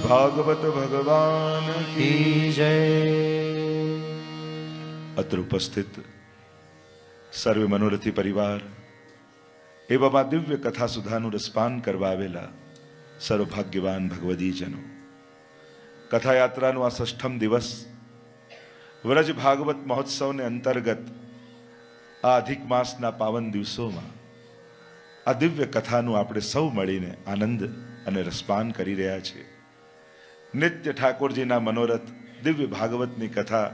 ભાગવત ભગવાન की जय। અત્ર ઉપસ્થિત સર્વે મનોરથી પરિવાર એવામાં દિવ્ય કથા સુધાનું રસપાન કરવા આવેલા સર્વભાગ્યવાન ભગવદીજનો, કથાયાત્રાનો આ 6ઠમ દિવસ વ્રજ ભાગવત મહોત્સવને અંતર્ગત આ અધિક માસના પાવન દિવસોમાં આ દિવ્ય કથાનું આપણે સૌ મળીને આનંદ અને રસપાન કરી રહ્યા છીએ. નિત્ય ઠાકોરજીના મનોરથ, દિવ્ય ભાગવતની કથા,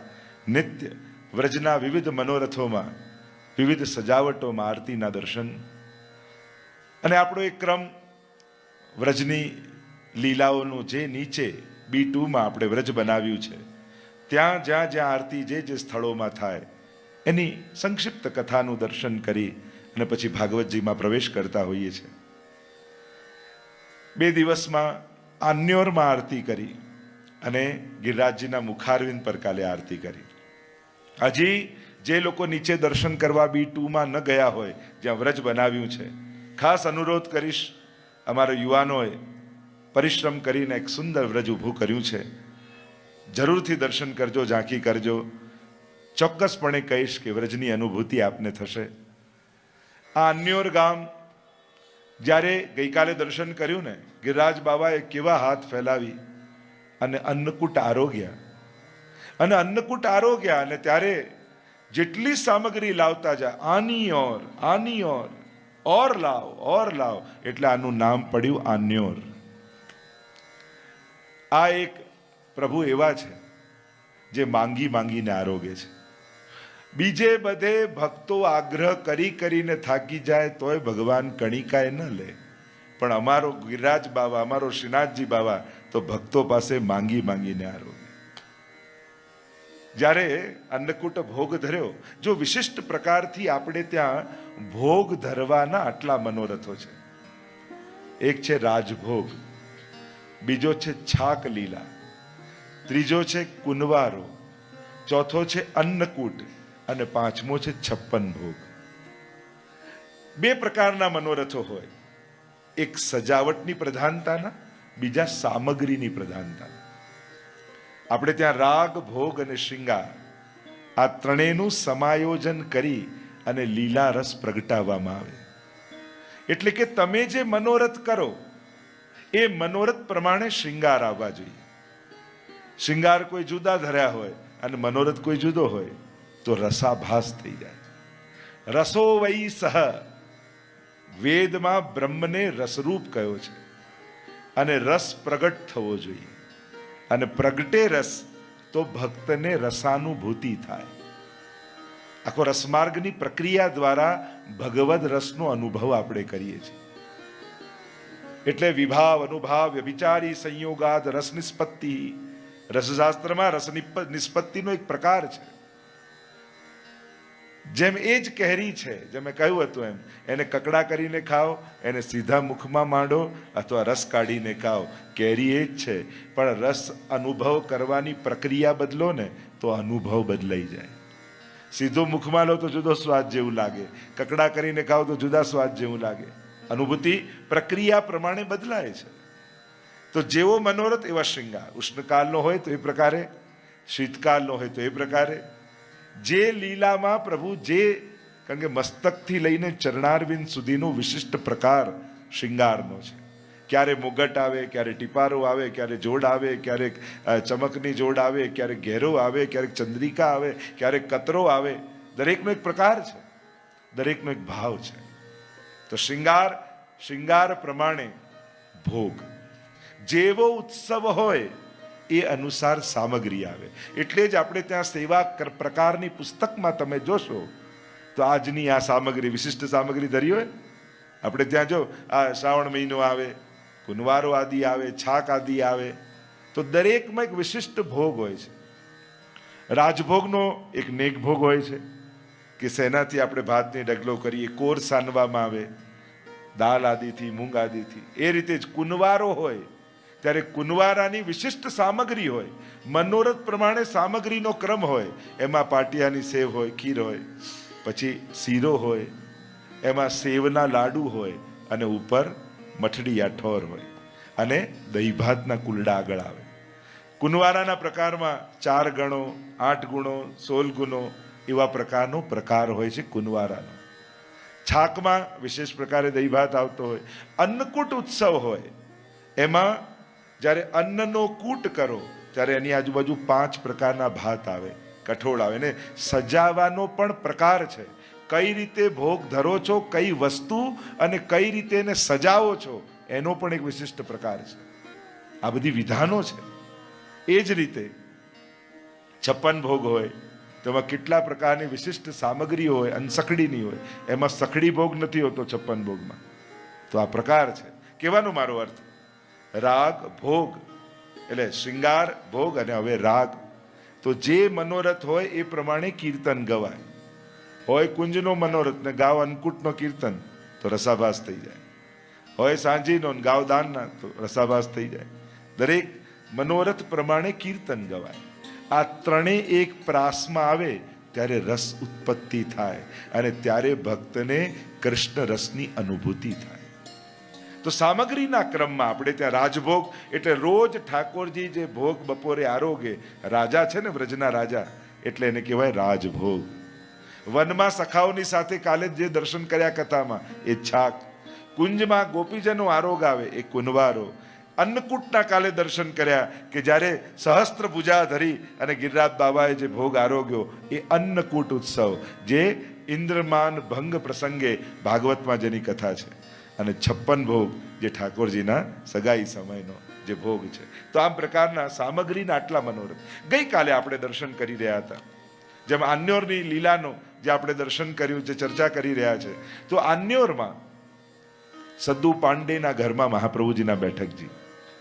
નિત્ય વ્રજના વિવિધ મનોરથોમાં, વિવિધ સજાવટોમાં આરતીના દર્શન, અને આપણો એક ક્રમ વ્રજની લીલાઓનું જે નીચે B2માં આપણે વ્રજ બનાવ્યું છે, ત્યાં જ્યાં જ્યાં આરતી જે સ્થળોમાં થાય એની સંક્ષિપ્ત કથાનું દર્શન કરી અને પછી ભાગવતજીમાં પ્રવેશ કરતા હોઈએ છીએ. 2 દિવસમાં આન્યોરમાં આરતી કરી અને ગિરિરાજજીના મુખારવિંદ પર કાલે આરતી કરી. હજી જે લોકો નીચે દર્શન કરવા B2માં ન ગયા હોય, જ્યાં વ્રજ બનાવ્યું છે, ખાસ અનુરોધ કરીશ, અમારા યુવાનોએ પરિશ્રમ કરીને એક સુંદર વ્રજ ઊભું કર્યું છે, જરૂરથી દર્શન કરજો, ઝાંખી કરજો. ચોક્કસપણે કહીશ કે વ્રજની અનુભૂતિ આપને થશે. આ અન્યોર ગામ જ્યારે ગઈકાલે દર્શન કર્યું ને, ગિરિરાજ બાબાએ કેવા હાથ ફેલાવી અને અન્નકૂટ આરોગ્યા, અને અન્નકૂટ આરોગ્યા, અને ત્યારે જેટલી સામગ્રી લાવતા જાય, આની ઓર લાવ, એટલે આનું નામ પડ્યું આન્યોર. આ એક પ્રભુ એવા છે જે માંગી માંગીને આરોગે છે. બીજે બધે ભક્તો આગ્રહ કરીને થાકી જાય તોય ભગવાન કણિકાએ ન લે, પણ અમારો ગિરિરાજ બાબા, અમારો શ્રીનાથજી બાબા તો ભક્તો પાસે માંગી માંગીને આરોગે. જ્યારે અન્નકૂટ ભોગ ધર્યો, જો વિશિષ્ટ પ્રકારથી આપણે ત્યાં ભોગ ધરવાના આટલા મનોરથો છે. એક છે રાજભોગ, બીજો છે છાક લીલા, ત્રીજો છે કુનવારો, ચોથો છે અન્નકૂટ, અને 5મો છે 56 ભોગ. 2 પ્રકારના મનોરથો હોય, એક સજાવટની પ્રધાનતાના, બીજા સામગ્રીની પ્રધાનતાના. આપણે ત્યાં રાગ, ભોગ અને શૃંગાર, આ ત્રણેયનું સમાયોજન કરી અને લીલા રસ પ્રગટાવવામાં આવે. એટલે કે તમે જે મનોરથ કરો એ મનોરથ પ્રમાણે શૃંગાર આવવા જોઈએ. શૃંગાર કોઈ જુદા ધર્યા હોય અને મનોરથ કોઈ જુદો હોય તો રસાભાસ થઈ જાય. રસો વૈ સહ, વેદમાં બ્રહ્મને રસરૂપ કહ્યો છે, અને રસ પ્રગટ થવો જોઈએ, અને પ્રગટે રસ તો ભક્તને રસાનુભૂતિ થાય. આખો રસમાર્ગની પ્રક્રિયા દ્વારા ભગવદ રસનો અનુભવ આપણે કરીએ છીએ. એટલે વિભાવ, અનુભાવ, વ્યભિચારી સંયોગાદ રસ નિષ્પત્તિ, રસશાસ્ત્રમાં રસ નિષ્પત્તિનો એક પ્રકાર છે. જેમ એ જ કેરી છે, જેમ મેં કહ્યું હતું એમ, એને કકડા કરીને ખાઓ, એને સીધા મુખમાં માંડો, અથવા રસ કાઢીને ખાઓ, કેરી એ જ છે. પણ રસ અનુભવ કરવાની પ્રક્રિયા બદલો ને તો અનુભવ બદલાઈ જાય. સીધો મુખમાં લો તો જુદો સ્વાદ જેવું લાગે, કકડા કરીને ખાઓ તો જુદા સ્વાદ જેવું લાગે. અનુભૂતિ પ્રક્રિયા પ્રમાણે બદલાય છે. તો જેવો મનોરથ એવા શૃંગાર. ઉષ્ણકાલનો હોય તો એ પ્રકારે, શીતકાલનો હોય તો એ પ્રકારે. જે લીલામાં પ્રભુ જે, કારણ કે મસ્તકથી લઈને ચરણારવિંદ સુધીનો વિશિષ્ટ પ્રકાર શૃંગારનો છે. ક્યારે મુગટ આવે, ક્યારે ટીપારો આવે, ક્યારે જોડ આવે, ક્યારેક ચમકની જોડ આવે, ક્યારેક ઘેરો આવે, ક્યારેક ચંદ્રિકા આવે, ક્યારેક કતરો આવે. દરેકનો એક પ્રકાર છે, દરેકનો એક ભાવ છે. તો શૃંગાર પ્રમાણે ભોગ. જેવો ઉત્સવ હોય એ અનુસાર સામગ્રી આવે. એટલે જ આપણે ત્યાં સેવા પ્રકારની પુસ્તકમાં તમે જોશો તો આજની આ સામગ્રી, વિશિષ્ટ સામગ્રી ધરી હોય. આપણે ત્યાં જો આ શ્રાવણ મહિનો આવે, કુનવારો આદિ આવે, છાક આદિ આવે, તો દરેકમાં એક વિશિષ્ટ ભોગ હોય છે. રાજભોગનો એક નેક ભોગ હોય છે કે શેનાથી આપણે ભાતની ડગલો કરીએ, કોર સાનવામાં આવે, દાલ આદિથી, મૂંગ આદિથી. એ રીતે જ કુનવારો હોય ત્યારે કુનવારાની વિશિષ્ટ સામગ્રી હોય. મનોરથ પ્રમાણે સામગ્રીનો ક્રમ હોય. એમાં પાટિયાની સેવ હોય, ખીર હોય, પછી શીરો હોય, એમાં સેવના લાડુ હોય, અને ઉપર મઠડી યા ઠોર હોય. અને દહીં ભાતના કુલડા આગળ આવે. કુંવારાના પ્રકારમાં 4 ગણો, 8 ગુણો, 16 ગુણો એવા પ્રકારનો પ્રકાર હોય છે કુંવારાનો. છાકમાં વિશેષ પ્રકારે દહીં ભાત આવતો હોય. અન્નકૂટ ઉત્સવ હોય, એમાં જ્યારે અન્નનો કૂટ કરો ત્યારે એની આજુબાજુ 5 પ્રકારના ભાત આવે, કઠોળ આવે. ને સજાવાનો પણ પ્રકાર છે. કઈ રીતે ભોગ ધરો છો, કઈ વસ્તુ અને કઈ રીતે એને સજાવો છો, એનો પણ એક વિશિષ્ટ પ્રકાર છે. આ બધી વિધાનો છે. એ જ રીતે 56 ભોગ હોય, તેમાં કેટલા પ્રકારની વિશિષ્ટ સામગ્રી હોય, અનસખડીની હોય. એમાં સખડી ભોગ નથી હોતો 56 ભોગમાં. તો આ પ્રકાર છે. કહેવાનો મારો અર્થ, રાગ ભોગ એટલે શૃંગાર ભોગ અને હવે રાગ. તો જે મનોરથ હોય એ પ્રમાણે કીર્તન ગવાય. હોય કુંજનો મનોરથ ને ગાવ અન્નકૂટનો કીર્તન તો રસાભાસ થઈ જાય. હોય સાંજીનો ગાવ દાનના તો રસાભાસ થઈ જાય. દરેક મનોરથ પ્રમાણે કીર્તન ગવાય. આ ત્રણેય એક પ્રાસમાં આવે ત્યારે રસ ઉત્પત્તિ થાય અને ત્યારે ભક્તને કૃષ્ણ રસની અનુભૂતિ થાય. તો સામગ્રીના ક્રમમાં આપણે ત્યાં રાજભોગ એટલે રોજ ઠાકોરજી જે ભોગ બપોરે આરોગે, રાજા છે ને વ્રજના રાજા, એટલે એને કહેવાય રાજભોગ. વનમાં સખાઓની સાથે કાલે જે દર્શન કર્યા કથામાં એ છાક. કુંજમાં ગોપીજનો આરોગ આવે એ કુંવારો. અન્નકૂટના કાલે દર્શન કર્યા કે જ્યારે સહસ્ત્ર ભુજા ધરી અને ગિરિરાજ બાબાએ જે ભોગ આરોગ્યો એ અન્નકૂટ ઉત્સવ, જે ઇન્દ્રમાન ભંગ પ્રસંગે ભાગવતમાં જેની કથા છે. અને 56 ભોગ જે ઠાકોરજીના સગાઈ સમયનો જે ભોગ છે. તો આ પ્રકારના સામગ્રીના આટલા મનોરથ ગઈકાલે આપણે દર્શન કરી રહ્યા હતા. જેમ આન્યોરની લીલાનો જે આપણે દર્શન કર્યું, જે ચર્ચા કરી રહ્યા છે, તો આન્યોરમાં સદ્દુ પાંડેના ઘરમાં મહાપ્રભુજીના બેઠકજી,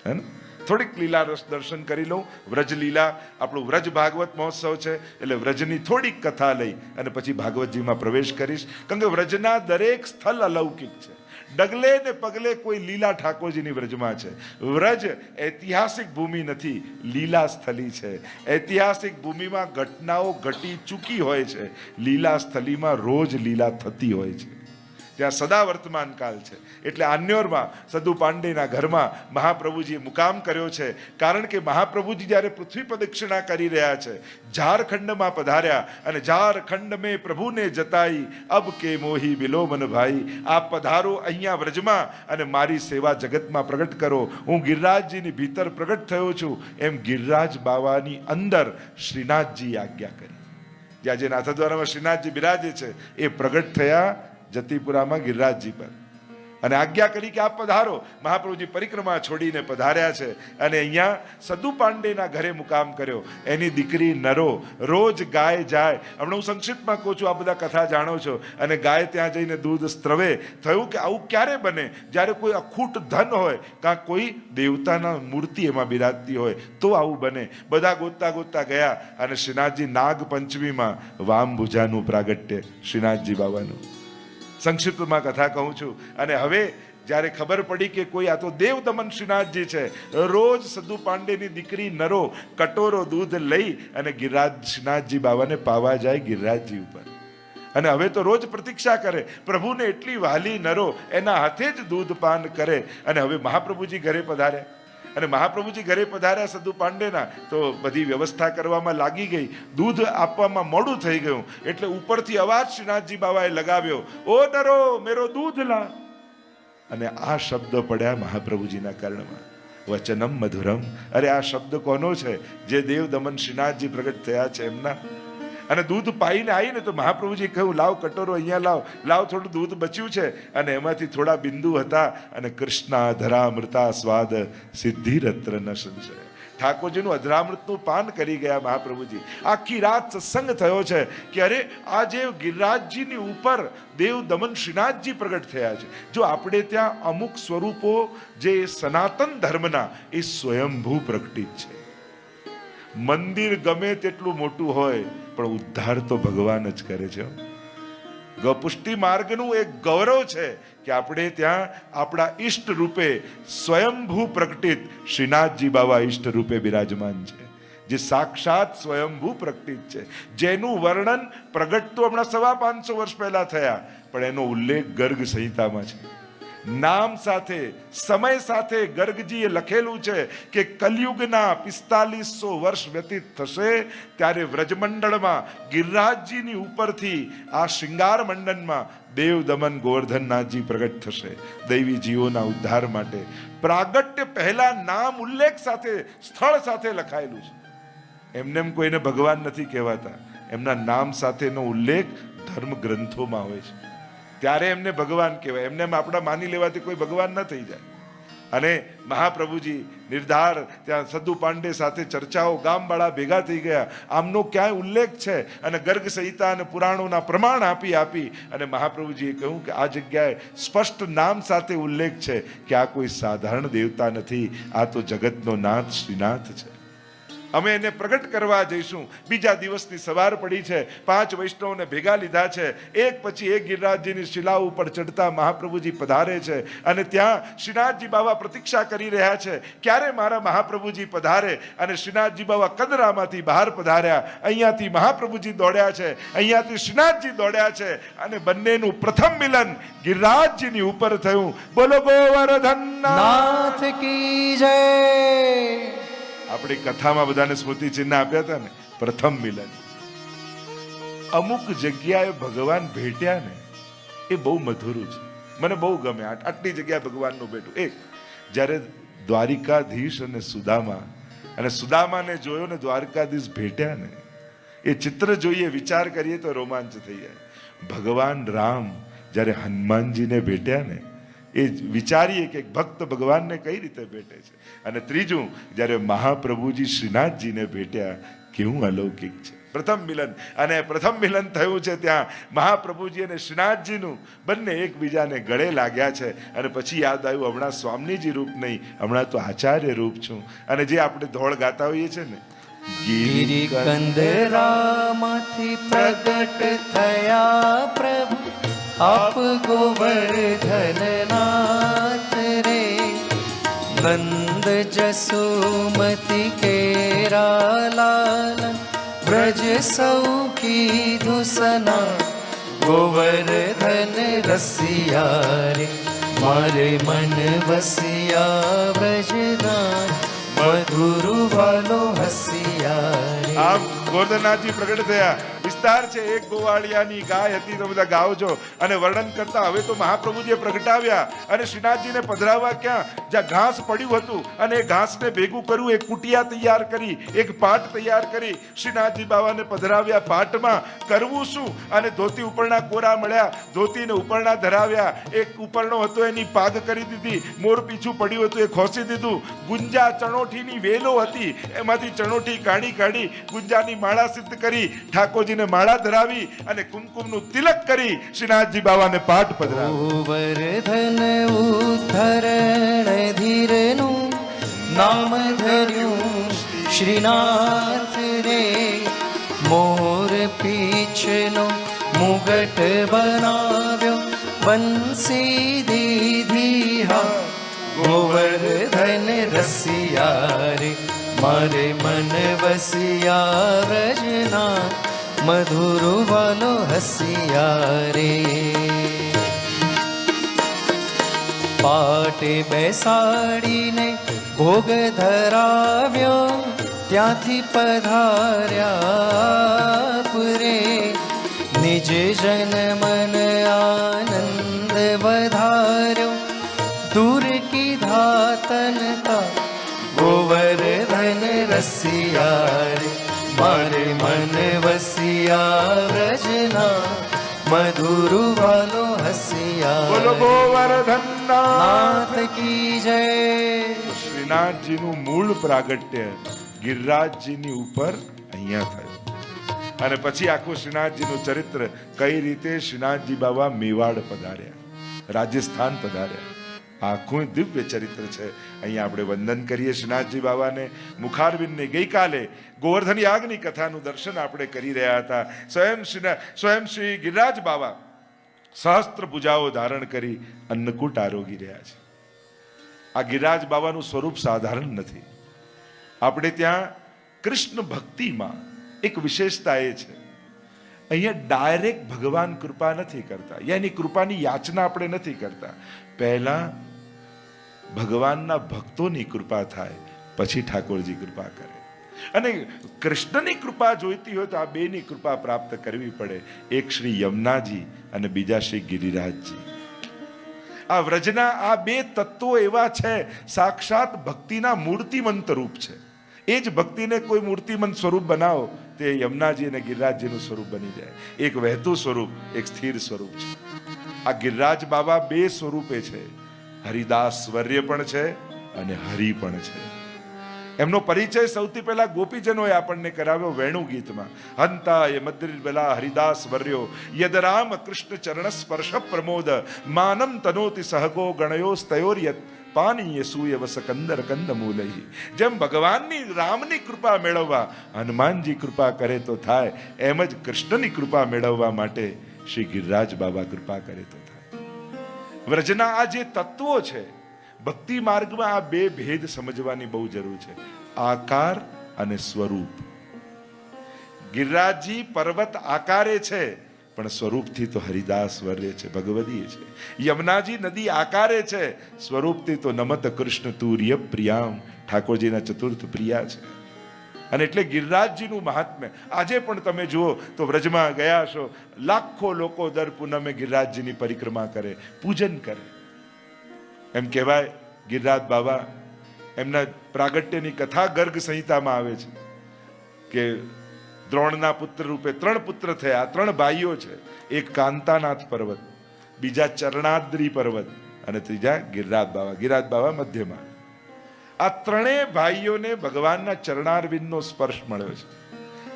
હે ને, થોડીક લીલા રસ દર્શન કરી લઉં. વ્રજ લીલા, આપણું વ્રજ ભાગવત મહોત્સવ છે એટલે વ્રજની થોડીક કથા લઈ અને પછી ભાગવતજીમાં પ્રવેશ કરીશ. કારણ કે વ્રજના દરેક સ્થળ અલૌકિક છે. ડગલે ને પગલે કોઈ લીલા ઠાકોરજીની વ્રજમાં છે. વ્રજ ઐતિહાસિક ભૂમિ નથી, લીલા સ્થલી છે. ઐતિહાસિક ભૂમિમાં ઘટનાઓ ઘટી ચૂકી હોય છે, લીલા સ્થલીમાં રોજ લીલા થતી હોય છે. ત્યાં સદા વર્તમાન કાળ છે. એટલે આન્યોરમાં સદુ પાંડેના ઘરમાં મહાપ્રભુજીએ મુકામ કર્યો છે. કારણ કે મહાપ્રભુજી જ્યારે પૃથ્વી પ્રદક્ષિણા કરી રહ્યા છે, ઝારખંડમાં પધાર્યા અને ઝારખંડ મેં પ્રભુને જતાઈ અબ કે મોહી બિલોમન ભાઈ. આપ પધારો અહીંયા વ્રજમાં અને મારી સેવા જગતમાં પ્રગટ કરો. હું ગિરિરાજજીની ભીતર પ્રગટ થયો છું એમ ગિરિરાજ બાવાની અંદર શ્રીનાથજી આજ્ઞા કરી. જ્યાં જે નાથદ્વારામાં શ્રીનાથજી બિરાજે છે એ પ્રગટ થયા જતીપુરામાં ગિરિરાજજી પર અને આજ્ઞા કરી કે આપ પધારો. મહાપ્રભુજી પરિક્રમા છોડીને પધાર્યા છે અને અહીંયા સદુ પાંડેના ઘરે મુકામ કર્યો. એની દીકરી નરો રોજ ગાય જાય. હમણાં હું સંક્ષિપ્તમાં કહું છું, આ બધા કથા જાણો છો. અને ગાય ત્યાં જઈને દૂધ સ્ત્રવે. થયું કે આવું ક્યારે બને? જ્યારે કોઈ અખૂટ ધન હોય, કાં કોઈ દેવતાના મૂર્તિ એમાં બિરાજતી હોય તો આવું બને. બધા ગોતતા ગોતતા ગયા અને શ્રીનાથજી નાગ પંચમીમાં વામ ભુજાનું પ્રાગટ્ય શ્રીનાથજી બાબાનું. સંક્ષિપ્તમાં કથા કહું છું. અને હવે જ્યારે ખબર પડી કે કોઈ આ તો દેવ દમન શ્રીનાથજી છે, રોજ સદુ પાંડેની દીકરી નરો કટોરો દૂધ લઈ અને ગિરિરાજ શ્રીનાથજી બાબાને પાવા જાય ગિરિરાજજી ઉપર. અને હવે તો રોજ પ્રતીક્ષા કરે. પ્રભુને એટલી વાલી નરો એના હાથે જ દૂધ પાન કરે. અને હવે મહાપ્રભુજી ઘરે પધાર્યા અને મહાપ્રભુજી ઘરે પધાર્યા સદુ પાંડેના, તો બધી વ્યવસ્થા કરવામાં લાગી ગઈ. દૂધ આપવામાં મોડું થઈ ગયું એટલે ઉપરથી અવાજ શ્રીનાથજી બાબાએ લગાવ્યો, ઓ નરો મેરો દૂધ લા. અને આ શબ્દ પડ્યા મહાપ્રભુજીના કર્ણમાં, વચનમ મધુરમ. અરે આ શબ્દ કોનો છે? જે દેવ દમન શ્રીનાથજી પ્રગટ થયા છે એમના. અને દૂધ પાઈને આવીને તો મહાપ્રભુજી કહ્યું, લાવ કટોરો અહીંયા લાવ, લાવ થોડું દૂધ બચ્યું છે. અને એમાંથી થોડા બિંદુ હતા અને કૃષ્ણા ધરામૃતા સ્વાદ સિદ્ધિ રત્ર ન સંશય. ઠાકોરજીનું અધરામૃતનું પાન કરી ગયા મહાપ્રભુજી. આખી રાત સત્સંગ થયો છે કે અરે આ જે ગિરિરાજજીની ઉપર દેવ દમન શ્રીનાથજી પ્રગટ થયા છે. જો આપણે ત્યાં અમુક સ્વરૂપો જે સનાતન ધર્મના એ સ્વયંભૂ પ્રગટિત છે. મંદિર ગમે તેટલું મોટું હોય પણ ઉદ્ધાર તો ભગવાન જ કરે છે. ગપુષ્ટિ માર્ગનું એક ગૌરવ છે કે આપણે ત્યાં આપણા ઈષ્ટ રૂપે સ્વયંભૂ પ્રગટિત શ્રીનાથજી બાબા ઈષ્ટ રૂપે બિરાજમાન છે, જે સાક્ષાત સ્વયંભૂ પ્રગટિત છે, જેનું વર્ણન પ્રગટ તો હમણાં 550 વર્ષ પહેલા થયા, પણ એનો ઉલ્લેખ ગર્ગ સંહિતામાં છે. નામ સાથે, સમય સાથે ગર્ગજીએ લખેલું છે કે કલયુગના 4500 વર્ષ વ્યતીત થશે ત્યારે વ્રજમંડળમાં ગિરિરાજજીની ઉપરથી આ શૃંગાર મંડનમાં દેવ દમન ગોવર્ધનનાથજી પ્રગટ થશે દૈવી જીવોના ઉદ્ધાર માટે. પ્રાગટ્ય પહેલા નામ ઉલ્લેખ સાથે, સ્થળ સાથે લખાયેલું છે. એમને એમ કોઈને ભગવાન નથી કહેવાતા, એમના નામ સાથેનો ઉલ્લેખ ધર્મ ગ્રંથોમાં હોય છે, ત્યારે એમને ભગવાન કહેવાય. એમને આપણા માની લેવાથી કોઈ ભગવાન ન થઈ જાય. અને મહાપ્રભુજી નિર્ધાર ત્યાં સદ્દુ પાંડે સાથે ચર્ચાઓ, ગામવાળા ભેગા થઈ ગયા, આમનો ક્યાંય ઉલ્લેખ છે? અને ગર્ગ સંહિતા અને પુરાણોના પ્રમાણ આપી અને મહાપ્રભુજીએ કહ્યું કે આ જગ્યાએ સ્પષ્ટ નામ સાથે ઉલ્લેખ છે કે આ કોઈ સાધારણ દેવતા નથી, આ તો જગતનો નાથ શ્રીનાથ છે. અમે એને પ્રગટ કરવા જઈશું. બીજા દિવસની સવાર પડી છે, 5 વૈષ્ણવને ભેગા લીધા છે. એક પછી એક ગિરિરાજજીની શિલા ઉપર ચડતા મહાપ્રભુજી પધારે છે અને ત્યાં શ્રીનાથજી બાવા પ્રતીક્ષા કરી રહ્યા છે ક્યારે મારા મહાપ્રભુજી પધારે. અને શ્રીનાથજી બાવા કદરામાંથી બહાર પધાર્યા. અહીંયાથી મહાપ્રભુજી દોડ્યા છે, અહીંયાથી શ્રીનાથજી દોડ્યા છે અને બંનેનું પ્રથમ મિલન ગિરિરાજજીની ઉપર થયું. બોલો ગોવર્ધનનાથ કી જય. આપણી કથામાં બધાને સ્મૃતિ ચિહ્ન આપ્યા હતા ને, પ્રથમ મિલન. અમુક જગ્યાએ ભગવાન ભેટ્યા ને એ બહુ મધુરું છે, મને બહુ ગમે. આટલી જગ્યાએ ભગવાનનું ભેટું. એક જ્યારે દ્વારિકાધીશ અને સુદામા, અને સુદામાને જોયો ને દ્વારકાધીશ ભેટ્યા ને, એ ચિત્ર જોઈએ, વિચાર કરીએ તો રોમાંચ થઈ જાય. ભગવાન રામ જ્યારે હનુમાનજીને ભેટ્યા ને, એ વિચારીએ કે ભક્ત ભગવાનને કઈ રીતે ભેટે છે. અને ત્રીજું, જ્યારે મહાપ્રભુજી શ્રીનાથજીને ભેટ્યા, કેવું અલૌકિક છે પ્રથમ મિલન. અને પ્રથમ મિલન થયું છે ત્યાં મહાપ્રભુજી અને શ્રીનાથજીનું, બંને એકબીજાને ગળે લાગ્યા છે. અને પછી યાદ આવ્યું, હમણાં સ્વામીજી રૂપ નહીં, હમણાં તો આચાર્ય રૂપ છું. અને જે આપણે ધોળ ગાતા હોઈએ છીએ ને, ગિરિકંદરામાંથી પ્રગટ થયા પ્રભુ આપ ગોવર્ધનનાથ રે. નંદ જસુમતી કેરા લાલન ब्रज सौ कीधु सना गोवर्धन रसिया रे मारे मन वसिया ब्रजना मधुर वालो हसिया रे. આમ ગોવર્ધનનાથજી પ્રગટ થયા. વિસ્તાર છે, એક ગોવાળિયાની ગાય હતી તો બધા ગાવજો. અને વર્ણન કરતા હવે તો મહાપ્રભુજીએ પ્રગટાવ્યા અને શ્રીનાથજીને પધરાવવા ક્યાં, જ્યાં ઘાસ પડ્યું હતું અને એ ઘાસને ભેગું કર્યું, એક કુટિયા તૈયાર કરી, એક પાટ તૈયાર કરી, શ્રીનાથજી બાવાને પધરાવ્યા. પાટમાં કરવું શું? અને ધોતી ઉપરના કોરા મળ્યા, ધોતીને ઉપરના ધરાવ્યા. એક ઉપરનો હતો એની પાગ કરી દીધી, મોર પીછું પડ્યું હતું એ ખોસી દીધું. ગુંજા ચણોઠીની વેલો હતી, એમાંથી ચણોઠી કાઢી ગુંજાની માળા સિદ્ધ કરી, ઠાકોરજીને માળા ધરાવી અને કુમકુમનું તિલક કરી શ્રીનાથજી બાવાને પાઠ પધરાવ્યો. ગોવર્ધન ઉદ્ધરણ ધીરનું નામ ધર્યું શ્રીનાથ રે. મોર પીછનો મુગટ બનાવ્યો બંસી દીધી હા ગોવર્ધન રસિયા રે મારે મન વસિયા વ્રજના મધુર વાલો હસિયા રે. પાટે બેસાડીને ભોગ ધરાવ્યો ત્યાંથી પધાર્યા પુરે. નિજ જન મન આનંદ વધાર્યો દૂર કીધા તનતા ગોવર્ધન રસિયા રે મારે મન વસિયા વ્રજના મધુર વાલો હસિયા. બોલો ગોવર્ધનનાથ કી જય. શ્રીનાથજીનું મૂળ પ્રાગટ્ય ગિરિરાજજીની ઉપર અહીંયા થયું. અને પછી આખું શ્રીનાથજીનું ચરિત્ર, કઈ રીતે શ્રીનાથજી બાબા મેવાડ પધાર્યા, રાજસ્થાન પધાર્યા. આખું દિવ્ય ચરિત્ર છે. અહીંયા આપણે વંદન કરીએ શ્રીનાથજી બાબાને, મુખારવિંદને. ગઈકાલે ગોવર્ધન યાગની કથાનું દર્શન આપણે કરી રહ્યા હતા. સ્વયં શ્રી ગિરિરાજ બાબા સહસ્ત્ર ભુજાઓ ધારણ કરી અન્નકૂટ આરોગી રહ્યા છે. આ ગિરિરાજ બાબાનું સ્વરૂપ સાધારણ નથી. આપણે ત્યાં કૃષ્ણ ભક્તિમાં એક વિશેષતા એ છે, અહીંયા ડાયરેક્ટ ભગવાન કૃપા નથી કરતા, એની કૃપાની યાચના આપણે નથી કરતા. પહેલા ભગવાનના ભક્તોની કૃપા થાય, પછી ઠાકોરજી કૃપા કરે. અને કૃષ્ણની કૃપા જોઈતી હોય તો આ બેની કૃપા પ્રાપ્ત કરવી પડે. એક શ્રી યમુનાજી અને બીજા શ્રી ગિરિરાજજી. આ વ્રજના આ બે તત્વો એવા છે, સાક્ષાત ભક્તિના મૂર્તિમંત રૂપ છે. એ જ ભક્તિને કોઈ મૂર્તિમંત સ્વરૂપ બનાવો તે યમુનાજી અને ગિરિરાજજીનું સ્વરૂપ બની જાય. એક વહેતું સ્વરૂપ, એક સ્થિર સ્વરૂપ છે. આ ગિરિરાજ બાબા બે સ્વરૂપે છે, હરિદાસ સ્વર્ય પણ છે અને હરિ પણ છે. એમનો પરિચય સૌથી પહેલા ગોપીજનોએ આપણને કરાવ્યો વેણુ ગીતમાં. હંતાય મદ્રિબલા હરિદાસ વર્યો યદ રામ કૃષ્ણ ચરણ સ્પર્શ પ્રમોદ માનમ તનોતિ સહગો ગણયો સ્તયોર્યત પાનીય સૂય વસકંદર કંદમૂલહી. જેમ ભગવાનની રામની કૃપા મેળવવા હનુમાનજી કૃપા કરે તો થાય, એમ જ કૃષ્ણની કૃપા મેળવવા માટે શ્રી ગિરિરાજ બાબા કૃપા કરે તો થાય. વ્રજના આ જે તત્વો છે, ભક્તિ માર્ગમાં આ બે ભેદ સમજવાની બહુ જરૂર છે, આકાર અને સ્વરૂપ. ગિરિરાજજી પર્વત આકારે છે પણ સ્વરૂપથી તો હરિદાસ વર્ય છે, ભગવદીય છે. યમુનાજી નદી આકારે છે, સ્વરૂપથી તો નમત કૃષ્ણ તુર્ય પ્રિયામ, ઠાકોરજીના ચતુર્થ પ્રિયા છે. અને એટલે ગિરિરાજજીનું મહાત્મ્ય આજે પણ તમે જુઓ તો વ્રજમાં ગયા છો, લાખો લોકો દર પૂનમે ગિરિરાજજીની પરિક્રમા કરે, પૂજન કરે. એમ કહેવાય ગિરિરાજ બાબા એમના પ્રાગટ્યની કથા ગર્ગ સંહિતામાં આવે છે કે દ્રોણના પુત્ર રૂપે 3 પુત્ર થયા. 3 ભાઈઓ છે, એક કાંતાનાથ પર્વત, બીજા ચરણાદ્રી પર્વત અને ત્રીજા ગિરિરાજ બાબા. ગિરિરાજ બાબા મધ્યમાં. આ 3 ભાઈઓને ભગવાનના ચરણારવિંદનો સ્પર્શ મળ્યો છે.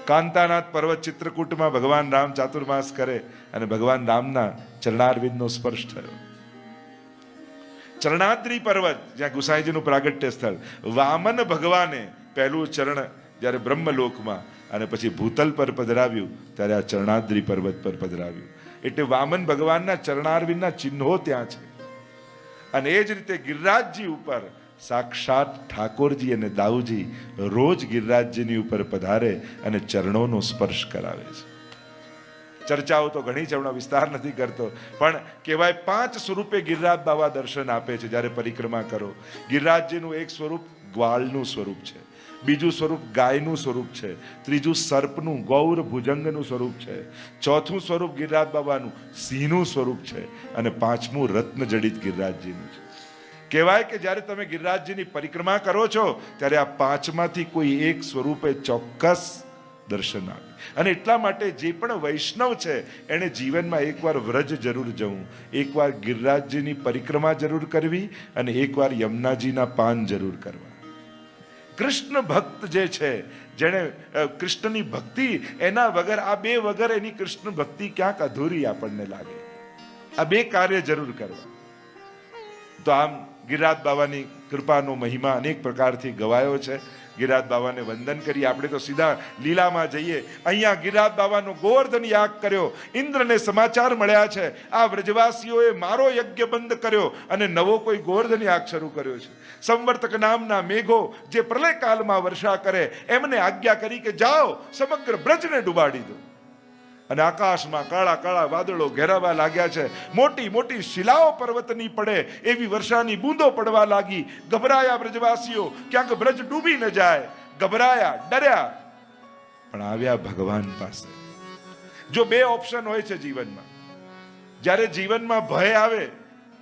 કાંતાનાથ પર્વત ચિત્રકૂટમાં ભગવાન રામ ચાતુર્માસ કરે અને ભગવાન રામના ચરણારવિંદનો સ્પર્શ થયો. ચરણાદ્રી પર્વત જ્યાં ગુસાઈજીનું પ્રાગટ્ય સ્થળ, વામન ભગવાને પહેલું ચરણ જ્યારે બ્રહ્મલોકમાં અને પછી ભૂતલ પર પધરાવ્યું ત્યારે આ ચરણાદ્રી પર્વત પર પધરાવ્યું. એટલે વામન ભગવાનના ચરણારવિંદના ચિહ્નો ત્યાં છે. અને એ જ રીતે ગિરિરાજજી ઉપર સાક્ષાત ઠાકોરજી અને દાઉજી રોજ ગિરિરાજજીની ઉપર પધારે અને ચરણોનો સ્પર્શ કરાવે છે. ચર્ચાઓ તો ઘણી છે, હમણાં વિસ્તાર નથી કરતો, પણ કહેવાય 5 સ્વરૂપે ગિરિરાજ બાબા દર્શન આપે છે જ્યારે પરિક્રમા કરો. ગિરિરાજજીનું એક સ્વરૂપ ગ્વાલનું સ્વરૂપ છે, બીજું સ્વરૂપ ગાયનું સ્વરૂપ છે, ત્રીજું સર્પનું ગૌર ભુજંગનું સ્વરૂપ છે, ચોથું સ્વરૂપ ગિરિરાજ બાબાનું સિંહનું સ્વરૂપ છે અને 5મું રત્ન જડિત ગિરિરાજજીનું છે. કહેવાય કે જ્યારે તમે ગિરિરાજજીની પરિક્રમા કરો છો ત્યારે આ 5માંથી કોઈ એક સ્વરૂપે ચોક્કસ દર્શન આવે. અને એટલા માટે જે પણ વૈષ્ણવ છે એને જીવનમાં એકવાર વ્રજ જરૂર જવું, એકવાર ગિરિરાજજીની પરિક્રમા જરૂર કરવી અને એકવાર યમુનાજીના પાન જરૂર કરવા. કૃષ્ણ ભક્ત જે છે, જેણે કૃષ્ણની ભક્તિ, એના વગર આ બે વગર એની કૃષ્ણ ભક્તિ ક્યાંક અધૂરી આપણને લાગે. આ બે કાર્ય જરૂર કરવા. તો આમ ગિરિરાજ બાબાની કૃપાનો મહિમા અનેક પ્રકારથી ગવાયો છે. ગિરિરાજ બાબાને વંદન કરી આપણે તો સીધા લીલામાં જઈએ. અહીંયા ગિરિરાજ બાબાનો ગોવર્ધન યાગ કર્યો, ઇન્દ્રને સમાચાર મળ્યા છે આ વ્રજવાસીઓએ મારો યજ્ઞ બંધ કર્યો અને નવો કોઈ ગોવર્ધન યાગ શરૂ કર્યો છે. સંવર્તક નામના મેઘો જે પ્રલય કાલમાં વર્ષા કરે એમને આજ્ઞા કરી કે જાઓ સમગ્ર બ્રજને ડુબાડી દો. અને આકાશમાં કાળા કાળા વાદળો ઘેરાવા લાગ્યા છે. મોટી મોટી શિલાઓ પર્વતની પડે એવી વર્ષાની બૂંદો પડવા લાગી. ગભરાયા બ્રજવાસીઓ, ક્યાંક બ્રજ ડૂબી ન જાય. ગભરાયા, ડર્યા, પણ આવ્યા ભગવાન પાસે. જો 2 ઓપ્શન હોય છે જીવનમાં, જ્યારે જીવનમાં ભય આવે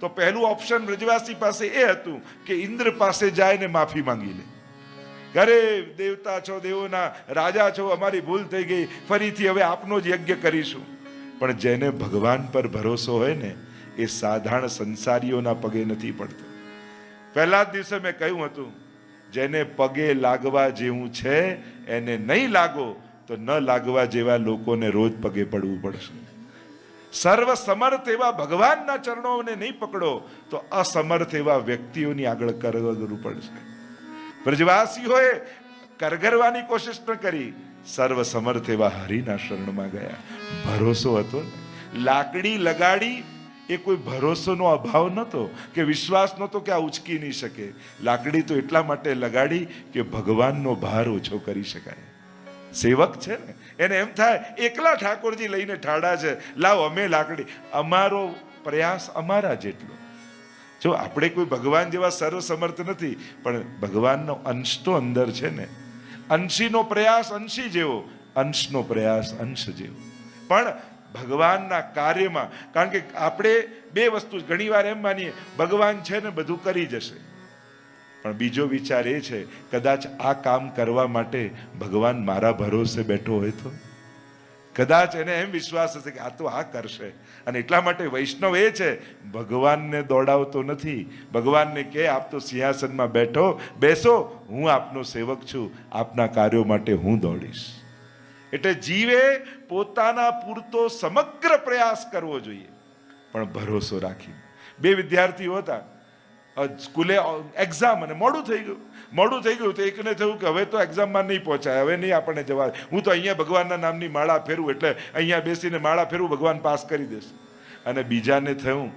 તો પહેલું ઓપ્શન બ્રજવાસી પાસે એ હતું કે ઇન્દ્ર પાસે જાય ને માફી માંગી લે. અરે દેવતા છો, દેવોના રાજા છો, અમારી ભૂલ થઈ ગઈ, ફરીથી હવે આપનો જ યજ્ઞ કરીશું. પણ જેને ભગવાન પર ભરોસો હોય ને એ સાધારણ સંસારીઓના પગે નથી પડતો. પહેલા જ દિવસે મેં કહ્યું હતું, જેને પગે લાગવા જેવું છે એને નહીં લાગો તો ન લાગવા જેવા લોકોને રોજ પગે પડવું પડશે. સર્વ સમર્થ એવા ભગવાનના ચરણોને નહીં પકડો તો અસમર્થ એવા વ્યક્તિઓની આગળ કરવું પડશે. બ્રજવાસીઓએ કરગરવાની કોશિશ ન કરી, સર્વ સમર્થ એવા હરિના શરણમાં ગયા. ભરોસો હતો ને, લાકડી લગાડી એ કોઈ ભરોસોનો અભાવ નહોતો કે વિશ્વાસ નહોતો કે આ ઉચકી નહીં શકે. લાકડી તો એટલા માટે લગાડી કે ભગવાનનો ભાર ઓછો કરી શકાય. સેવક છે ને, એને એમ થાય એકલા ઠાકોરજી લઈને ઠાડા છે, લાવ અમે લાકડી, અમારો પ્રયાસ અમારા જેટલો. જો આપણે કોઈ ભગવાન જેવા સર્વસમર્થ નથી, પણ ભગવાનનો અંશ તો અંદર છે ને. અંશીનો પ્રયાસ અંશી જેવો, અંશનો પ્રયાસ અંશ જેવો. પણ ભગવાનના કાર્યમાં, કારણ કે આપણે બે વસ્તુ ઘણી વાર એમ માનીએ ભગવાન છે ને બધું કરી જશે, પણ બીજો વિચાર એ છે કદાચ આ કામ કરવા માટે ભગવાન મારા ભરોસે બેઠો હોય તો. કદાચ એને એમ વિશ્વાસ હશે કે આ તો આ કરશે, અને એટલા માટે વૈષ્ણવ એ છે ભગવાનને દોડાવતો નથી. ભગવાનને કે આપ તો સિંહાસનમાં બેસો, હું આપનો સેવક છું, આપના કાર્યો માટે હું દોડીશ. એટલે જીવે પોતાના પૂરતો સમગ્ર પ્રયાસ કરવો જોઈએ, પણ ભરોસો રાખીને. બે વિદ્યાર્થીઓ હતા, સ્કૂલે એક્ઝામ, અને મોડું થઈ ગયું તો એકને થયું કે હવે તો એક્ઝામમાં નહીં પહોંચાય, હવે નહીં આપણને જવા, હું તો અહીંયા ભગવાનના નામની માળા ફેરવું, એટલે અહીંયા બેસીને માળા ફેરવું, ભગવાન પાસ કરી દેશે. અને બીજાને થયું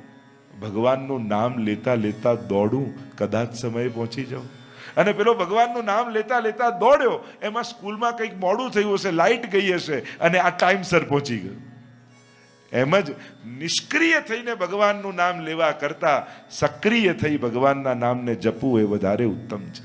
ભગવાનનું નામ લેતા લેતા દોડું, કદાચ સમયે પહોંચી જાઉં. અને પેલો ભગવાનનું નામ લેતા લેતા દોડ્યો, એમાં સ્કૂલમાં કંઈક મોડું થયું હશે, લાઇટ ગઈ હશે, અને આ ટાઈમસર પહોંચી ગયો. એમ જ નિષ્ક્રિય થઈને ભગવાનનું નામ લેવા કરતા સક્રિય થઈ ભગવાનના નામને જપવું એ વધારે ઉત્તમ છે.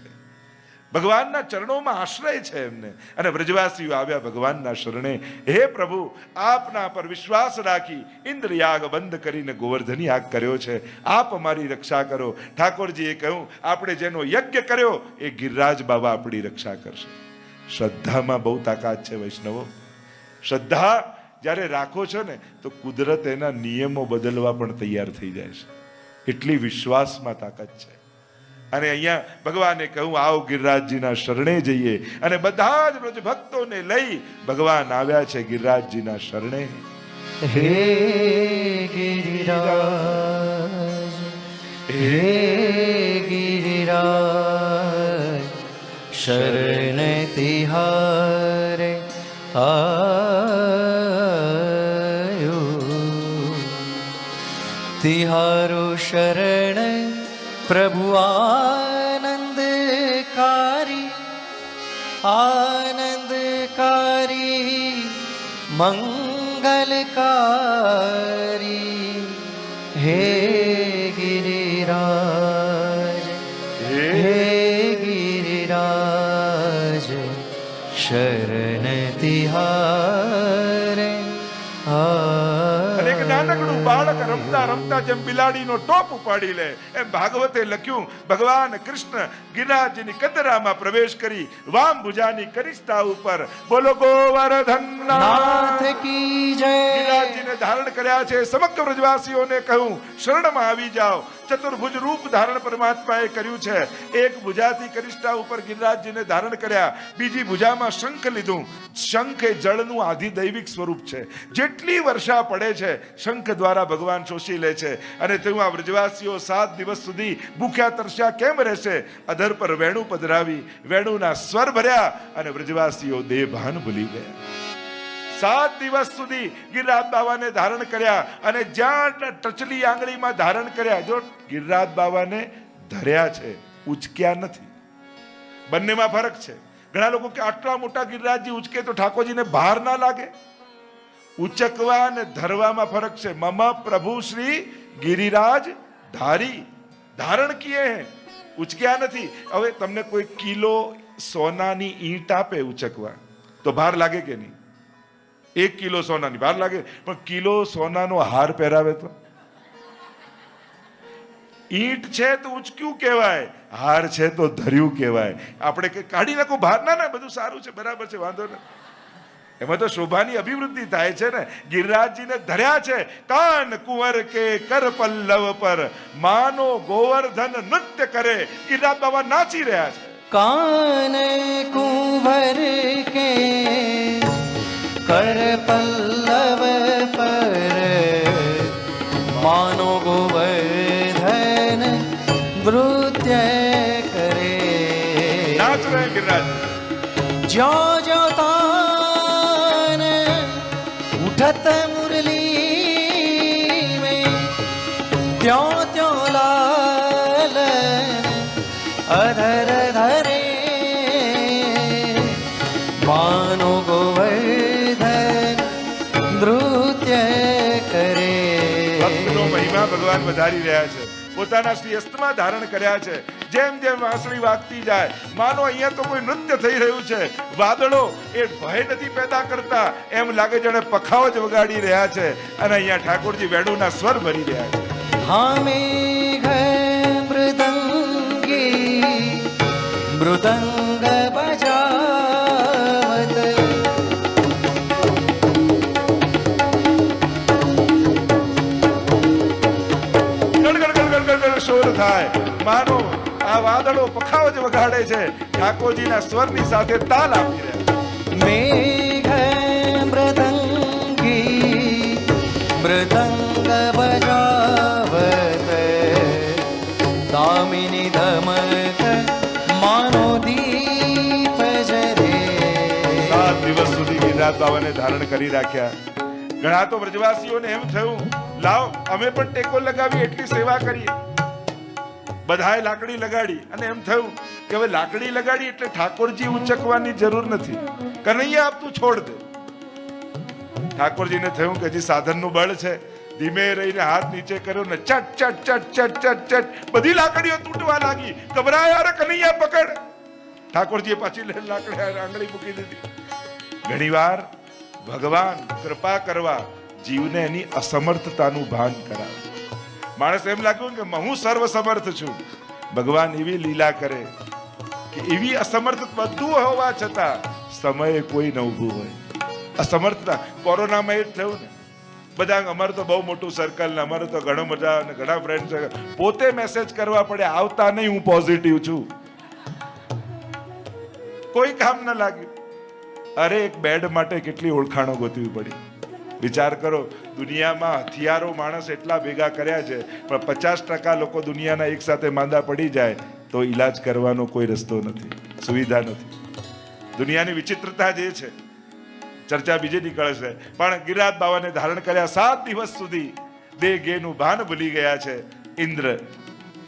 ભગવાનના ચરણોમાં આશ્રય છે એમને. અને વ્રજવાસીઓ આવ્યા ભગવાનના શરણે, હે પ્રભુ, આપના પર વિશ્વાસ રાખી ઇન્દ્રયાગ બંધ કરીને ગોવર્ધન યાગ કર્યો છે, આપ અમારી રક્ષા કરો. ઠાકોરજીએ કહ્યું આપણે જેનો યજ્ઞ કર્યો એ ગિરિરાજ બાબા આપણી રક્ષા કરશે. શ્રદ્ધામાં બહુ તાકાત છે વૈષ્ણવો. શ્રદ્ધા જ્યારે રાખો છો ને તો કુદરત એના નિયમો બદલવા પણ તૈયાર થઈ જાય છે, એટલી વિશ્વાસમાં તાકાત છે. અને અહીંયા ભગવાને કહ્યું આવો ગિરિરાજજીના શરણે જઈએ, અને બધા જ બ્રજ ભક્તોને લઈ ભગવાન આવ્યા છે ગિરિરાજજીના શરણે. હે ગિરિરાજ, હે ગિરિરાજ, શરણ તિહારે તિહારો શરણ પ્રભુ આનંદકારી, આનંદકારી મંગલકારી. હે ગિરિરાજ, હે ગિરિરાજ, શરણ તિહારે. નાનકડું બાળક રમતા રમતા જેમ બિલાડીનો ટોપ ઉપાડી લે, એમ ભાગવતે લખ્યું ભગવાન કૃષ્ણ ગિરિરાજની કદરામાં પ્રવેશ કરી વામ ભુજાની કરિષ્ઠા ઉપર બોલો ગોવર્ધન નાથ કી જય. ગિરિરાજજીને ધારણ કર્યા છે. સમગ્ર વ્રજવાસીઓને કહ્યું શરણમાં આવી જાઓ. ચતુર્ભુજ રૂપ ધારણ પરમાત્માએ કર્યું છે. એક ભુજાથી કરિષ્ઠા ઉપર ગિરિરાજજીને ધારણ કર્યા, બીજી ભુજામાં શંખ લીધું. શંખ એ જળનું આધિદૈવિક સ્વરૂપ છે. જેટલી વર્ષા પડે છે શંખ દ્વારા ભગવાન શોષી લે છે. અને તેવું આ વ્રજવાસીઓ 7 દિવસ સુધી ભૂખ્યા તરસ્યા કેમ રહેશે? અધર પર વેણું પધરાવી વેણુના સ્વર ભર્યા, અને વ્રજવાસીઓ દેહભાન ભૂલી ગયા. 7 દિવસ સુધી ગિરિરાજ બાબાને ધારણ કર્યા, અને જ્યાં ટચલી આંગળીમાં ધારણ કર્યા. જો ગિરિરાજ બાબાને ધર્યા છે, ઉચક્યા નથી. બંનેમાં ફરક છે. ઘણા લોકો કે આટલા મોટા ગિરિરાજજી ઉચકે તો ઠાકોરજીને ભાર ના લાગે. ઉચકવા અને ધરવામાં ફરક છે. મમ પ્રભુ શ્રી ગિરિરાજ ધારી, ધારણ કિએ હે, ઉચક્યા નથી. હવે તમને કોઈ કિલો સોનાની ઈંટ આપે ઉચકવા તો ભાર લાગે કે નહીં? 1 કિલો સોનાની ભાર લાગે, પણ કિલો સોનાનો હાર પહેરાવે તો ઈંટ છે તો ઉચક્યું કહેવાય, હાર છે તો ધર્યું કહેવાય. આપણે કે કાઢી નાખો ભાર, ના બધું સારું છે, બરાબર છે, વાંધો નહીં. એમાં તો શોભાની અભિવૃદ્ધિ થાય છે ને. ગિરિરાજજીને ધર્યા છે. કાન કુંવર કે કર પલ્લવ પર માનો ગોવર્ધન નૃત્ય કરે. ગિરિરાજ બાબા નાચી રહ્યા છે. કાન કુંવર કે कर पल्लव पर मानो गोवर्धन नृत्य करे. नाच रहे गिरिराज. ज्यो ज्यो तान उठत मुरली में, त्यों त्यों लालन अधर धरे. मानो ભગવાન વધારી રહ્યા છે, પોતાના શ્રી હસ્તમાં ધારણ કર્યા છે. જેમ જેમ વાંસળી વાગતી જાય, માનો અહીંયા તો કોઈ નૃત્ય થઈ રહ્યું છે. વાદળો એ ભય નથી પેદા કરતા, એમ લાગે જાણે પખાઓ જ વગાડી રહ્યા છે. અને અહીંયા ઠાકોરજી વેણુના સ્વર ભરી રહ્યા છે. હા મેઘ મૃદંગી મૃદંગ બજાવત શોર થાય, માનો આ વાદળો પખાઓ જ વગાડે છે, ઠાકોરજીના સ્વરની સાથે તાલ આપી રહ્યા. મેઘ મૃદંગી મૃદંગ બજાવત દામિની ધમક માનો દીપ જરે. 7 દિવસ સુધી ગિરિરાજ બાવાને ધારણ કરી રાખ્યા. ઘણા તો વ્રજવાસીઓને એમ થયું, લાવ અમે પણ ટેકો લગાવી એટલી સેવા કરીએ. બધાએ લાકડી લગાડી અને એમ થયું કે હવે લાકડી લગાડી એટલે ઠાકોરજી ઉચકવાની જરૂર નથી, કનૈયા આપ તું છોડ દે. ઠાકોરજીને થયું કે હજી સાધનનું બળ છે, ધીમે રહીને હાથ નીચે કર્યો ને ચટ ચટ ચટ ચટ ચટ ચટ બધી લાકડીઓ તૂટવા લાગી. ગભરાયા, અરે કનૈયા પકડ. ઠાકોરજીએ પાછી લાકડી આંગળી મૂકી દીધી. ઘણીવાર ભગવાન કૃપા કરવા જીવને એની અસમર્થતાનું ભાન કરાવે. માણસ એમ લાગ્યું કે હું સર્વ સમર્થ છું. ભગવાન એવી લીલા કરે કે એવી અસમર્થ બધું હોવા છતાં સમયે કોઈ ન ઊભું હોય. અસમર્થતા કોરોનામાં એ જ થયું ને. બધા અમારું તો બહુ મોટું સર્કલ ને અમારું તો ઘણો મજા ને ઘણા ફ્રેન્ડ છે, પોતે મેસેજ કરવા પડે આવતા નહીં, હું પોઝિટિવ છું. કોઈ કામ ન લાગ્યું. અરે એક બેડ માટે કેટલી ઓળખાણો ગોતવી પડી. વિચાર કરો, દુનિયામાં હથિયારો માણસ એટલા ભેગા કર્યા છે, પણ 50% લોકો દુનિયાના એક સાથે માંદા પડી જાય તો ઈલાજ કરવાનો કોઈ રસ્તો નથી, સુવિધા નથી. દુનિયાની વિચિત્રતા જે છે, ચર્ચા બીજે નીકળે છે. પણ ગિરિરાજ બાવાને ધારણ કર્યા 7 દિવસ સુધી દેહ ગેનું ભાન ભૂલી ગયા છે. ઇન્દ્ર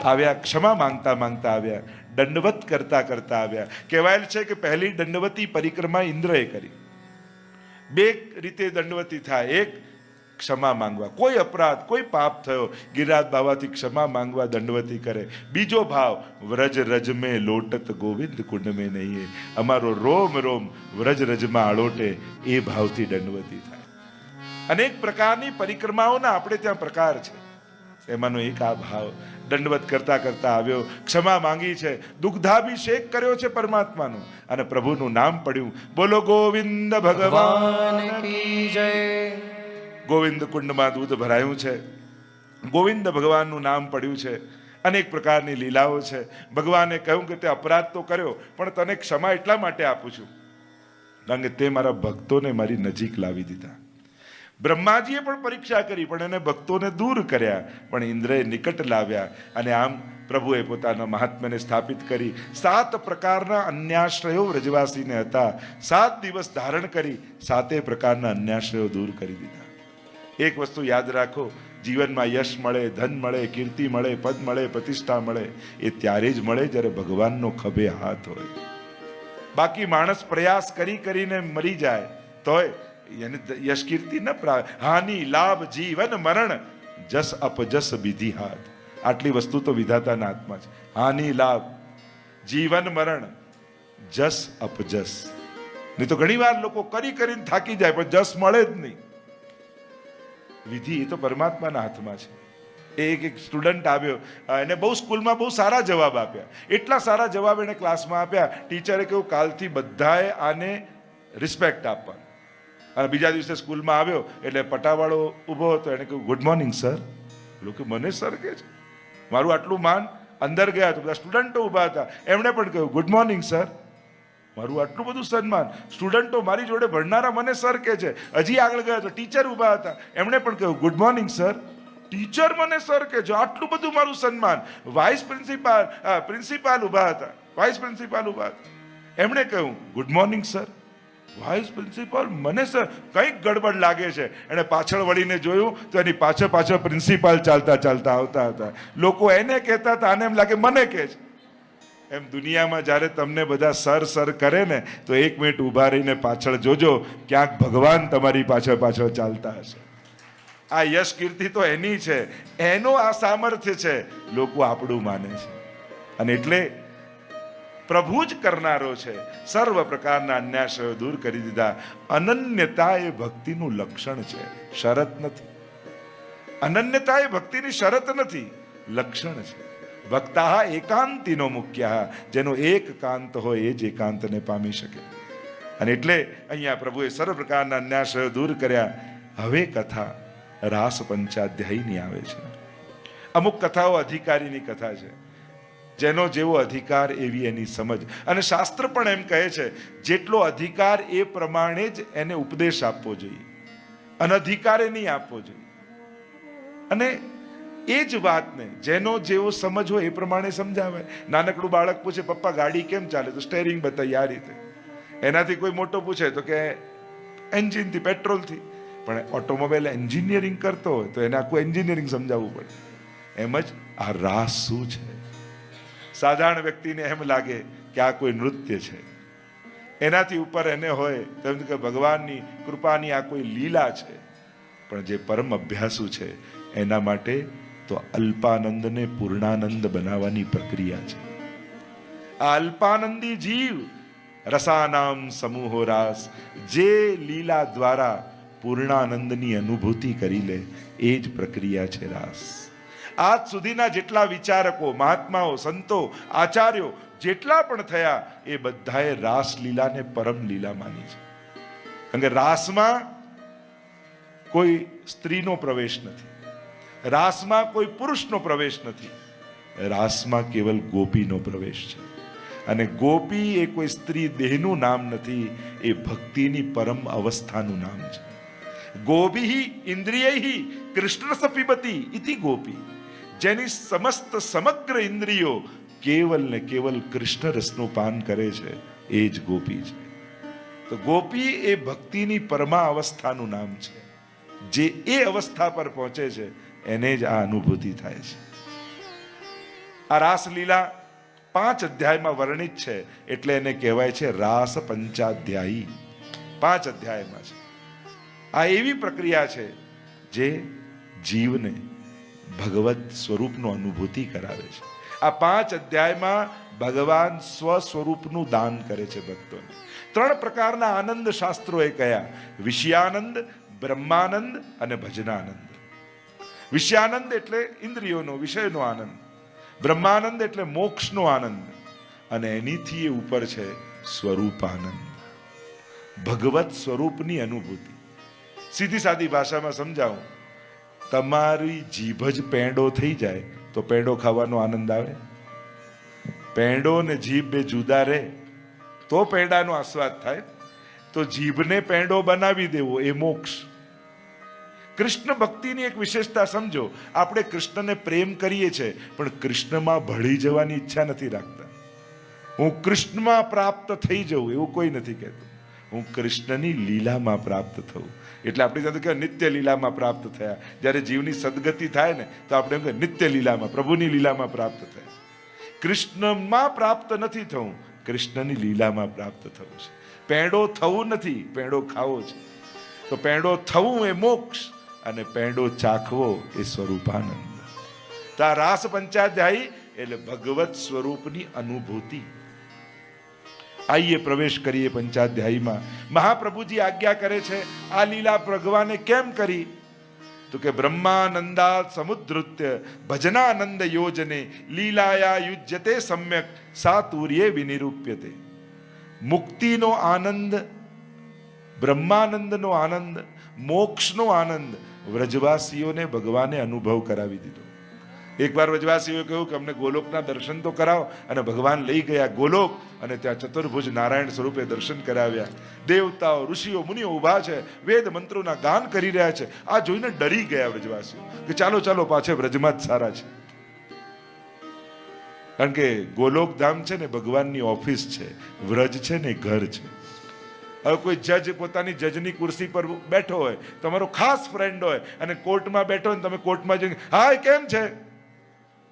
આવ્યા, ક્ષમા માંગતા માંગતા આવ્યા, દંડવત કરતા કરતા આવ્યા. કહેવાયેલ છે કે પહેલી દંડવતી પરિક્રમા ઇન્દ્રએ કરી. 2 રીતે દંડવતી થાય. એક, ક્ષમા માંગવા, કોઈ અપરાધ કોઈ પાપ થયો, ગિરિરાજ બાવાથી ક્ષમા માંગવા દંડવતી કરે. બીજો ભાવ, વ્રજ રજ મેં લોટત ગોવિંદ કુંડ મેં નહીં, અમારો રોમ રોમ વ્રજ રજમાં આળોટે, એ ભાવથી દંડવતી થાય. અનેક પ્રકારની પરિક્રમાઓના આપણે ત્યાં પ્રકાર છે, એમાંનો એક આ ભાવ. દંડવત કરતા કરતા આવ્યો, ક્ષમા માંગી છે, દુગ્ધાભિષેક કર્યો છે પરમાત્માનો અને પ્રભુનું નામ પડ્યું. બોલો ગોવિંદ ભગવાન કી જય. ગોવિંદ કુંડમાં દૂધ ભરાયું છે, ગોવિંદ ભગવાનનું નામ પડ્યું છે. અનેક પ્રકારની લીલાઓ છે. ભગવાને કહ્યું કે તે અપરાધ તો કર્યો, પણ તને ક્ષમા એટલા માટે આપું છું કારણ કે તે મારા ભક્તોને મારી નજીક લાવી દીધા. બ્રહ્માજીએ પણ પરીક્ષા કરી, પણ એને ભક્તોને દૂર કર્યા, પણ ઇન્દ્રએ નિકટ લાવ્યા. અને આમ પ્રભુએ પોતાના મહાત્મ્યને સ્થાપિત કરી. 7 પ્રકારના અન્યાશ્રયો વ્રજવાસીને હતા. 7 દિવસ ધારણ કરી 7 પ્રકારના અન્યાશ્રયો દૂર કરી દીધા. એક વસ્તુ યાદ રાખો, જીવનમાં યશ મળે, ધન મળે, કીર્તિ મળે, પદ મળે, પ્રતિષ્ઠા મળે, એ ત્યારે જ મળે જ્યારે ભગવાનનો ખભે હાથ હોય. બાકી માણસ પ્રયાસ કરી કરીને મરી જાય તોય એને યશ કીર્તિ ન પ્રાપ્ત. હાનિ લાભ જીવન મરણ જસ અપજસ વિધિ હાથ. આટલી વસ્તુ તો વિધાતાના હાથમાં છે. હાનિ લાભ જીવન મરણ જસ અપજસ. નહીં તો ઘણી વાર લોકો કરી કરીને થાકી જાય પણ જસ મળે જ નહીં. વિધિ એ તો પરમાત્માના હાથમાં છે. એક સ્ટુડન્ટ આવ્યો, એને બહુ સ્કૂલમાં બહુ સારા જવાબ આપ્યા. એટલા સારા જવાબ એને ક્લાસમાં આપ્યા. ટીચરે કહ્યું કાલથી બધાએ આને રિસ્પેક્ટ આપવાનું. અને બીજા દિવસે સ્કૂલમાં આવ્યો એટલે પટાવાળો ઊભો હતો, એને કહ્યું ગુડ મોર્નિંગ સર. લોકો મને સર કહે છે, મારું આટલું માન. અંદર ગયા તો બધા સ્ટુડન્ટો ઊભા હતા, એમણે પણ કહ્યું ગુડ મોર્નિંગ સર. મારું આટલું બધું સન્માન. સ્ટુડન્ટો મારી જોડે ભણનારા મને સર કહે છે. હજી આગળ ગયા તો ટીચર ઊભા હતા, એમણે પણ કહ્યું ગુડ મોર્નિંગ સર. ટીચર મને સર કહે છે, આટલું બધું મારું સન્માન. વાઇસ પ્રિન્સિપાલ ઊભા હતા, વાઇસ પ્રિન્સિપાલ ઊભા હતા, એમણે કહ્યું good morning sir. Vice principal મને સર. કંઈક ગડબડ લાગે છે. એણે પાછળ વળીને જોયું તો એની પાછળ પ્રિન્સિપાલ ચાલતા ચાલતા આવતા હતા. લોકો એને કહેતા હતા, આને એમ લાગે મને કહે છે. એમ દુનિયામાં જ્યારે તમને બધા સર સર કરે ને તો 1 મિનિટ ઊભા રહીને પાછળ જોજો, ક્યાંક ભગવાન તમારી પાછળ ચાલતા હશે. આ યશ કીર્તિ તો એની છે, એનો આ સામર્થ્ય છે, લોકો આપણું માને છે. અને એટલે પ્રભુ જ કરનારો છે. સર્વ પ્રકારના અન્યાશયો દૂર કરી દીધા. અનન્યતા એ ભક્તિનું લક્ષણ છે, શરત નથી. અનન્યતા એ ભક્તિની શરત નથી, લક્ષણ છે. ભક્તા એકાંતિનો મુખ્ય, જેનો એક કાંત હોય એ જ એકાંતને પામી શકે. અને એટલે અહીંયા પ્રભુએ સર્વ પ્રકારના અન્યાશયો દૂર કર્યા. હવે કથા રાસ પંચાધ્યાયની આવે છે. અમુક કથાઓ અધિકારીની કથા છે, જેનો જેવો અધિકાર એવી એની સમજ. અને શાસ્ત્ર પણ એમ કહે છે, જેટલો અધિકાર એ પ્રમાણે જ એને ઉપદેશ આપવો જોઈએ, અનધિકારે નહીં આપવો જોઈએ. અને એ જ વાતને જેનો જેવો સમજ હોય એ પ્રમાણે સમજાવે. નાનકડું બાળક પૂછે, પપ્પા ગાડી કેમ ચાલે? તો સ્ટેરિંગ બતાવી, આ રીતે. એનાથી કોઈ મોટો પૂછે તો કે એન્જિનથી, પેટ્રોલથી. પણ ઓટોમોબાઈલ એન્જિનિયરિંગ કરતો હોય તો એને આખું એન્જિનિયરિંગ સમજાવવું પડે. એમ જ આ રાસ શું છે? સાધારણ વ્યક્તિને એમ લાગે કે આ કોઈ નૃત્ય છે, એનાથી ઉપર એને હોય તેમ કે ભગવાનની કૃપાની આ કોઈ લીલા છે. પણ જે પરમ અભ્યાસુ છે એના માટે તો અલ્પાનંદને પૂર્ણાનંદ બનાવવાની પ્રક્રિયા છે. આ અલ્પાનંદી જીવ રસાનામ સમૂહો રાસ, જે લીલા દ્વારા પૂર્ણાનંદની અનુભૂતિ કરી લે, એ જ પ્રક્રિયા છે રાસ. આજ સુધીના જેટલા વિચારકો, મહાત્માઓ, સંતો, આચાર્યો જેટલા પણ થયા, એ બધાએ રાસ લીલાને પરમ લીલા માની છે. કારણ કે રાસમાં કોઈ સ્ત્રીનો પ્રવેશ નથી, રાસમાં કોઈ પુરુષનો પ્રવેશ નથી, રાસમાં કેવલ ગોપીનો પ્રવેશ છે. અને ગોપી એ કોઈ સ્ત્રી દેહનું નામ નથી, એ ભક્તિની પરમ અવસ્થાનું નામ છે. ગોપી ઇન્દ્રિયૈ કૃષ્ણ સપીબતી ઇતિ ગોપી, જેની સમસ્ત સમગ્ર ઇન્દ્રિયો કેવલ ને કેવલ કૃષ્ણ રસનું પાન કરે છે, એ જ ગોપી છે. તો ગોપી એ ભક્તિની પરમા અવસ્થાનું નામ છે. જે એ અવસ્થા પર પહોંચે છે એને જ આ અનુભૂતિ થાય છે. આ રાસલીલા 5 અધ્યાયમાં વર્ણિત છે, એટલે એને કહેવાય છે રાસ પંચાધ્યાયી. 5 અધ્યાયમાં છે. આ એવી પ્રક્રિયા છે જે જીવને ભગવત સ્વરૂપનો અનુભૂતિ કરાવે છે. આ 5 અધ્યાયમાં ભગવાન સ્વ સ્વરૂપનું દાન કરે છે ભક્તોને. 3 પ્રકારના આનંદ શાસ્ત્રોએ કયા: વિષયાનંદ, બ્રહ્માનંદ અને ભજનાનંદ. વિષયાનંદ એટલે ઇન્દ્રિયોનો, વિષયનો આનંદ. બ્રહ્માનંદ એટલે મોક્ષનો આનંદ. અને એનીથી એ ઉપર છે સ્વરૂપાનંદ, ભગવત સ્વરૂપની અનુભૂતિ. સીધી સાદી ભાષામાં સમજાવું, તમારી જીભ જ પેંડો થઈ જાય તો પેંડો ખાવાનો આનંદ આવે? પેંડો ને જીભ બે જુદા રહે તો પેંડાનો આસ્વાદ થાય. તો જીભને પેંડો બનાવી દેવો એ મોક્ષ. કૃષ્ણ ભક્તિની એક વિશેષતા સમજો. આપણે કૃષ્ણને પ્રેમ કરીએ છીએ, પણ કૃષ્ણમાં ભળી જવાની ઈચ્છા નથી રાખતા. હું કૃષ્ણમાં પ્રાપ્ત થઈ જઉં એવું કોઈ નથી કહેતું. હું કૃષ્ણની લીલામાં પ્રાપ્ત થવું. એટલે આપણી સાથે કહેવાય નિત્ય લીલામાં પ્રાપ્ત થયા. જ્યારે જીવની સદગતિ થાય ને તો આપણે એમ કહે નિત્ય લીલામાં, પ્રભુની લીલામાં પ્રાપ્ત થયા. કૃષ્ણમાં પ્રાપ્ત નથી થવું, કૃષ્ણની લીલામાં પ્રાપ્ત થવું છે. પેંડો થવું નથી, પેંડો ખાવો છે. તો પેંડો થવું એ મોક્ષ, અને પેંડો ચાખવો એ સ્વરૂપાનંદ. તો આ રાસ પંચાધ્યાયી એટલે ભગવત સ્વરૂપની અનુભૂતિ. આઈએ પ્રવેશ કરીએ પંચાધ્યાયીમાં. મહાપ્રભુજી આજ્ઞા કરે છે આ લીલા ભગવાને કેમ કરી? તો કે બ્રહ્માનંદા સમુદ્રુત્ય ભજનાનંદ યોજને લીલાયા યુજ્યતે સમ્યક સાતુર્યે વિનિરૂપ્યતે. મુક્તિનો આનંદ, બ્રહ્માનંદનો આનંદ, મોક્ષનો આનંદ વ્રજવાસીઓને ભગવાને અનુભવ કરાવી દીધો. એકવાર વ્રજવાસીઓએ કહ્યું કે અમને ગોલોકના દર્શન તો કરાવો, અને ભગવાન લઈ ગયા ગોલોક, અને ત્યાં ચતુર્ભુજ નારાયણ સ્વરૂપે દર્શન કરાવ્યા. દેવતાઓ, ઋષિઓ, મુનિઓ ઊભા છે, વેદ મંત્રોના ગાન કરી રહ્યા છે. આ જોઈને ડરી ગયા વ્રજવાસીઓ કે ચાલો ચાલો પાછે વ્રજમાં જ સારા છે. કારણ કે ગોલોક ધામ છે ને ભગવાનની ઓફિસ છે, વ્રજ છે ને ઘર છે. હવે કોઈ જજ પોતાની જજની ખુરશી પર બેઠો હોય, તમારો ખાસ ફ્રેન્ડ હોય, અને કોર્ટમાં બેઠો હોય, તમે કોર્ટમાં જઈને હાય કેમ છે,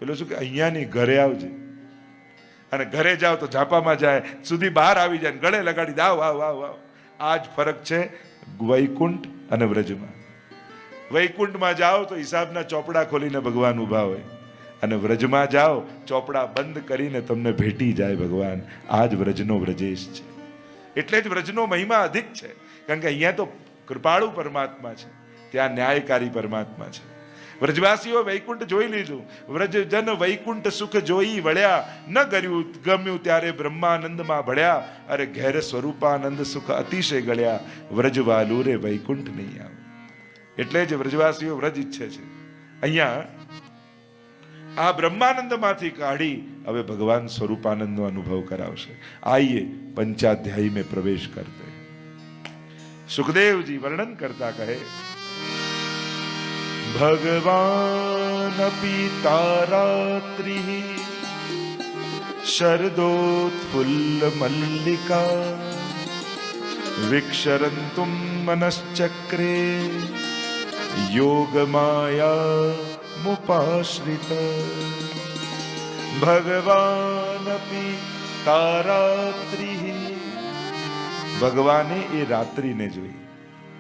પેલો શું કે અહીંયા નહીં ઘરે આવજે. અને ઘરે જાઓ તો ઝાપામાં જાય, સુધી બહાર આવી જાય, ગળે લગાડી દે આવ આવ આવ આવ. આ જ ફરક છે વૈકુંઠ અને વ્રજમાં. વૈકુંઠમાં જાઓ તો હિસાબના ચોપડા ખોલીને ભગવાન ઊભા હોય, અને વ્રજમાં જાઓ ચોપડા બંધ કરીને તમને ભેટી જાય ભગવાન. આ જ વ્રજનો વ્રજેશ છે. એટલે જ વ્રજનો મહિમા અધિક છે, કારણ કે અહીંયા તો કૃપાળુ પરમાત્મા છે, ત્યાં ન્યાયકારી પરમાત્મા છે. વ્રજવાસીઓ વૈકુંઠ જોઈ લીધું. વ્રજજન વૈકુંઠ સુખ જોઈ વળ્યા, ન ગમ્યું ત્યારે બ્રહ્માનંદમાં ભળ્યા. અરે ઘેર સ્વરૂપાનંદ સુખ અતિશય ગળ્યા, વ્રજવાલુ રે વૈકુંઠ નહીં આવ. એટલે જ વ્રજવાસીઓ વ્રજ ઈચ્છે છે. અહીંયા આ બ્રહ્માનંદમાંથી કાઢી હવે ભગવાન સ્વરૂપાનંદનો અનુભવ કરાવશે. આइए पंचाध्यायी में प्रवेश करते. सुखदेव जी वर्णन करता कहे, भगवान तारात्रि शरदोत्फुल्ल मल्लिका विक्षरन्तुं मनश्चक्रे योग माया मुपाश्रित. भगवान तारात्रि, ભગવાને એ રાત્રિને જોઈ.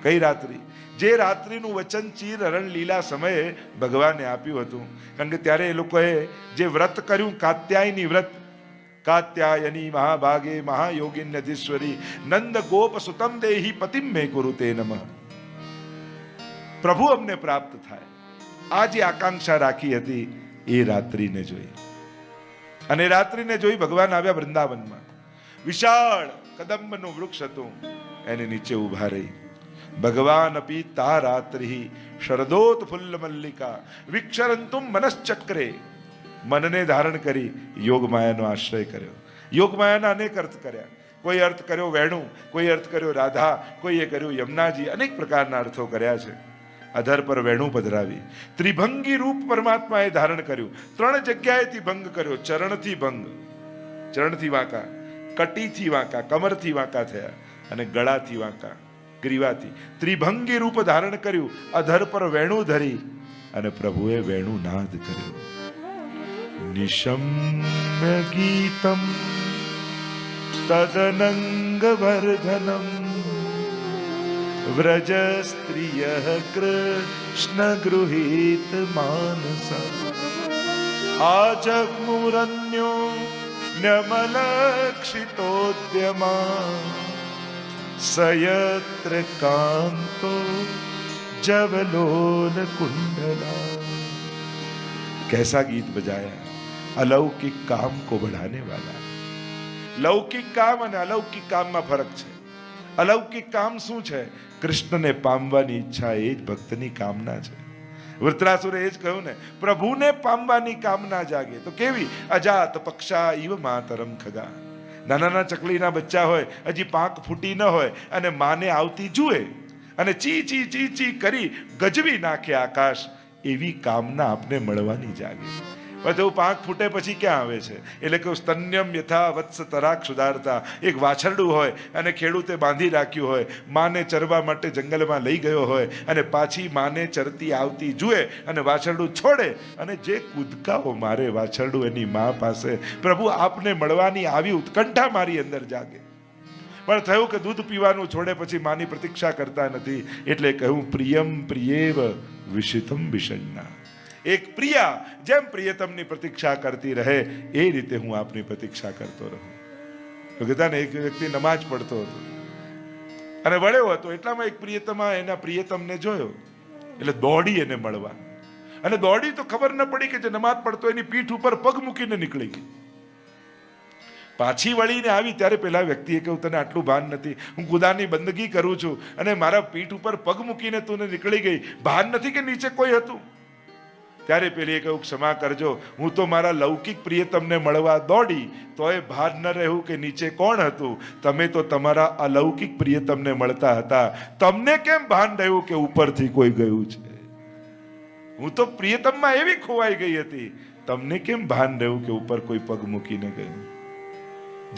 કઈ રાત્રિ? જે રાત્રિનું વચન ચીર હરણ લીલા સમયે ભગવાને આપ્યું હતું. કારણ કે ત્યારે એ લોકોએ જે વ્રત કર્યું, કાત્યાયની વ્રત, કાત્યાયની મહાભાગે મહાયોગિન્યધીશ્વરી નંદ ગોપ સુતમ દેહી પતિમ મે કુરુતે નમઃ. પ્રભુ અમને પ્રાપ્ત થાય, આ જે આકાંક્ષા રાખી હતી એ રાત્રિને જોઈ. અને રાત્રિને જોઈ ભગવાન આવ્યા વૃંદાવનમાં. વિશાળ કદંબનું વૃક્ષ હતું, એની નીચે ઉભા રહી. ભગવાન અપી તા રાત્રિ શરદોત્ફુલ્લ મલ્લિકા વિક્ષરંતુમ મનશ્ચક્રે. મનને ધારણ કરી યોગ માયાનો આશ્રય કર્યો. યોગ માયાના અનેક અર્થ કર્યા. કોઈ અર્થ કર્યો વેણુ, કોઈ અર્થ કર્યો રાધા, કોઈએ કર્યું યમુનાજી. અનેક પ્રકારના અર્થો કર્યા છે. અધર પર વેણુ પધરાવી. ત્રિભંગી રૂપ પરમાત્માએ ધારણ કર્યું. 3 જગ્યાએથી ભંગ કર્યો. ચરણથી ભંગ, ચરણથી વાંકા, કટીથી વાંકા, કમરથી વાંકા થયા, અને ગળાથી વાંકા, ગ્રીવાથી. ત્રિભંગી રૂપ ધારણ કર્યું. અધર પર વેણુ ધરી અને પ્રભુએ વેણુ નાદ કર્યો. નિશમ્ય ગીતમ તદનંગ વર્ધનમ વ્રજ સ્ત્રિયઃ કૃષ્ણ ગૃહીત માનસ. આજગ્મુરન્યો ન્યમલક્ષિતોદ્યમા સયત્ર કાંતો જવલોલ કુંડલા. कैसा गीत बजाया, अलौकिक काम को बढ़ाने वाला. લૌકિક કામ અને અલૌકિક કામમાં ફરક છે. અલૌકિક કામ શું છે? કૃષ્ણને પામવાની ઈચ્છા, એ જ ભક્તની કામના છે. વૃત્રાસુરે એ જ કહ્યું ને, પ્રભુને પામવાની કામના જાગે. તો કેવી? અજાત પક્ષા ઇવ માતરમ ખગા. નાના ચકલીના બચ્ચા હોય, હજી પાંખ ફૂટી ન હોય, અને માને આવતી જુએ અને ચી ચી ચી ચી કરી ગજવી નાખે આકાશ. એવી કામના આપને મળવાની જાગે. બધું પાંખ ફૂટે પછી ક્યાં આવે છે? એટલે કે સ્તન્યમ યથા વત્સ તરાક સુધારતા. એક વાછરડું હોય અને ખેડૂતે બાંધી રાખ્યું હોય, માને ચરવા માટે જંગલમાં લઈ ગયો હોય, અને પાછી માને ચરતી આવતી જુએ અને વાછરડું છોડે, અને જે કૂદકાઓ મારે વાછરડું એની મા પાસે. પ્રભુ આપને મળવાની આવી ઉત્કંઠા મારી અંદર જાગે. પણ થયું કે દૂધ પીવાનું છોડે પછી માની પ્રતીક્ષા કરતા નથી. એટલે કહ્યું પ્રિયમ પ્રિયેવ વિષિતમ વિષણ્ણા. એક પ્રિયા જેમ પ્રિયતમની પ્રતીક્ષા કરતી રહે, એ રીતે હું આપની પ્રતીક્ષા કરતો રહું. તો કહેતા ને, એક વ્યક્તિ નમાજ પડતો હતો અને વળ્યો હતો. એટલામાં એક પ્રિયતમા એના પ્રિયતમને જોયો, એટલે દોડી એને મળવા. અને દોડી તો ખબર ન પડી કે જે નમાજ પડતો એની પીઠ ઉપર પગ મૂકીને નીકળી ગઈ. પાછી વળીને આવી ત્યારે પેલા વ્યક્તિએ કહ્યું, તને આટલું ભાન નથી? હું ખુદાની બંદગી કરું છું અને મારા પીઠ ઉપર પગ મૂકીને તું નીકળી ગઈ. ભાન નથી કે નીચે કોઈ હતું? ત્યારે પેલીએ કહ્યું, ક્ષમા કરજો, હું તો મારા લૌકિક પ્રિયતમને મળવા દોડી, તોય ભાન ન રહ્યું કે નીચે કોણ હતું. તમે તો તમારા અલૌકિક પ્રિયતમને મળતા હતા, તમને કેમ ભાન રહ્યું કે ઉપરથી કોઈ ગયું છે? હું તો પ્રિયતમમાં એવી ખોવાઈ ગઈ હતી, તમને કેમ ભાન રહ્યું કે ઉપર કોઈ પગ મૂકીને ગયું?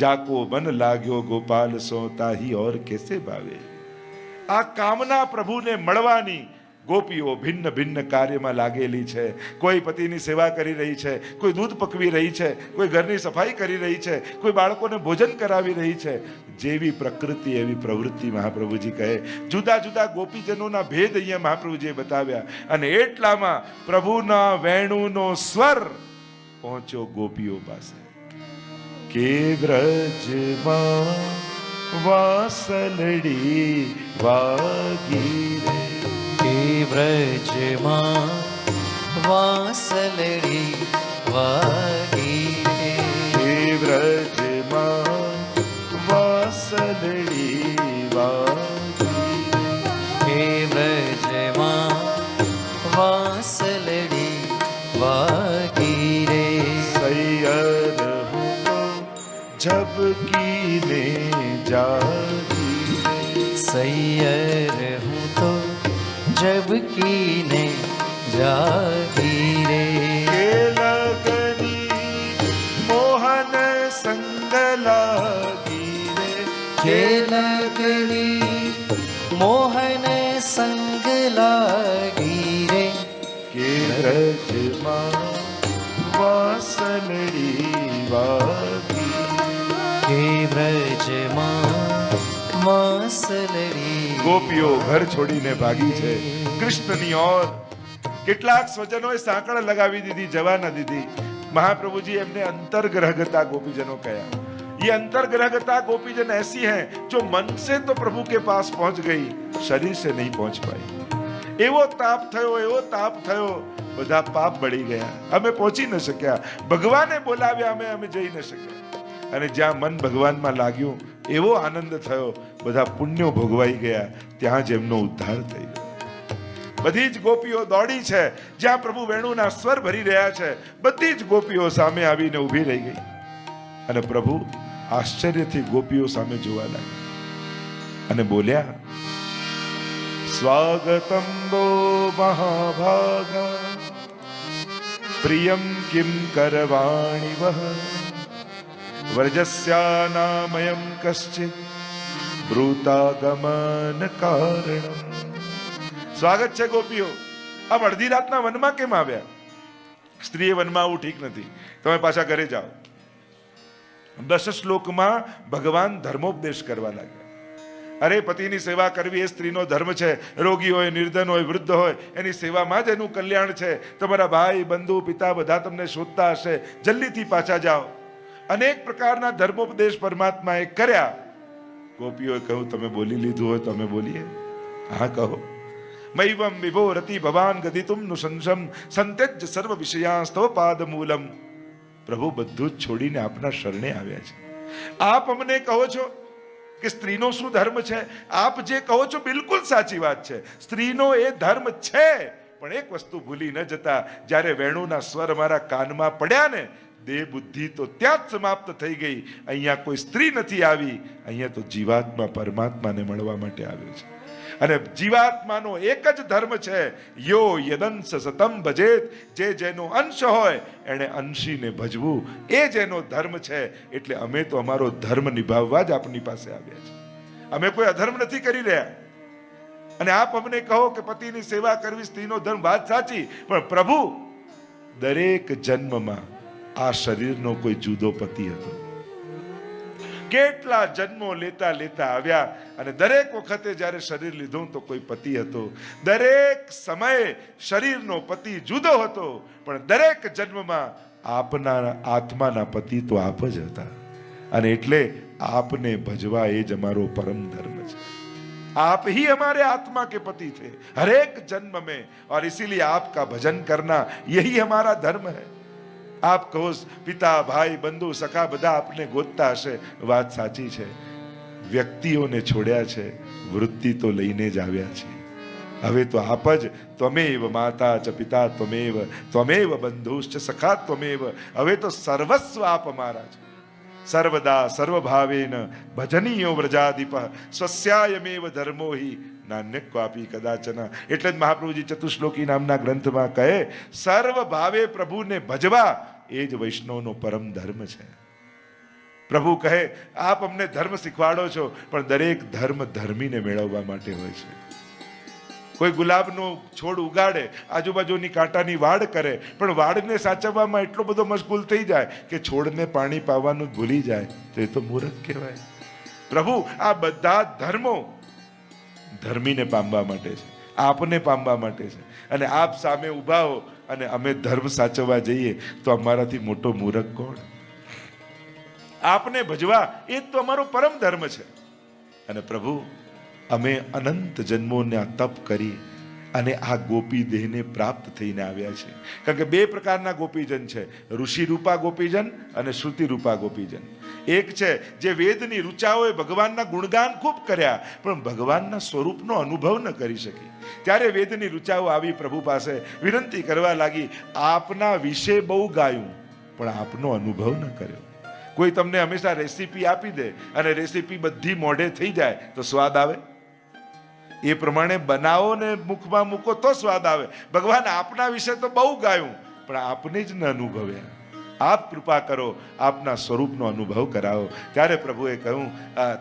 જાકો બન લાગ્યો ગોપાલ સો તાહી ઓર કેસે ભાવે. આ કામના પ્રભુને મળવાની ગોપીઓ ભિન્ન ભિન્ન કાર્યમાં લાગેલી છે. કોઈ પતિની સેવા કરી રહી છે, કોઈ દૂધ પકવી રહી છે, કોઈ ઘરની સફાઈ કરી રહી છે, કોઈ બાળકોને ભોજન કરાવી રહી છે. જેવી પ્રકૃતિ એવી પ્રવૃત્તિ મહાપ્રભુજી કહે. જુદા જુદા ગોપીજનોના ભેદ અહીંયા મહાપ્રભુજીએ બતાવ્યા. અને એટલામાં પ્રભુના વેણુનો સ્વર પહોંચ્યો ગોપીઓ પાસે. કે વ્રજમાં વાસલડી વાગી રે, કે વ્રજમાં વાસલડી વાગી રે, કે વ્રજમાં વાસલડી વાગી કે વ્રજમાં વાસલડી વાગી રે. સૈયદ હું તો ઝબકીને જાગી રે, સૈયર હું તો જબકીને જાગી રે. કે લગની મોહન સંગ લાગી રે, કે લગની મોહન સંગ લાગી રે, કે વ્રજમાં વાસલડી વાગી, કે વ્રજમાં વાસલડી. ગોપીઓ ઘર છોડીને ભાગી છે કૃષ્ણની ઓર. કેટલાક સ્વજનોએ સાંકળ લગાવી દીધી, જવા ન દીધી. महाप्रभुजी एमने अंतर्ग्रहगता गोपीजनों कहा। ये अंतर्ग्रहगता गोपीजन ऐसी है जो मन से तो प्रभु के पास पहुंच गई, शरीर से नहीं पहुंच पाई। एवो ताप थयो, બધા પાપ બળી ગયા, અમે પહોંચી ન શક્યા, ભગવાને બોલાવ્યા અમે જઈ ન શક્યા। અને જ્યાં મન ભગવાનમાં લાગ્યું એવો આનંદ થયો, બધા પુણ્યો ભોગવાઈ ગયા, ત્યાં જ એમનો ઉદ્ધાર થઈ ગયો। બધી જ ગોપીઓ દોડી છે, જ્યાં પ્રભુ વેણુના સ્વર ભરી રહ્યા છે, બધી જ ગોપીઓ સામે આવીને ઊભી રહી ગઈ અને પ્રભુ આશ્ચર્યથી ગોપીઓ સામે જોવા લાગ્યા અને બોલ્યા, સ્વાગતમ વો મહાભાગા પ્રિયમ કિમ કરવાણી વહ વ્રજસ્યાનામયમ કશ્ચિત બ્રૂતાગમન કારણમ। સ્વાગત છે ગોપીઓ, આપ અડધી રાતના વનમાં કેમ આવ્યા? સ્ત્રીએ વનમાં આવું ઠીક નથી, તમે પાછા ઘરે જાઓ। 10 શ્લોકમાં ભગવાન ધર્મોપદેશ કરવા લાગ્યા। અરે પતિની સેવા કરવી એ સ્ત્રીનો ધર્મ છે, રોગી હોય, નિર્ધન હોય, વૃદ્ધ હોય, એની સેવામાં જ એનું કલ્યાણ છે। તમારા ભાઈ બંધુ પિતા બધા તમને શોધતા હશે, જલ્દીથી પાછા જાઓ। અનેક પ્રકારના ધર્મોપદેશ પરમાત્માએ કર્યા। ગોપીઓએ કહ્યું, તમે બોલી લીધું હોય તો અમે બોલીએ? હા કહો। મૈવમ વિભો રતિ ભવાન ગદિતુમ નુશંસમ સંત્યજ સર્વ વિષયાસ્તવ પાદમૂલમ। પ્રભુ બધું જ છોડીને આપના શરણે આવ્યા છે। આપ અમને કહો છો કે સ્ત્રીનો શું ધર્મ છે? આપ જે કહો છો બિલકુલ સાચી વાત છે, સ્ત્રીનો એ ધર્મ છે, પણ એક વસ્તુ ભૂલી ન જતા, જ્યારે વેણુના સ્વર અમારા કાનમાં પડ્યા ને, દેહ બુદ્ધિ તો ત્યાં જ સમાપ્ત થઈ ગઈ। અહીંયા કોઈ સ્ત્રી નથી આવી, અહીંયા તો જીવાત્મા પરમાત્માને મળવા માટે આવ્યો છે। અને જીવાત્માનો એક જ ધર્મ છે, યો યદંશ સતમ ભજેત, જે જેનો અંશ હોય એને અંશીને ભજવું, એ જેનો ધર્મ છે। એટલે અમે તો અમારો ધર્મ નિભાવવા જ આપની પાસે આવ્યા છે, અમે કોઈ અધર્મ નથી કરી રહ્યા। અને આપ અમને કહો કે પતિની સેવા કરવી સ્ત્રીનો ધર્મ, વાત સાચી, પણ પ્રભુ દરેક જન્મમાં આ શરીરનો કોઈ જુદો પતિ હતો। કેટલા જન્મો લેતા લેતા આવ્યા અને દરેક વખતે જ્યારે શરીર લીધું તો કોઈ પતિ હતો। દરેક સમયે શરીરનો પતિ જુદો હતો, પણ દરેક જન્મમાં આપના આત્માના પતિ તો આપ જ હતા। અને એટલે આપને ભજવા એ જ અમારો પરમ ધર્મ છે। आप ही हमारे आत्मा के पति थे हर एक जन्म में, और इसीलिए आपका भजन करना यही हमारा धर्म है। આપ કહો પિતા ભાઈ બંધુ સખા બધા આપને ગોતતા હશે, વાત સાચી છે, વ્યક્તિઓને છોડ્યા છે, વૃત્તિ તો લઈને જ આવ્યા છે। હવે તો આપ જ ત્વમેવ માતા ચ પિતા ત્વમેવ ત્વમેવ બંધુશ્ચ સખા ત્વમેવ, હવે તો સર્વસ્વ આપ અમારા છે। સર્વદા સર્વભાવેન ભજનીયો વ્રજાધિપ સ્વસ્યાયમેવ ધર્મો હિ નાન્ય ક્વાપી કદાચન। એટલે જ મહાપ્રભુજી ચતુશ્લોકી નામના ગ્રંથમાં કહે, સર્વ ભાવે પ્રભુને ભજવા એ જ વૈષ્ણવનો પરમ ધર્મ છે। પ્રભુ કહે, આપ અમને ધર્મ શીખવાડો છો, પણ દરેક ધર્મ ધર્મીને મેળવવા માટે હોય છે। કોઈ ગુલાબનો છોડ ઉગાડે, આજુબાજુની કાંટાની વાડ કરે, પણ વાડને સાચવવામાં એટલો બધો મશગુલ થઈ જાય કે છોડને પાણી પાવાનું ભૂલી જાય, તો એ તો મૂર્ખ કહેવાય. પ્રભુ આ બધા ધર્મો ધર્મીને પામવા માટે છે, આપને પામવા માટે છે. અને આપ સામે ઊભા હો અને અમે ધર્મ સાચવવા જઈએ તો અમારાથી મોટો મૂર્ખ કોણ? આપને ભજવા એ જ તો અમારો પરમ ધર્મ છે. અને પ્રભુ અમે અનંત જન્મોના તપ કરી અને આ ગોપી દેહને પ્રાપ્ત થઈને આવ્યા છે. કારણ કે બે પ્રકારના ગોપીજન છે, ઋષિ રૂપા ગોપીજન અને શ્રુતિ રૂપા ગોપીજન. એક છે જે વેદની ઋચાઓએ ભગવાનના ગુણગાન ખૂબ કર્યા પણ ભગવાનના સ્વરૂપનો અનુભવ ન કરી શકી. ત્યારે વેદની ઋચાઓ આવી પ્રભુ પાસે વિનંતી કરવા લાગી, આપના વિશે બહુ ગાયું પણ આપનો અનુભવ ન કર્યો. કોઈ તમને હંમેશા રેસીપી આપી દે અને રેસીપી બધી મોઢે થઈ જાય તો સ્વાદ આવે? એ પ્રમાણે બનાવો ને મુખમાં મૂકો તો સ્વાદ આવે. ભગવાન આપના વિશે તો બહુ ગાયું પણ આપને જ ન અનુભવ્યા. આપ કૃપા કરો, આપના સ્વરૂપનો અનુભવ કરાવો. ત્યારે પ્રભુએ કહ્યું,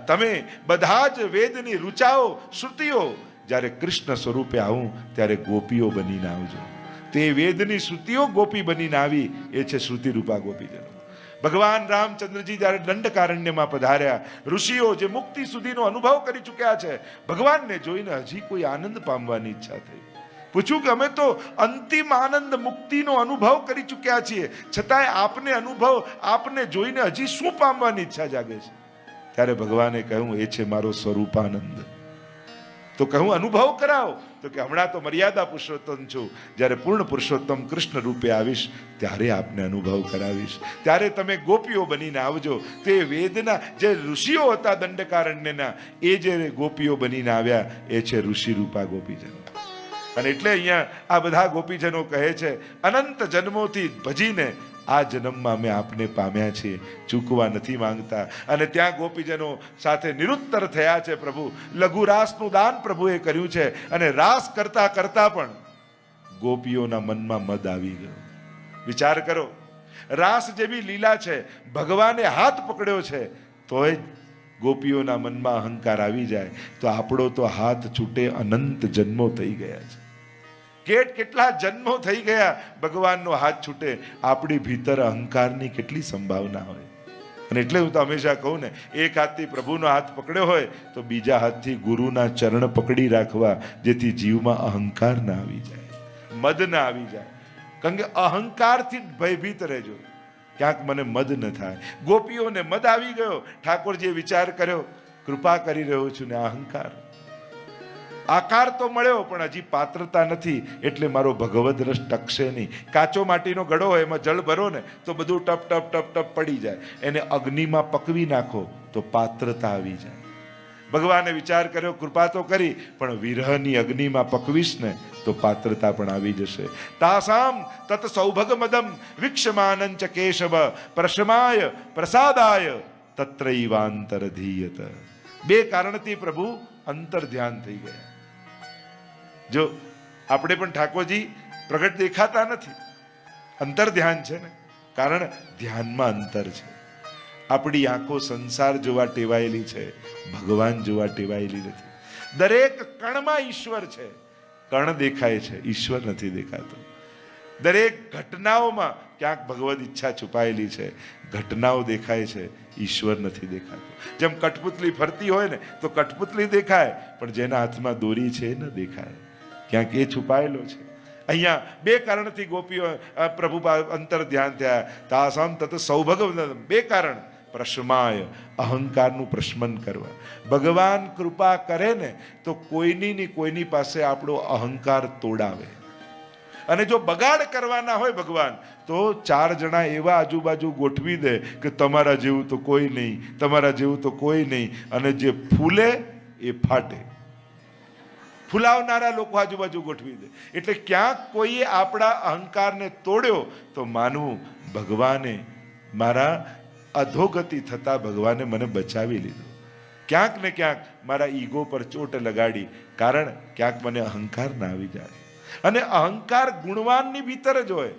તમે બધા જ વેદની ઋચાઓ શ્રુતિઓ જ્યારે કૃષ્ણ સ્વરૂપે આવું ત્યારે ગોપીઓ બનીને આવજો. તે વેદની શ્રુતિઓ ગોપી બનીને આવી, એ છે શ્રુતિ રૂપા ગોપીજનો. ભગવાન રામચંદ્રજી જ્યારે દંડકારણ્યમાં પધાર્યા, ઋષિઓ જે મુક્તિ સુધીનો અનુભવ કરી ચૂક્યા છે, ભગવાનને જોઈને હજી કોઈ આનંદ પામવાની ઈચ્છા થઈ. પૂછ્યું કે અમે તો અંતિમ આનંદ મુક્તિનો અનુભવ કરી ચૂક્યા છીએ, છતાંય આપને અનુભવ, આપને જોઈને હજી શું પામવાની ઈચ્છા જાગે છે? ત્યારે ભગવાને કહ્યું, એ છે મારો સ્વરૂપાનંદ. તો કહું અનુભવ કરાવો. તો કે હમણાં તો મર્યાદા પુરુષોત્તમ છું, જ્યારે પૂર્ણ પુરુષોત્તમ કૃષ્ણ રૂપે આવીશ ત્યારે આપને અનુભવ કરાવીશ. ત્યારે તમે ગોપીઓ બનીને આવજો. તે વેદના જે ઋષિઓ હતા દંડકારણ્યના, એ જે ગોપીઓ બનીને આવ્યા એ છે ઋષિ રૂપા ગોપીજનો. અને એટલે અહીંયા આ બધા ગોપીજનો કહે છે, અનંત જન્મોથી ભજીને આ જન્મમાં અમે આપને પામ્યા છીએ, ચૂકવા નથી માંગતા. અને ત્યાં ગોપીજનો સાથે નિરુત્તર થયા છે. પ્રભુ લઘુ રાસનું દાન પ્રભુએ કર્યું છે અને રાસ કરતા કરતા પણ ગોપીઓના મનમાં મદ આવી ગયો. વિચાર કરો, રાસ જેવી લીલા છે, ભગવાને હાથ પકડ્યો છે તોય ગોપીઓના મનમાં અહંકાર આવી જાય, તો આપણો તો હાથ છૂટે અનંત જન્મો થઈ ગયા છે. કેટલા જન્મો થઈ ગયા, ભગવાનનો હાથ છૂટે, આપણી ભીતર અહંકારની કેટલી સંભાવના હોય. અને એટલે હું તો હંમેશા કહું ને, એક હાથથી પ્રભુનો હાથ પકડ્યો હોય તો બીજા હાથથી ગુરુના ચરણ પકડી રાખવા, જેથી જીવમાં અહંકાર ના આવી જાય, મદ ના આવી જાય. કારણ કે અહંકારથી ભયભીત રહેજો, ક્યાંક મને મદ ન થાય. ગોપીઓને મદ આવી ગયો. ઠાકોરજીએ વિચાર કર્યો, કૃપા કરી રહ્યો છું ને અહંકાર, આકાર તો મળ્યો પણ હજી પાત્રતા નથી, એટલે મારો ભગવદ રસ ટકશે નહીં. કાચો માટીનો ઘડો હોય, એમાં જળ ભરો ને તો બધું ટપ ટપ ટપ ટપ પડી જાય. એને અગ્નિમાં પકવી નાખો તો પાત્રતા આવી જાય. ભગવાને વિચાર કર્યો, કૃપા તો કરી પણ વિરહની અગ્નિમાં પકવીશ ને તો પાત્રતા પણ આવી જશે. તાસામ તત સૌભગ મદમ વિક્ષમાનંચ કેશવ પ્રશમાય પ્રસાદાય તત્રૈવાંતરધીયત. બે કારણથી પ્રભુ અંતર ધ્યાન થઈ ગયા. જો આપણે પણ ઠાકોરજી પ્રગટ દેખાતા નથી, અંતર ધ્યાન છે ને, કારણ ધ્યાનમાં અંતર છે. આપણી આંખો સંસાર જોવા ટેવાયેલી છે, ભગવાન જોવા ટેવાયેલી નથી. દરેક કણમાં ઈશ્વર છે, કણ દેખાય છે, ઈશ્વર નથી દેખાતો. દરેક ઘટનાઓમાં ક્યાંક ભગવદ ઈચ્છા છુપાયેલી છે, ઘટનાઓ દેખાય છે, ઈશ્વર નથી દેખાતો. જેમ કઠપુતલી ફરતી હોય ને તો કઠપુતલી દેખાય, પણ જેના હાથમાં દોરી છે ન દેખાય, ક્યાંક એ છુપાયેલો છે. અહીંયા બે કારણથી ગોપીઓ પ્રભુ અંતર ધ્યાન થયા. તાસામ તત સૌભગ, બે કારણ. પ્રશમાય, અહંકારનું પ્રશમન કરવા. ભગવાન કૃપા કરે ને તો કોઈની પાસે આપણો અહંકાર તોડાવે. અને જો બગાડ કરવાના હોય ભગવાન, તો 4 જણા એવા આજુબાજુ ગોઠવી દે કે તમારા જેવું તો કોઈ નહીં, તમારા જેવું તો કોઈ નહીં. અને જે ફૂલે એ ફાટે. ફૂલાવનારા લોકો આજુબાજુ ગોઠવી દે. એટલે ક્યાંક કોઈએ આપણા અહંકારને તોડ્યો તો માનવું, ભગવાને મારા અધોગતિ થતા ભગવાને મને બચાવી લીધો. ક્યાંક ને ક્યાંક મારા ઈગો પર ચોટ લગાડી, કારણ ક્યાંક મને અહંકાર ના આવી જાય. અને અહંકાર ગુણવાનની ભીતર જ હોય.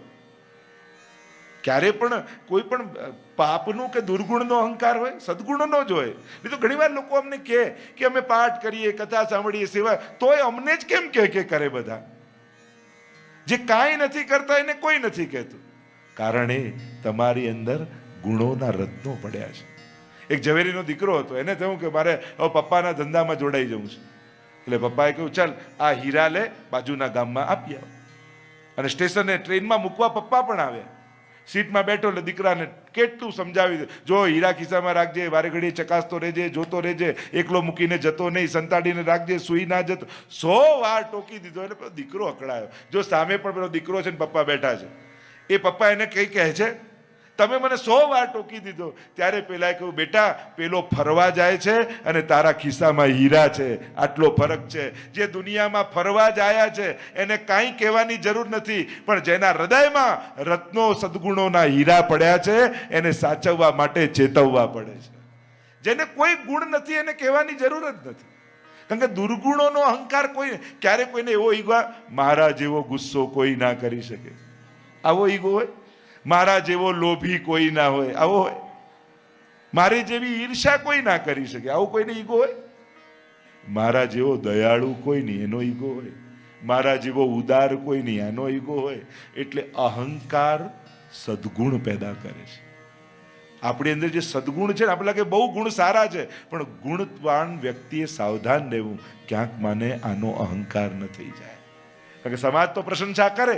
ક્યારે પણ કોઈ પણ પાપનું કે દુર્ગુણનો અહંકાર હોય, સદગુણનો જ હોય. નહીં તો ઘણીવાર લોકો અમને કહે કે અમે પાઠ કરીએ, કથા સાંભળીએ, સેવા, તોય અમને જ કેમ કે કરે બધા? જે કાંઈ નથી કરતા એને કોઈ નથી કહેતું. કારણ એ તમારી અંદર ગુણોના રત્નો પડ્યા છે. એક ઝવેરીનો દીકરો હતો, એને થયું કે મારે હવે પપ્પાના ધંધામાં જોડાઈ જવું છે. એટલે પપ્પાએ કહ્યું ચાલ આ હીરા લે, બાજુના ગામમાં આપી આવ. અને સ્ટેશને ટ્રેનમાં મૂકવા પપ્પા પણ આવ્યા. સીટમાં બેઠો એટલે દીકરાને કેટલું સમજાવી દે, જો હીરા ખિસ્સામાં રાખજે, વારે ઘડીએ ચકાસતો રહેજે, જોતો રહેજે, એકલો મૂકીને જતો નહીં, સંતાડીને રાખજે, સુઈ ના જતો. 100 વાર ટોકી દીધો. એટલે પેલો દીકરો અકળાયો. જો સામે પણ પેલો દીકરો છે ને પપ્પા બેઠા છે. એ પપ્પા એને કઈ કહે છે, તમે મને 100 વાર ટોકી દીધો. ત્યારે પેલાએ કહ્યું, બેટા પેલો ફરવા જાય છે અને તારા ખિસ્સામાં હીરા છે, આટલો ફરક છે. જે દુનિયામાં ફરવા જાય છે એને કાંઈ કહેવાની જરૂર નથી, પણ જેના હૃદયમાં રત્નો સદગુણોના હીરા પડ્યા છે એને સાચવવા માટે ચેતવવા પડે છે. જેને કોઈ ગુણ નથી એને કહેવાની જરૂર જ નથી. કારણ કે દુર્ગુણોનો અહંકાર કોઈ, ક્યારે કોઈને એવો ઈગો, મારા જેવો ગુસ્સો કોઈ ના કરી શકે, આવો ઈગો હોય. મારા જેવો લોભી કોઈ ના હોય, આવો હોય. મારી જેવી ઈર્ષા કોઈ ના કરી શકે, આવો કોઈને ઈગો હોય. મારા જેવો દયાળુ કોઈ નહીં, એનો ઈગો હોય. મારા જેવો ઉદાર કોઈ નહીં, એનો ઈગો હોય. એટલે અહંકાર સદગુણ પેદા કરે છે. આપણી અંદર જે સદગુણ છે ને, આપણે લાગે બહુ ગુણ સારા છે, પણ ગુણવાન વ્યક્તિએ સાવધાન રહેવું, ક્યાંક માને આનો અહંકાર ન થઈ જાય. કારણ કે સમાજ તો પ્રશંસા કરે,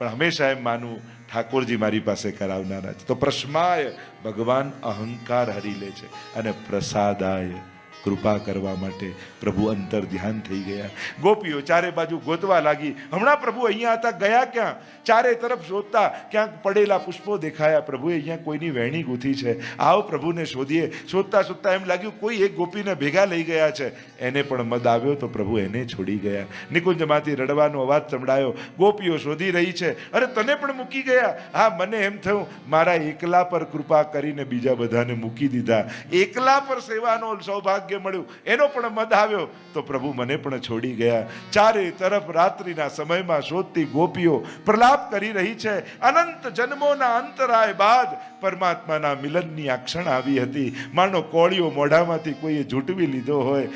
પણ હંમેશા એમ માનવું ઠાકોરજી મારી પાસે કરાવનારા છે. તો પ્રશ્માય ભગવાન અહંકાર હરી લે છે અને પ્રસાદાય કૃપા કરવા માટે પ્રભુ અંતર ધ્યાન થઈ ગયા. ગોપીઓ ચારે બાજુ ગોતવા લાગી. હમણાં પ્રભુ અહીંયા હતા, ગયા ક્યાં? ચારે તરફ શોધતા, ક્યાંક પડેલા પુષ્પો દેખાયા. પ્રભુએ અહીંયા કોઈની વેણી ગૂંથી છે, આવો પ્રભુને શોધીએ. શોધતા શોધતા એમ લાગ્યું કોઈ એક ગોપીને ભેગા લઈ ગયા છે. એને પણ મદ આવ્યો તો પ્રભુ એને છોડી ગયા. નિકુંજમાંથી રડવાનો અવાજ સંભળાયો. ગોપીઓ શોધી રહી છે. અરે તને પણ મૂકી ગયા? હા, મને એમ થયું મારા એકલા પર કૃપા કરીને બીજા બધાને મૂકી દીધા. એકલા પર સેવાનો સૌભાગ્ય મળ્યું, એનો પણ મદ આવ્યો તો પ્રભુ મને પણ છોડી ગયા. ચારે તરફ રાત્રિના સમયમાં શોધતી ગોપીઓ પ્રલાપ કરી રહી છે. અનંત જન્મોના અંતરાય બાદ પરમાત્માના મિલનની આ ક્ષણ આવી હતી. માનો કોળીઓ મોઢામાંથી કોઈએ ઝૂંટવી લીધો હોય.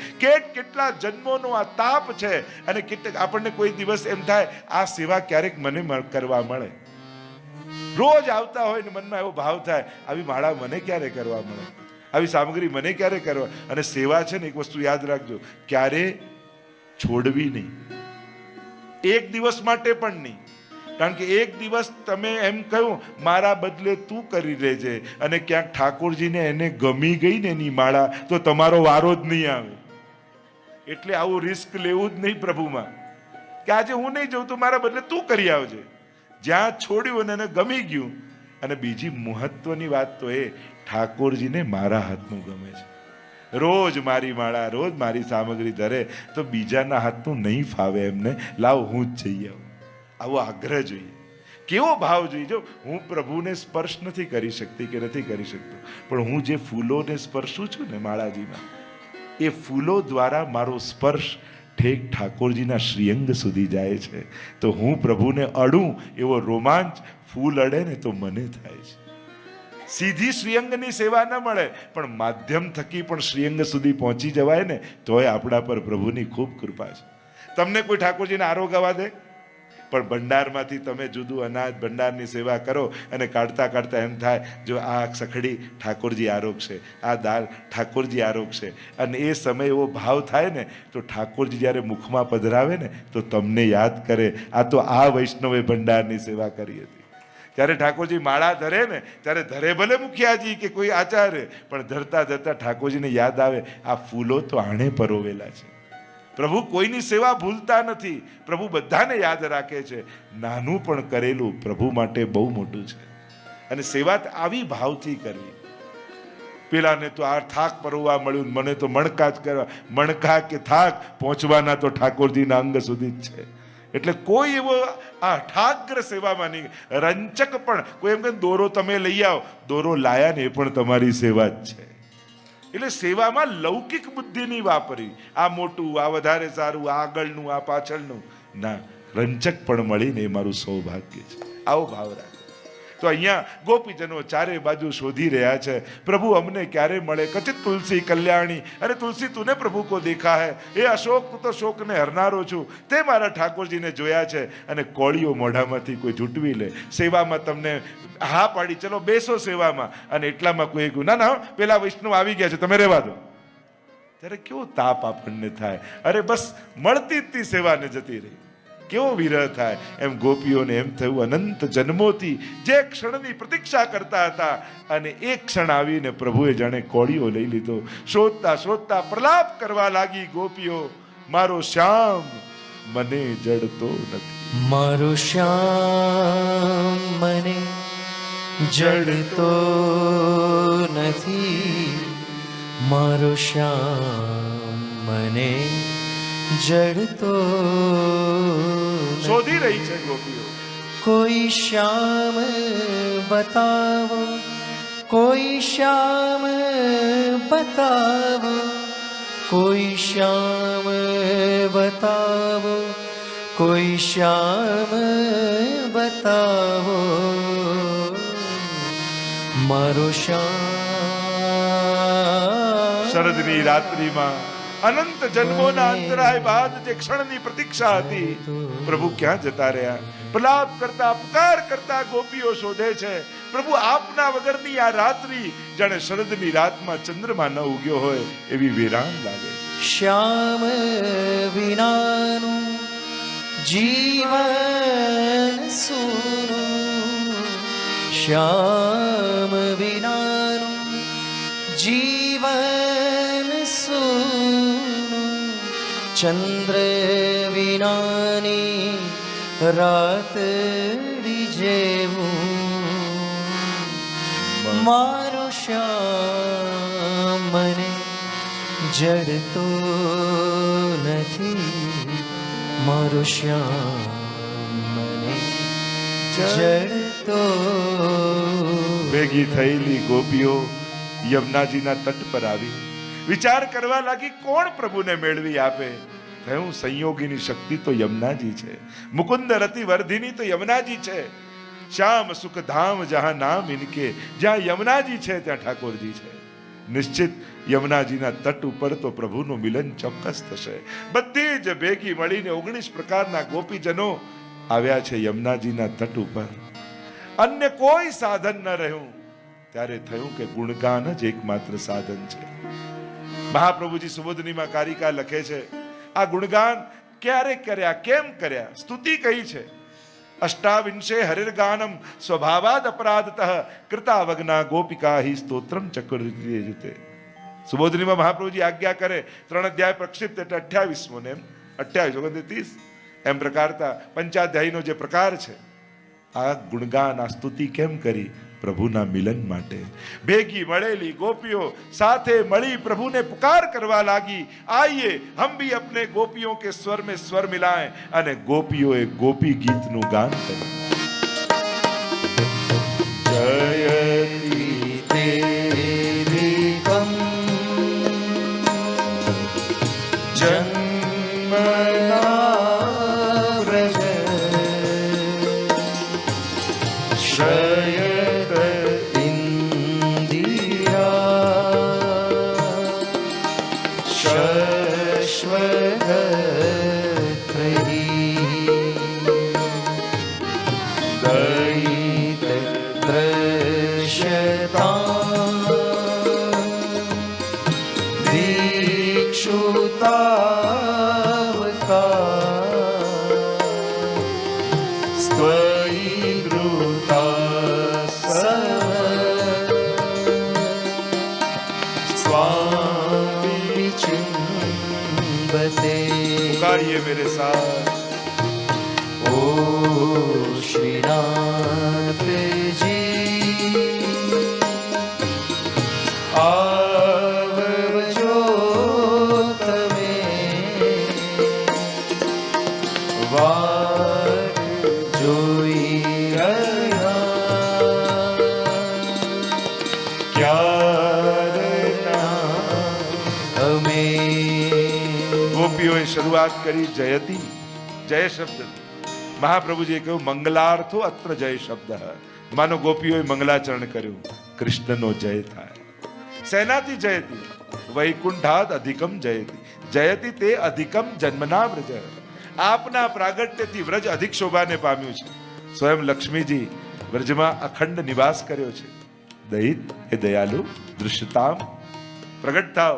કેટલા જન્મોનો આ તાપ છે. અને કેટલાક આપણને કોઈ દિવસ એમ થાય આ સેવા ક્યારેક મને કરવા મળે. રોજ આવતા હોય ને મનમાં એવો ભાવ થાય આવી માળા મને ક્યારે કરવા મળે, આવી સામગ્રી મને ક્યારે કરવા. અને સેવા છે ને, એક વસ્તુ યાદ રાખજો, ક્યારે છોડવી નહીં, એક દિવસ માટે પણ નહીં. કારણ કે એક દિવસ તમે એમ કહ્યું મારા બદલે તું કરી લેજે, અને ક્યાંક ઠાકોરજીને એને ગમી ગઈ ને એની માળા, તો તમારો વારો જ નહીં આવે. એટલે આવું રિસ્ક લેવું જ નહીં પ્રભુમાં, કે આજે હું નહીં જઉં તો મારા બદલે તું કરી આવજે. જ્યાં છોડ્યું અને એને ગમી ગયું. અને બીજી મહત્વની વાત તો એ, ઠાકોરજીને મારા હાથનું ગમે છે. રોજ મારી માળા, રોજ મારી સામગ્રી ધરે તો બીજાના હાથનું નહીં ફાવે એમને, લાવ હું જ જઈ આવું. આવો આગ્રહ જોઈએ, કેવો ભાવ જોઈએ. જો હું પ્રભુને સ્પર્શ નથી કરી શકતી કે નથી કરી શકતો, પણ હું જે ફૂલોને સ્પર્શું છું ને માળાજીમાં, એ ફૂલો દ્વારા મારો સ્પર્શ ઠેક ઠાકોરજીના શ્રીઅંગ સુધી જાય છે. તો હું પ્રભુને અડું એવો રોમાંચ ફૂલ અડે ને તો મને થાય છે. સીધી શ્રીઅંગની સેવા ન મળે, પણ માધ્યમ થકી પણ શ્રીઅંગ સુધી પહોંચી જવાય ને, તોય આપણા પર પ્રભુની ખૂબ કૃપા છે. તમને કોઈ ઠાકોરજીને આરોગવા દે? પણ ભંડારમાંથી તમે જુદું અનાજ ભંડારની સેવા કરો અને કાઢતા કાઢતા એમ થાય જો આ સખડી ઠાકોરજી આરોગ છે, આ દાળ ઠાકોરજી આરોગ છે. અને એ સમય એવો ભાવ થાય ને, તો ઠાકોરજી જ્યારે મુખમાં પધરાવે ને તો તમને યાદ કરે આ તો આ વૈષ્ણવે ભંડારની સેવા કરી હતી. ત્યારે ઠાકોરજી માળા ધરે ને, ત્યારે ધરે ભલે મુખિયાજી કે કોઈ આચાર્ય, પણ ધરતા ધરતા ઠાકોરજીને યાદ આવે આ ફૂલો તો આણે પરોવેલા છે. પ્રભુ કોઈની સેવા ભૂલતા નથી, પ્રભુ બધાને યાદ રાખે છે. નાનું પણ કરેલું પ્રભુ માટે બહુ મોટું છે. અને સેવા આવી ભાવથી કરવી. પેલાને તો આ થાક પરોવા મળ્યું, મને તો મણકા જ કરવા. મણકા કે થાક પહોંચવાના તો ઠાકોરજીના અંગ સુધી જ છે. એટલે કોઈ એવો આ ઠાકર સેવામાં નહીં. રંચક પણ કોઈ એમ કે દોરો તમે લઈ આવો, દોરો લાયા ને એ પણ તમારી સેવા જ છે. એટલે સેવામાં લૌકિક બુદ્ધિ નહીં વાપરી, આ મોટું, આ વધારે સારું, આ આગળનું, આ પાછળનું ના. રંચક પણ મળીને એ મારું સૌભાગ્ય છે. આવો ભાવ રાખો. તો અહીંયા ગોપીજનો ચારે બાજુ શોધી રહ્યા છે, પ્રભુ અમને ક્યારે મળે, કચિત તુલસી કલ્યાણી, અરે તુલસી તુને પ્રભુ કો દેખા હૈ, એ અશોક તું તો શોકને હરનારો છું, તે મારા ઠાકોરજીને જોયા છે. અને કોળીઓ મોઢામાંથી કોઈ ઝૂંટવી લે, સેવામાં તમને હા પાડી, ચલો બેસો સેવામાં, અને એટલામાં કોઈ કહ્યું ના ના પેલા વૈષ્ણવ આવી ગયા છે તમે રહેવા દો. ત્યારે કેવો તાપ આપણને થાય, અરે બસ મળતી જ તી સેવાને જતી રહી, કેવો વિરહ થાય. એમ ગોપીઓને એમ થયું અનંત જન્મોથી જે ક્ષણની પ્રતીક્ષા કરતા હતા, અને એક ક્ષણ આવીને પ્રભુએ જાણે કોળીઓ લઈ લીધો. શોધતા શોધતા પ્રલાપ કરવા લાગી ગોપીઓ, મારો શ્યામ મને જડતો નથી, મારો શ્યામ મને જડતો નથી, મારો શ્યામ મને જડતો. શોધી રહી છે ગોપીઓ. કોઈ શ્યામ બતાવો, કોઈ શ્યામ બતાવો, કોઈ શ્યામ બતાવો, કોઈ શ્યામ બતાવો, મારો શ્યામ. શરદની રાત્રિમાં અનંત જન્મોના અંતરાય બાદ જે ક્ષણની પ્રતીક્ષા હતી, પ્રભુ ક્યાં જતા રહ્યા? પ્રલાપ કરતા પુકાર કરતા ગોપીઓ શોધે છે. પ્રભુ આપના વગરની આ રાત્રિ જાણે શરદની રાતમાં ચંદ્રમા ન ઉગ્યો હોય એવી વિરાન લાગે છે. શ્યામ વિનાનું જીવન સૂનું, શ્યામ વિનાનું જીવન સૂનું, ચંદ્ર વિનાની રાતડી જેવું, મારો શ્યામ મને જડતો નથી, મારો શ્યામ મને જડતો. ભેગી થયેલી ગોપીઓ યમુનાજીના તટ પર આવી, વિચાર કરવા લાગી કોણ પ્રભુને મેળવી આપે. થયું સંયોગીની શક્તિ તો યમુનાજી છે, મુકુંદ રતિ વર્ધિની તો યમુનાજી છે. શ્યામ સુખ ધામ જહાં નામ ઇનકે, જ્યાં યમુનાજી છે ત્યાં ઠાકોરજી છે. નિશ્ચિત યમુનાજીના તટ ઉપર તો પ્રભુનું મિલન ચોક્કસ થશે. બધી જ ભેગી મળીને 19 પ્રકારના ગોપીજનો આવ્યા છે યમુનાજીના તટ ઉપર. અન્ય કોઈ સાધન ન રહ્યું. ત્યારે થયું કે ગુણગાન જ એકમાત્ર સાધન છે. મહાપ્રભુજી સુબોધનીમાં કારિકા લખે છે, આ ગુણગાન ક્યારે કર્યા, કેમ કર્યા, સ્તુતિ કઈ છે. અષ્ટાવિંશે હરિર્ગાનમ સ્વભાવાદ અપરાધતઃ કૃતાવજ્ઞા ગોપિકા હિ સ્તોત્રમ ચક્રયુતે. સુબોધનીમાં મહાપ્રભુજી આજ્ઞા કરે, 3 અધ્યાય પ્રક્ષિપ્ત એટલે 28મો ને એમ 28 29 એમ પ્રકારતા પંચાધ્યાયનો જે પ્રકાર છે. આ ગુણગાન આ સ્તુતિ કેમ કરી? પ્રભુના મિલન માટે. ભેગી મળેલી ગોપીઓ સાથે મળી પ્રભુને પુકાર કરવા લાગી, આइए हम भी अपने गोपियों के स्वर में स्वर मिलाएं. અને ગોપીઓએ ગોપી ગીતનું ગાન કર્યું. જયતિ તે દીપમ જન્મના વ્રજ શ્રયત ઇન્દિરા શશ્વગત્રહી દયિત દ્રશ્યતાં દીક્ષુતાવકા સ્ત્વયી ધૃતા સ્વામી ચિંબતે. पुकारिए मेरे साथ. ओ श्रीनाथजी आवજો તમે વાટ જોઈ રહ્યા ક્યારના અમે. ગોપીઓએ શરૂઆત કરી જયતી, જય શબ્દ. મહાપ્રભુજીએ કહ્યું મંગલાર્થો અત્ર જય શબ્દ. માનો ગોપીઓએ મંગલાચરણ કર્યું, કૃષ્ણનો જય થાય. સેનાથી જયતી વૈકુંઠાદ અધિકમ જયતી, જયતી તે અધિકમ જન્મના વ્રજ. આપના પ્રાગટ્યથી વ્રજ અધિક શોભાને પામ્યું છે. સ્વયં લક્ષ્મીજી વ્રજમાં અખંડ નિવાસ કર્યો છે. દયિત એ દયાલુ દૃશ્યતામ, પ્રગટ થાવ.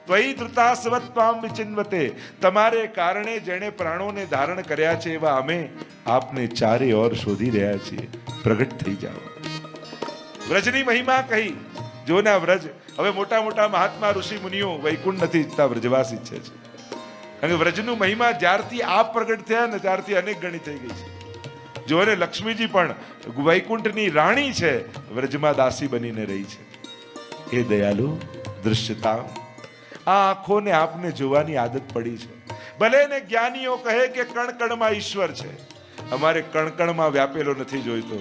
ત્વયી ધૃતાસ્વત્વામ વિચિન્વતે, તમારે કારણે જેણે પ્રાણોને ધારણ કર્યા છે એવા અમે આપને ચારે ઓર શોધી રહ્યા છીએ. પ્રગટ થઈ જાઓ. વ્રજની મહિમા કહી. જોના વ્રજ હવે મોટા મોટા મહાત્મા ઋષિ મુનિઓ વૈકુંઠ નથી ઈચ્છતા, વ્રજવાસ ઈચ્છે છે. કારણ કે વ્રજનું મહિમા જ્યારથી આપ પ્રગટ થયા ને ત્યારથી અનેક ગણી થઈ ગઈ છે. જો ને લક્ષ્મીજી પણ વૈકુંઠની રાણી છે, વ્રજમાં દાસી બનીને રહી છે. એ દયાલુ દૃશ્યતા, આ આંખોને આપને જોવાની આદત પડી છે. ભલે ને જ્ઞાનીઓ કહે કે કણ કણમાં ઈશ્વર છે, અમારે કણ કણમાં વ્યાપેલો નથી જોઈતો.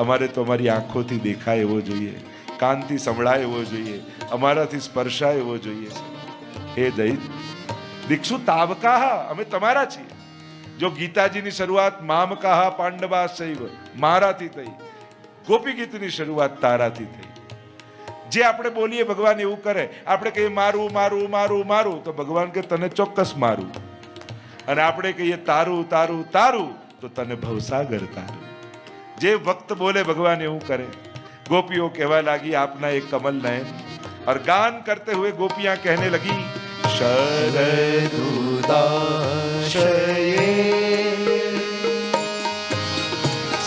અમારે તો અમારી આંખોથી દેખાય એવો જોઈએ, કાનથી સંભળાય એવો જોઈએ, અમારાથી સ્પર્શાય એવો જોઈએ છે. હે દૈત દીક્ષુ તાવકાહ, અમે તમારા છીએ. જો ગીતાજીની શરૂઆત મામકાહ પાંડવા શૈવ, મારાથી થઈ. ગોપી ગીતની શરૂઆત તારાથી થઈ. જે આપણે બોલીએ ભગવાન એવું કરે. આપણે કહીએ મારું મારું મારું મારું, તો ભગવાન કે તને ચોક્કસ મારું. અને આપણે કહીએ તારું તારું તારું, તો તને ભવસાગર તારું. જે ભક્ત બોલે ભગવાન એવું કરે. गोपियों कहवा लगी आपना एक कमल नयन, और गान करते हुए गोपियां कहने लगी शरदुदाशये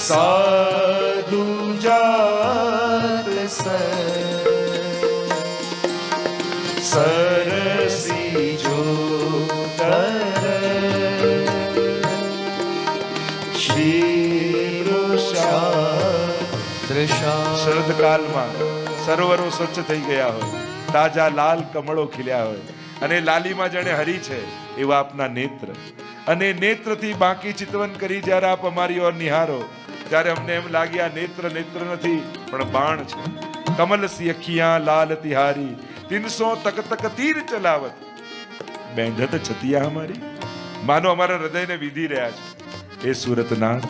साधु जात सरसी जो तर શરદ કાલમાં સરોવરો સ્વચ્છ થઈ ગયા હોય, તાજા લાલ કમળો ખીલ્યા હોય, અને લાલીમાં જાણે હરી છે એવા આપના નેત્ર. અને નેત્રથી બાકી ચિતવન કરી જ્યારે આપ અમારી ઓર નિહારો, ત્યારે અમને એમ લાગે આ નેત્ર નેત્ર નથી પણ બાણ છે. કમલ સી અખિયા લાલ તિહારી, 300 તક તક તીર ચલાવત. બેંધત છતિયા અમારી, માનો અમારા હૃદયને વિધી રહ્યા છે. એ સુરતનાથ,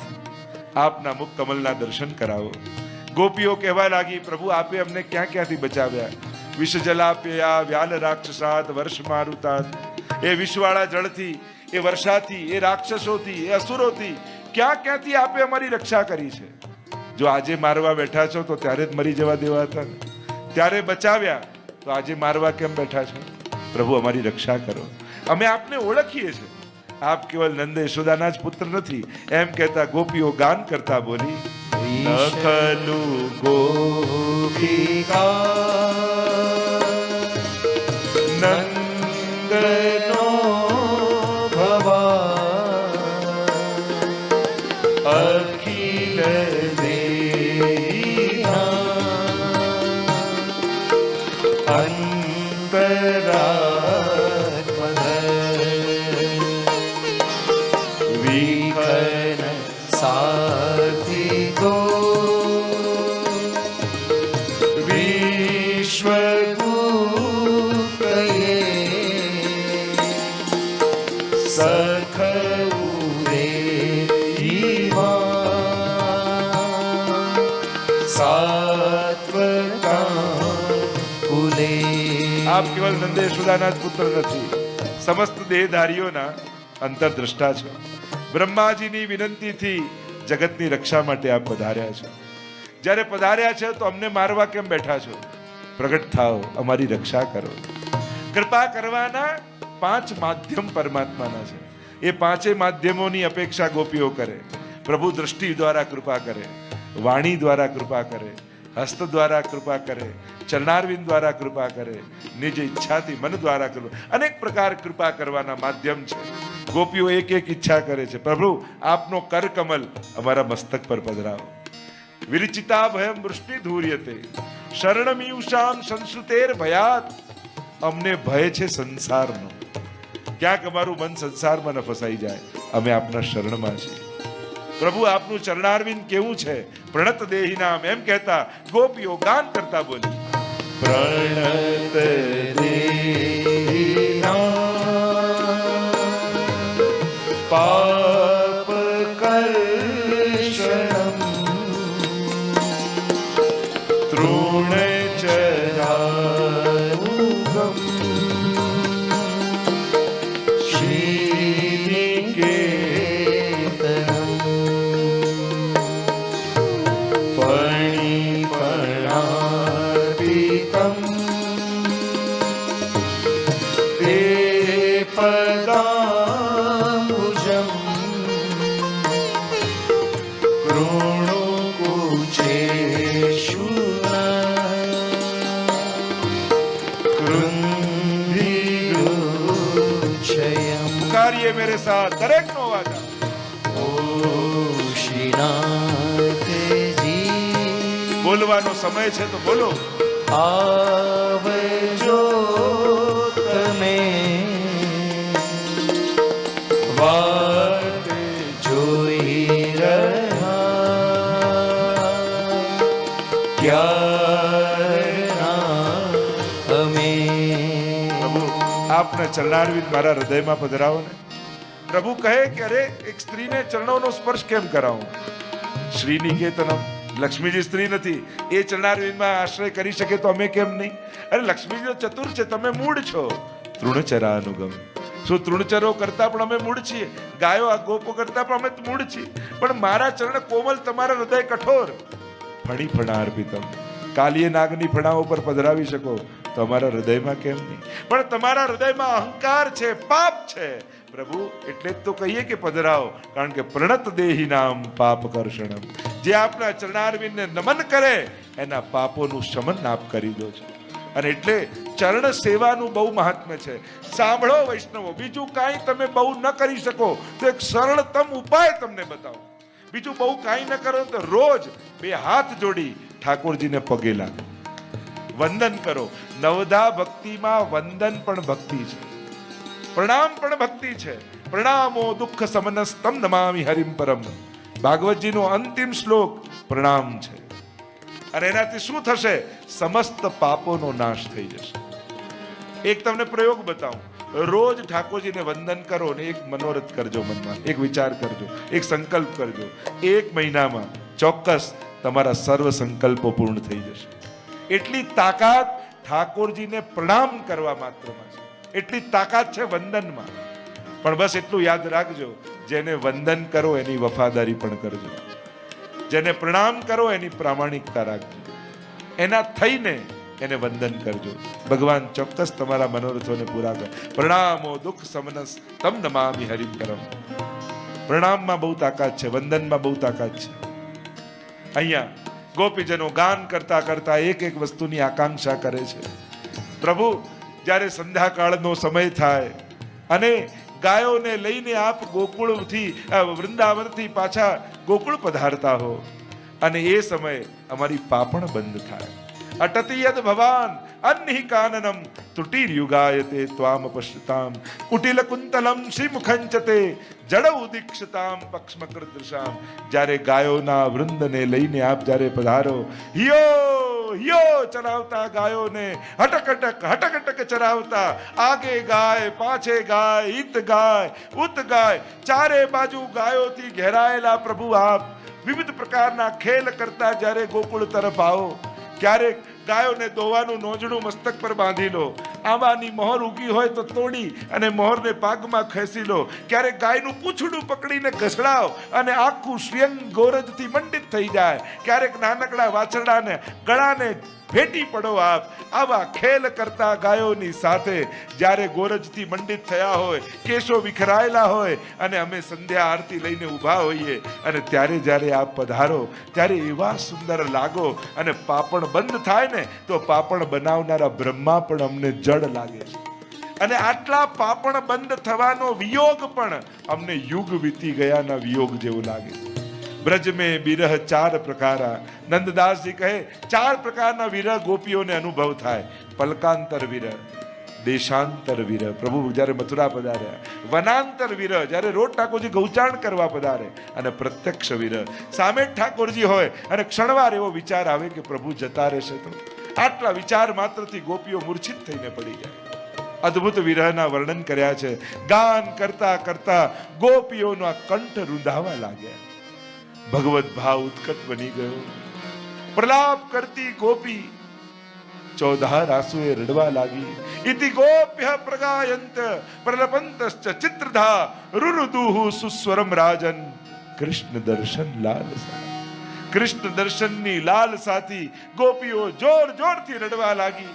આપના મુખ કમલના દર્શન કરાવો. ગોપીઓ કહેવા લાગી પ્રભુ આપે અમને ક્યાં ક્યાંથી બચાવ્યા. વિષ જલાપ્યા વ્યાલ રાક્ષસાત વર્ષ મારુતાત. એ વિષવાળા જળથી, એ વર્ષાથી, એ રાક્ષસોથી, એ અસુરોથી ક્યાં ક્યાંથી આપે અમારી રક્ષા કરી છે. જો આજે મારવા બેઠા છો તો ત્યારે જ મરી જવા દેવા હતા ને, ત્યારે બચાવ્યા તો આજે મારવા કેમ બેઠા છો. પ્રભુ અમારી રક્ષા કરો. અમે આપને ઓળખીએ છીએ, આપ કેવલ નંદ યશોદાના જ પુત્ર નથી. એમ કહેતા ગોપીઓ ગાન કરતા બોલી ખલુ ગોપિકા નંદનો ભવા અખિલ દેના અંતરાત્મન વિઘ્ન સાથી તો આપ કેવલ નંદ યશોદાના જ પુત્ર નથી, સમસ્ત દેહધારીઓના અંતરદ્રષ્ટા છો. બ્રહ્માજીની વિનંતીથી જગતની રક્ષા માટે આપ પધાર્યા છો. જ્યારે પધાર્યા છે તો અમને મારવા કેમ બેઠા છો. પ્રગટ થાઓ, અમારી રક્ષા કરો. કૃપા કરવાના 5 માધ્યમ પરમાત્માના છે. એ 5 માધ્યમોની અપેક્ષા ગોપીઓ કરે. પ્રભુ દ્રષ્ટિ દ્વારા કૃપા કરે, વાણી દ્વારા કૃપા કરે, હસ્ત દ્વારા કૃપા કરે, ચરણારવિંદ દ્વારા કૃપા કરે, નિજ ઈચ્છાથી મન દ્વારા કૃપા. અનેક પ્રકાર કૃપા કરવાના માધ્યમ છે. ગોપીઓ એક એક ઈચ્છા કરે છે. પ્રભુ આપનો કર કમલ અમારા મસ્તક પર પધરાવો. વિરચિતા ભયમ વૃષ્ટિ ધૂર્યતે શરણમીયુષામ સંસ્કૃતેર ભયાત. અમને ભય છે સંસારનો. ક્યાંક અમારું મન સંસારમાં ન ફસાઈ જાય. અમે આપના શરણમાં છીએ. પ્રભુ આપનું ચરણારવિંદ કેવું છે. પ્રણત દેહી નામ, એમ કહેતા ગોપીઓ ગાન કરતા બોલી પ્રણત દેહી નામ પાપ કર્ષણમ पदाम्बुजम् कृणुकुचेषुना कृन्धिगुच्छयम्। पुकारिए मेरे साथ, दरेक नो अवाज આવે. ओ श्रीनाथजी બોલવાનો સમય છે તો બોલો. आवजो तमे वाट जोई रहा क्यारना हमें। પ્રભુ આપના ચરણારવિંદ મારા હૃદયમાં પધરાવો ને. પ્રભુ કહે કે અરે એક સ્ત્રીને ચરણોનો સ્પર્શ કેમ કરાવું? શ્રીનિકેતનમ, લક્ષ્મીજી સ્ત્રી નથી, એ ચરણારવિંદમાં આશ્રય કરી શકે તો અમે કેમ નહીં? અરે લક્ષ્મીજી તો ચતુર છે, તમે મૂળ છો. તૃણચરા અનુગમ, શું તૃણચરો કરતા પણ અમે મૂળ છીએ? ગાયો આ ગોપો કરતા પણ અમે મૂળ છીએ. પણ મારા ચરણ કોમલ, તમારા હૃદય કઠોર. ફણી ફણા અર્પિતમ, કાલીય નાગની ફણાઓ પર પધરાવી શકો તો અમારા હૃદયમાં કેમ નહીં? પણ તમારા હૃદયમાં અહંકાર છે, પાપ છે પ્રભુ, એટલે જ તો કહીએ કે પધરાવો. કારણ કે પ્રણત દેહી નામ પાપ કર્ષણમ, જે આપના ચરણારવિંદને નમન કરે એના પાપોનું શમન આપ કરી દો છો. અને એટલે ચરણ સેવાનું બહુ મહાત્મ્ય છે. સાંભળો વૈષ્ણવો, બીજું કાંઈ તમે બહુ ન કરી શકો તો એક સરળતમ ઉપાય તમને બતાવો. બીજું બહુ કાંઈ ન કરો તો રોજ બે હાથ જોડી ઠાકોરજીને પગે લાગો, વંદન કરો. નવધા ભક્તિમાં વંદન પણ ભક્તિ છે, પ્રણામ પણ ભક્તિ છે. પ્રણામો દુઃખ સમનસ્તમ નમામિ હરિમ પરમ, ભાગવતજીનો અંતિમ શ્લોક પ્રણામ છે. અને એનાથી શું થશે? સમસ્ત પાપોનો નાશ થઈ જશે. એક તમને પ્રયોગ બતાવું. રોજ ઠાકોરજીને વંદન કરો ને એક મનોરથ કરજો મનમાં, એક વિચાર કરજો, એક સંકલ્પ કરજો. 1 મહિનામાં ચોક્કસ તમારા સર્વ સંકલ્પો પૂર્ણ થઈ જશે. એટલી તાકાત ઠાકોરજીને પ્રણામ કરવા માત્રમાં છે, એટલી તાકાત છે વંદનમાં. પણ બસ એટલું યાદ રાખજો, જેને વંદન કરો એની વફાદારી પણ કરજો, જેને પ્રણામ કરો એની પ્રામાણિકતા રાખજો, એના થઈને એને વંદન કરજો. ભગવાન ચોક્કસ તમારા મનોરથોને પૂરા કરે. પ્રણામો દુઃખ સમનસ તમ નમામિ હરિમ પરમ. પ્રણામમાં બહુ તાકાત છે, વંદનમાં બહુ તાકાત છે. અહીંયા ગોપીજનો ગાન કરતા કરતા એક એક વસ્તુની આકાંક્ષા કરે છે. પ્રભુ, જ્યારે સંધ્યાકાળનો સમય થાય અને ગાયોને લઈને આપ ગોકુળથી વૃંદાવનથી પાછા ગોકુળ પધારતા હો અને એ સમયે અમારી પાપણ બંધ થાય. અટતિ યદ ભવાન અન્નિ કાનનમ ત્રુટિર્યુગાયતે ત્વામ પશ્યતામ કુટિલ કુંતલમ શ્રીમુખંચતે જડ ઉદીક્ષતામ પક્ષ્મકૃદૃશામ. જ્યારે ગાયોના વૃંદને લઈને આપ જ્યારે પધારો, હિયો હિયો ચરાવતા ગાયોને હટકટક ચરાવતા, આગે ગાય પાછે ગાય, ઈત ગાય ઉત ગાય, ચારે બાજુ ગાયોથી ઘેરાયેલા પ્રભુ આપ વિવિધ પ્રકારના ખેલ કરતા જ્યારે ગોકુળ તરફ આવો, ક્યારેક ગાયોને દોવાનું નોજડું મસ્તક પર બાંધી લો, આંબાની મોહર ઉગી હોય તો તોડી અને મોહરને પાકમાં ખેંચી લો, ક્યારેક ગાયનું પૂંછડું પકડીને ઘસડાવ અને આખું શ્રીઅંગ ગોરજથી મંડિત થઈ જાય, ક્યારેક નાનકડા વાછરડાને ગળાને ભેટી પડો આપ. આવા ખેલ કરતા ગાયોની સાથે જ્યારે ગોરજથી મંડિત થયા હોય, કેશો વિખરાયેલા હોય અને અમે સંધ્યા આરતી લઈને ઊભા હોઈએ અને ત્યારે જ્યારે આપ પધારો ત્યારે એવા સુંદર લાગો. અને પાપણ બંધ થાય ને તો પાપણ બનાવનારા બ્રહ્મા પણ અમને જડ લાગે છે. અને આટલા પાપણ બંધ થવાનો વિયોગ પણ અમને યુગ વીતી ગયાના વિયોગ જેવું લાગે છે. બ્રજ મેં બિરહ 4 પ્રકારા, નંદદાસજી કહે 4 પ્રકારના વિરહ ગોપીઓને અનુભવ થાય. પલકાંતર વિરહ, દેશાંતર વિરહ, પ્રભુ જ્યારે મથુરા પધાર્યા, વનાંતર વિરહ, જ્યારે રોજ ઠાકોરજી ગૌચાણ કરવા પધારે, અને પ્રત્યક્ષ વિરહ, સામે જ ઠાકોરજી હોય અને ક્ષણવાર એવો વિચાર આવે કે પ્રભુ જતા રહેશે તો. આટલા વિચાર માત્રથી ગોપીઓ મૂર્છિત થઈને પડી જાય. અદ્ભુત વિરહના વર્ણન કર્યા છે. ગાન કરતા કરતા ગોપીઓના કંઠ રૂંધાવા લાગ્યા, ભગવત ભાવ ઉત્કટ બની ગયો. પ્રલાપ કરતી ગોપી 14 આંસુએ રડવા લાગી. ઇતિ ગોપ્ય પ્રગાયંત પ્રલપંતશ્ચ ચિત્રધા રુરુદુહુ સુસ્વરમ રાજન કૃષ્ણ દર્શન લાલસા. કૃષ્ણ દર્શનની લાલસાથી ગોપીઓ જોર જોરથી રડવા લાગી.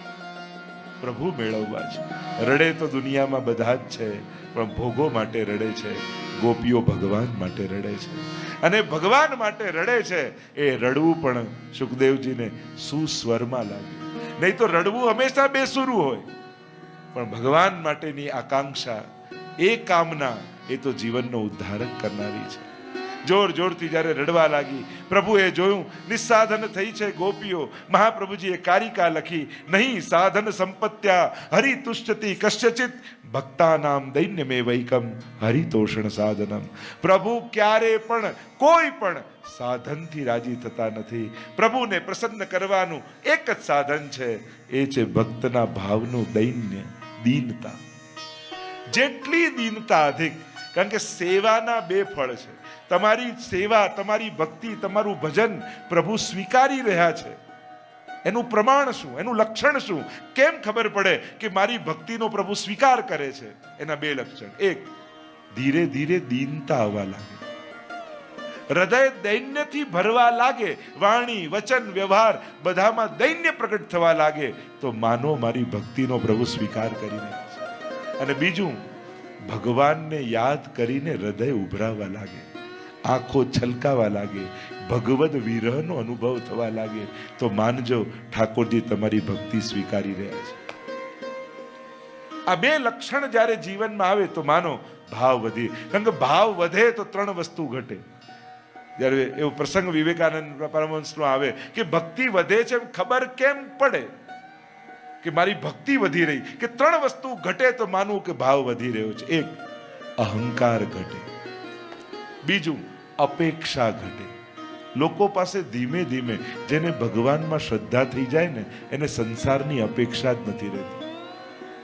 પ્રભુ મેળવવા છે. રડે તો દુનિયામાં બધા જ છે, પણ ભોગો માટે રડે છે. ગોપીઓ ભગવાન માટે રડે છે, અને ભગવાન માટે રડે છે. એ રડવું પણ સુખદેવજીને સુસ્વરમાં લાગ્યું. નહીં તો રડવું હંમેશા બેસુરું હોય, પણ ભગવાન માટેની આકાંક્ષા, એ કામના, એ તો જીવનનો ઉદ્ધારક કરનારી છે. જોર જોરથી જ્યારે રડવા લાગી, પ્રભુએ જોયું નિસ્સાધન થઈ છે ગોપીઓ. મહાપ્રભુજીએ કારિકા લખી, નહીં સાધન સંપત્ત્યા હરિતુષ્ટતિ કશ્યચિત ભક્તાનામ દૈન્યમે વૈકમ હરિતોષણ સાધનમ. પ્રભુ ક્યારે પણ કોઈ પણ સાધનથી રાજી થતા નથી. પ્રભુને પ્રસન્ન કરવાનું એક જ સાધન છે, એ છે ભક્તના ભાવનું દૈન્ય, દીનતા. જેટલી દીનતા અધિક, કારણ કે સેવાના બે ફળ છે. તમારી સેવા, તમારી ભક્તિ, તમારું ભજન પ્રભુ સ્વીકારી રહ્યા છે. એનું પ્રમાણ શું, એનું લક્ષણ શું, કેમ ખબર પડે કે મારી ભક્તિનો પ્રભુ સ્વીકાર કરે છે? એના બે લક્ષણ. એક, ધીરે ધીરે દીનતા આવવા લાગે, હૃદય દૈન્યથી ભરવા લાગે, વાણી વચન વ્યવહાર બધામાં દૈન્ય પ્રગટ થવા લાગે, તો માનો મારી ભક્તિનો પ્રભુ સ્વીકાર કરી રહ્યા છે. અને બીજું, ભગવાનને યાદ કરીને હૃદય ઉભરાવા લાગે, આંખો છલકાવા લાગે, ભગવદ વિરહનો અનુભવ થવા લાગે, તો માનજો ઠાકોરજી તમારી ભક્તિ સ્વીકારી રહ્યા છે. આ બે લક્ષણ જ્યારે જીવનમાં આવે તો માનો ભાવ વધી. કારણ કે ભાવ વધે તો ત્રણ વસ્તુ ઘટે. જ્યારે એવો પ્રસંગ વિવેકાનંદ પરમહંસનો આવે કે ભક્તિ વધે છે ખબર કેમ પડે કે મારી ભક્તિ વધી રહી, કે ત્રણ વસ્તુ ઘટે તો માનવું કે ભાવ વધી રહ્યો છે. એક, અહંકાર ઘટે. બીજું, અપેક્ષા ઘટે. લોકો પાસે ધીમે ધીમે જેને ભગવાનમાં શ્રદ્ધા થઈ જાય ને, એને સંસારની અપેક્ષા જ નથી રહેતી.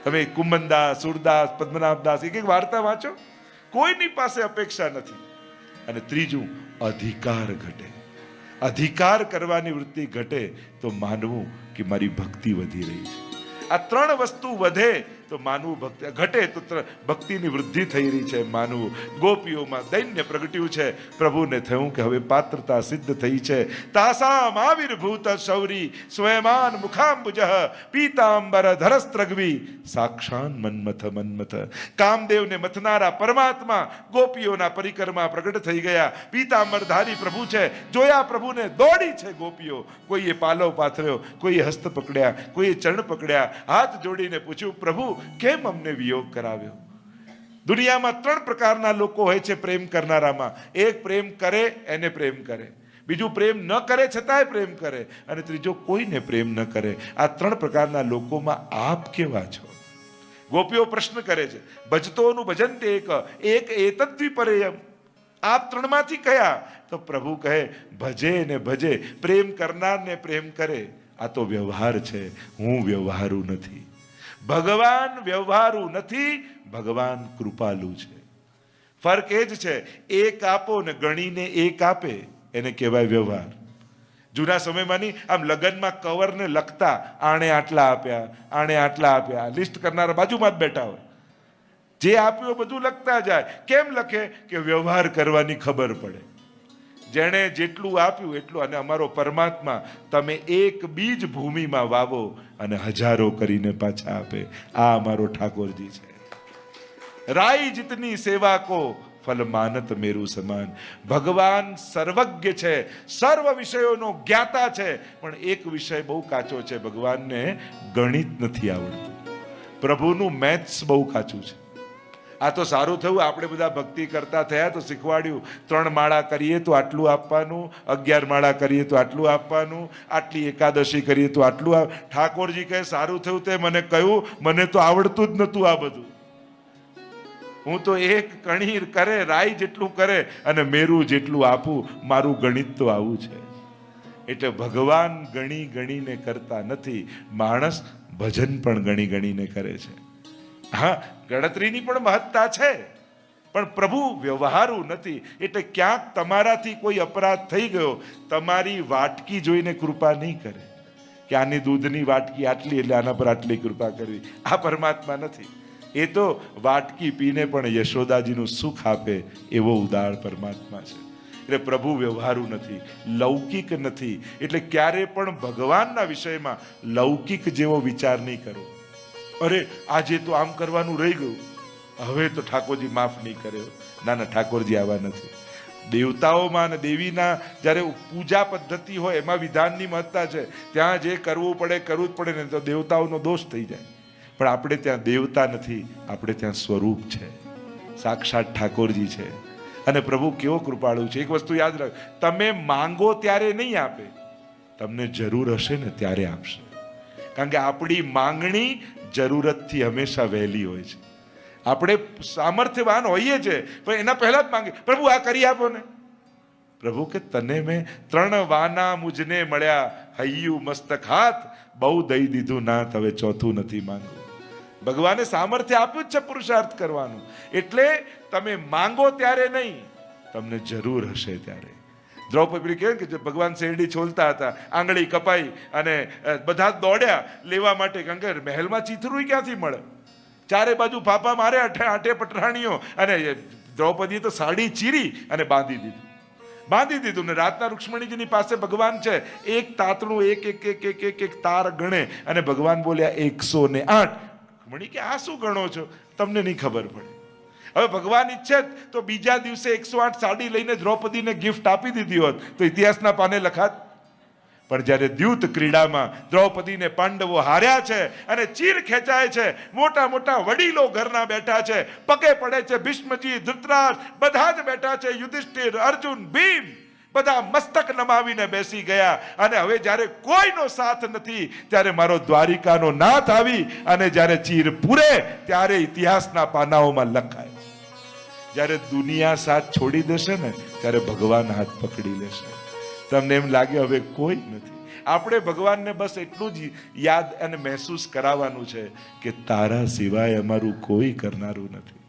તમે કુંભનદાસ, સુરદાસ, પદ્મનાભદાસ એક એક વાર્તા વાંચો, કોઈની પાસે અપેક્ષા નથી. અને ત્રીજું, અધિકાર ઘટે. અધિકાર કરવાની વૃત્તિ ઘટે તો માનવું કે મારી ભક્તિ વધી રહી છે. આ ત્રણ વસ્તુ વધે તો માનવું ભક્તિ, ઘટે તો ભક્તિની વૃદ્ધિ થઈ રહી છે માનવું. ગોપીઓમાં દૈન્ય પ્રગટ્યું છે. પ્રભુને થયું કે હવે પાત્રતા સિદ્ધ થઈ છે. તાસામ આવિર્ભૂત શૌરી સ્વયમાન મુખાંબુજઃ પીતાંબર ધરસ્ત્રગ્વી સાક્ષાન મન્મથ મન્મથ. કામદેવને મથનારા પરમાત્મા ગોપીઓના પરિકરમાં પ્રગટ થઈ ગયા. પીતાંબરધારી પ્રભુ છે. જોયા પ્રભુને દોડી છે ગોપીઓ. કોઈએ પાલવ પાથર્યો, કોઈએ હસ્ત પકડ્યા, કોઈએ ચરણ પકડ્યા, હાથ જોડીને પૂછ્યું, પ્રભુ કેમ અમને વિયોગ કરાવ્યો? દુનિયામાં ત્રણ પ્રકારના લોકો હોય છે પ્રેમ કરનારામાં. એક, પ્રેમ કરે એને પ્રેમ કરે. બીજું, પ્રેમ ન કરે છતાંય પ્રેમ કરે. અને ત્રીજો, કોઈને પ્રેમ ન કરે. આ ત્રણ પ્રકારના લોકોમાં આપ કેવા છો? ગોપીઓ પ્રશ્ન કરે છે. ભજતોનું ભજન તે એક એતદ્વિપરેયમ. આપ ત્રણમાંથી કયા? તો પ્રભુ કહે, ભજે ને ભજે, પ્રેમ કરનારને પ્રેમ કરે. આ તો વ્યવહાર છે, હું વ્યવહારુ નથી. ભગવાન વ્યવહારુ નથી, ભગવાન કૃપાલુ છે. ફરક એ જ છે, એક આપો ને ગણીને એક આપે એને કહેવાય વ્યવહાર. જૂના સમયમાં નહીં, આમ લગ્નમાં કવરને લખતા, આણે આટલા આપ્યા, આણે આટલા આપ્યા, લિસ્ટ કરનારા બાજુમાં જ બેઠા હોય. જે આપ્યું બધું લખતા જાય. કેમ લખે? કે વ્યવહાર કરવાની ખબર પડે. જેણે જેટલું આપ્યું એટલું. અને અમારો પરમાત્મા, તમે એક બીજ ભૂમિમાં વાવો અને હજારો કરીને પાછા આપે. આ અમારો ઠાકોરજી છે. રાઈ જીતની સેવા કો ફલ માનત મેરુ સમાન. ભગવાન સર્વજ્ઞ છે, સર્વ વિષયોનો જ્ઞાતા છે, પણ એક વિષય બહુ કાચો છે. ભગવાનને ગણિત નથી આવડતું. પ્રભુનું મેથ્સ બહુ કાચું છે. આ તો સારું થયું આપણે બધા ભક્તિ કરતા થયા તો શીખવાડ્યું. 3 માળા કરીએ તો આટલું આપવાનું, 11 માળા કરીએ તો આટલું આપવાનું, આટલી એકાદશી કરીએ તો આટલું. ઠાકોરજી કહે, સારું થયું તે મને કહ્યું, મને તો આવડતું જ નતું આ બધું. હું તો એક કણી કરે, રાઈ જેટલું કરે અને મેરું જેટલું આપું. મારું ગણિત તો આવું છે. એટલે ભગવાન ગણી ગણીને કરતા નથી, માણસ ભજન પણ ગણી ગણીને કરે છે. હા, ગણતરીની પણ મહત્તા છે, પણ પ્રભુ વ્યવહારુ નથી. એટલે ક્યાંક તમારાથી કોઈ અપરાધ થઈ ગયો, તમારી વાટકી જોઈને કૃપા નહીં કરે કે આની દૂધની વાટકી આટલી એટલે આના પર આટલી કૃપા કરવી. આ પરમાત્મા નથી. એ તો વાટકી પીને પણ યશોદાજીનું સુખ આપે એવો ઉદાર પરમાત્મા છે. એટલે પ્રભુ વ્યવહારુ નથી, લૌકિક નથી. એટલે ક્યારે પણ ભગવાનના વિષયમાં લૌકિક જેવો વિચાર નહીં કરો. અરે આજે તો આમ કરવાનું રહી ગયું, હવે તો ઠાકોરજી માફ નહીં કર્યો. ના ના, ઠાકોરજી આવા નથી. દેવતાઓમાં અને દેવીના જ્યારે પૂજા પદ્ધતિ હોય એમાં વિધાનની મહત્તા છે. ત્યાં જે કરવું પડે કરવું જ પડે ને, તો દેવતાઓનો દોષ થઈ જાય. પણ આપણે ત્યાં દેવતા નથી, આપણે ત્યાં સ્વરૂપ છે, સાક્ષાત ઠાકોરજી છે. અને પ્રભુ કેવો કૃપાળુ છે. એક વસ્તુ યાદ રાખ, તમે માંગો ત્યારે નહીં આપે, તમને જરૂર હશે ને ત્યારે આપશે. કારણ કે આપણી માંગણી જરૂરતથી હંમેશા વહેલી હોય છે. આપણે સામર્થ્યવાન હોઈએ છીએ, પણ એના પહેલા જ માંગે, પ્રભુ આ કરી આપો ને. પ્રભુ કે તને મેં 3 વાના મુજને મળ્યા, હૈયું મસ્તક હાથ, બહુ દઈ દીધું નાથ, હવે ચોથું નથી માંગવું. ભગવાને સામર્થ્ય આપ્યું જ છે પુરુષાર્થ કરવાનું. એટલે તમે માંગો ત્યારે નહીં, તમને જરૂર હશે ત્યારે. દ્રૌપદી કહે કે ભગવાન શેરડી છોલતા હતા, આંગળી કપાઈ અને બધા દોડ્યા લેવા માટે, કારણ કે મહેલમાં ચીથરું ક્યાંથી મળે, ચારે બાજુ ફાફા મારે, આઠે પટરાણીઓ, અને દ્રૌપદીએ તો સાડી ચીરી અને બાંધી દીધું. ને રાતના રૂક્ષ્મણીજીની પાસે ભગવાન છે, એક તાતણું એક તાર ગણે, અને ભગવાન બોલ્યા 108. રૂક્ષ્મણી કે આ શું ગણો છો, તમને નહીં ખબર પડે. હવે ભગવાન ઈચ્છે તો બીજા દિવસે 108 સાડી લઈને દ્રૌપદીને ગિફ્ટ આપી દીધી હોત તો ઇતિહાસના પાને લખાત. પણ જ્યારે દ્યુત ક્રીડામાં દ્રૌપદીને પાંડવો હાર્યા છે અને ચીર ખેંચાય છે, મોટા મોટા વડીલો ઘરના બેઠા છે, પગે પડે છે ભીષ્મજી, ધૃતરાજ, બધા જ બેઠા છે, યુધિષ્ઠિર, અર્જુન, ભીમ, બધા મસ્તક નમાવીને બેસી ગયા. અને હવે જ્યારે કોઈનો સાથ નથી, ત્યારે મારો દ્વારિકાનો નાથ આવી અને જ્યારે ચીર પૂરે, ત્યારે ઇતિહાસના પાનાઓમાં લખાય. જ્યારે દુનિયા સાથ છોડી દેશે ને, ત્યારે ભગવાન હાથ પકડી લેશે. તમને એમ લાગે હવે કોઈ નથી. આપણે ભગવાનને બસ એટલું જ યાદ અને મહેસૂસ કરાવવાનું છે કે તારા સિવાય અમારું કોઈ કરનારું નથી.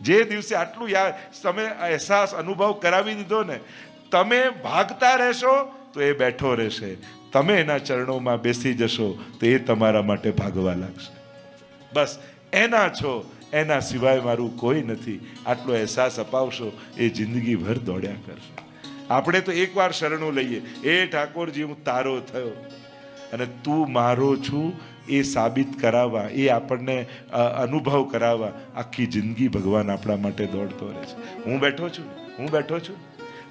જે દિવસે આટલું યાદ તમે અહેસાસ અનુભવ કરાવી દીધો ને, તમે ભાગતા રહેશો તો એ બેઠો રહેશે, તમે એના ચરણોમાં બેસી જશો તો એ તમારા માટે ભાગવા લાગશે. બસ એના છો, એના સિવાય મારું કોઈ નથી, આટલો અહેસાસ અપાવશો, એ જિંદગીભર દોડ્યા કરશે. આપણે તો એકવાર શરણું લઈએ, એ ઠાકોરજી હું તારો થયો, અને તું મારો છું એ સાબિત કરાવવા, એ આપણને અનુભવ કરાવવા આખી જિંદગી ભગવાન આપણા માટે દોડતો રહે છે. હું બેઠો છું.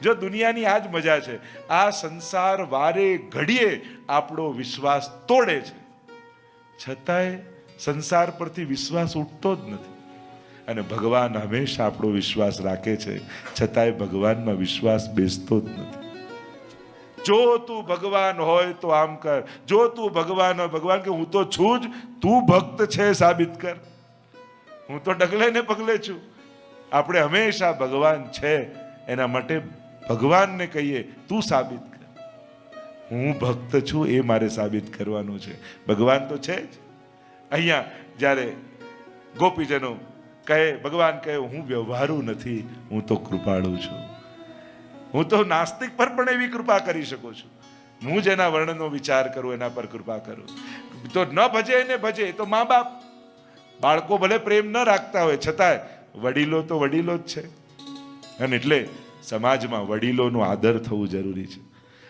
જો દુનિયાની આ જ મજા છે, આ સંસાર વારે ઘડીએ આપણો વિશ્વાસ તોડે છે, છતાંય સંસાર પરથી વિશ્વાસ ઉઠતો જ નથી. અને ભગવાન હંમેશા આપણો વિશ્વાસ રાખે છે, છતાંય ભગવાનમાં વિશ્વાસ બેસતો જ નથી. જો તું ભગવાન હોય તો આમ કર, જો તું ભગવાન હોય, ભગવાન કે હું તો છું જ, તું ભક્ત છે સાબિત કર, હું તો ડગલે ને પગલે છું. આપણે હંમેશા ભગવાન છે એના માટે ભગવાનને કહીએ તું સાબિત કર, હું ભક્ત છું એ મારે સાબિત કરવાનું છે. ભગવાન તો છે જ. અહીંયા જ્યારે ગોપીજનો કહે, ભગવાન કહે હું વ્યવહારુ નથી, હું તો કૃપાળુ છું, હું તો નાસ્તિક પર પણ એવી કૃપા કરી શકું છું. હું જેના વર્ણનો વિચાર કરું એના પર કૃપા કરું. તો ન ભજે એને ભજે, તો મા બાપ, બાળકો ભલે પ્રેમ ન રાખતા હોય, છતાંય વડીલો તો વડીલો જ છે. અને એટલે સમાજમાં વડીલોનો આદર થવું જરૂરી છે.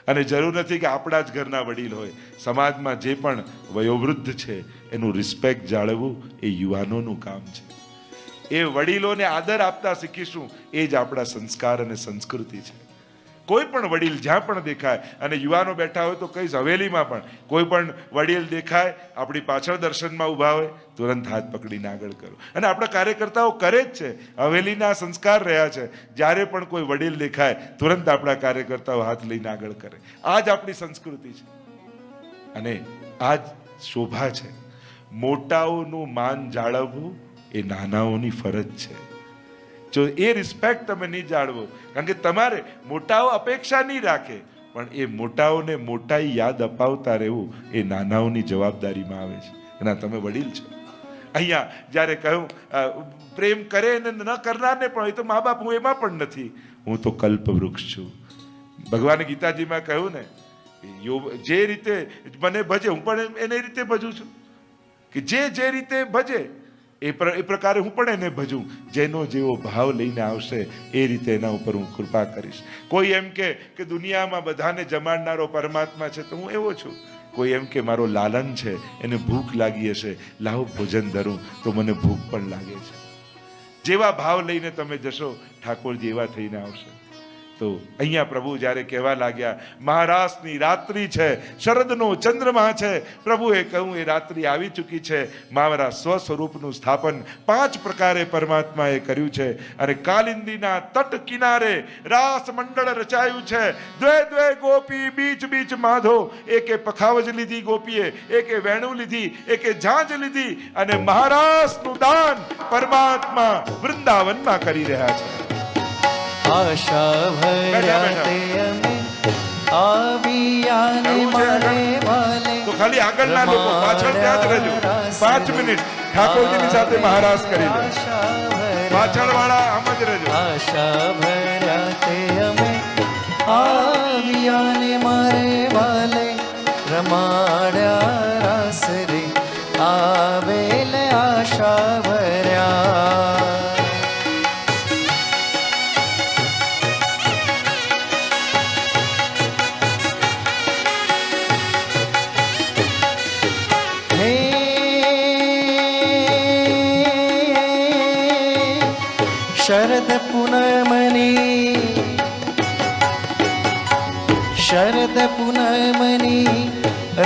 અને જરૂર નથી કે આપણા જ ઘરના વડીલ હોય, સમાજમાં જે પણ વયોવૃદ્ધ છે એનું રિસ્પેક્ટ જાળવવું એ યુવાનોનું કામ છે. એ વડીલોને આદર આપતા શીખીશું, એ જ આપણા સંસ્કાર અને સંસ્કૃતિ છે. કોઈ પણ વડીલ જ્યાં પણ દેખાય, અને યુવાનો બેઠા હોય તો કઈ હવેલીમાં પણ કોઈ પણ વડીલ દેખાય, આપણી પાછળ દર્શનમાં ઊભા હોય, તુરંત હાથ પકડીને આગળ કરો. અને આપણા કાર્યકર્તાઓ કરે જ છે, હવેલીના સંસ્કાર રહ્યા છે, જ્યારે પણ કોઈ વડીલ દેખાય તુરંત આપણા કાર્યકર્તાઓ હાથ લઈને આગળ કરે. આ જ આપણી સંસ્કૃતિ છે અને આ જ શોભા છે. મોટાઓનું માન જાળવવું એ નાનાઓની ફરજ છે. જો એ રિસ્પેક્ટ તમે નહીં જાળવો, કારણ કે તમારે મોટાઓ અપેક્ષા નહીં રાખે, પણ એ મોટાઓને મોટાઈ યાદ અપાવતા રહેવું એ નાનાઓની જવાબદારીમાં આવે છે. એના તમે વડીલ છો. અહીંયા જ્યારે કહ્યું પ્રેમ કરે ને ન કરનારને પણ, એ તો મા બાપ, હું એમાં પણ નથી, હું તો કલ્પવૃક્ષ છું. ભગવાને ગીતાજીમાં કહ્યું ને, જે રીતે મને ભજે હું પણ એને રીતે ભજું છું, કે જે રીતે ભજે એ પ્રકારે હું પણ એને ભજું. જેનો જેવો ભાવ લઈને આવશે એ રીતે એના ઉપર હું કૃપા કરીશ. કોઈ એમ કે દુનિયામાં બધાને જમાડનારો પરમાત્મા છે, તો હું એવો છું. કોઈ એમ કે મારો લાલન છે, એને ભૂખ લાગી હશે, લાવો ભોજન ધરું, તો મને ભૂખ પણ લાગે છે. જેવા ભાવ લઈને તમે જશો, ઠાકોરજી એવા થઈને આવશે. તો અહીંયા પ્રભુ જ્યારે કહેવા લાગ્યા, મહારાસની રાત્રિ છે, શરદનો ચંદ્રમા છે, પ્રભુએ કહ્યું એ રાત્રિ આવી ચૂકી છે. મારા સ્વસ્વરૂપનું સ્થાપન 5 પ્રકારે પરમાત્માએ કર્યું છે. અને કાલિંદીના તટ કિનારે રાસ મંડળ રચાયું છે. દ્વે દ્વે ગોપી બીચ બીચ માધો, એકે પખાવજ લીધી ગોપીએ, એકે વેણુ લીધી, એકે ઝાંઝ લીધી, અને મહારાસનું દાન પરમાત્મા વૃંદાવનમાં કરી રહ્યા છે. આશા ભર્યા તે અમે આવ્યા ને મારે વાલે. તો ખાલી આગળના લોકો પાછળ ત્યાં જ રહેજો. 5 મિનિટ ઠાકોરજીની સાથે મહારાસ કરી લે. પાછળ વાળા આમ જ રહેજો. આશા ભર્યા તે અમે આવ્યા ને મારે વાલે, રમાડ્યા રાસ રે આવેલ આશા ભર્યા. શરદ પૂનમની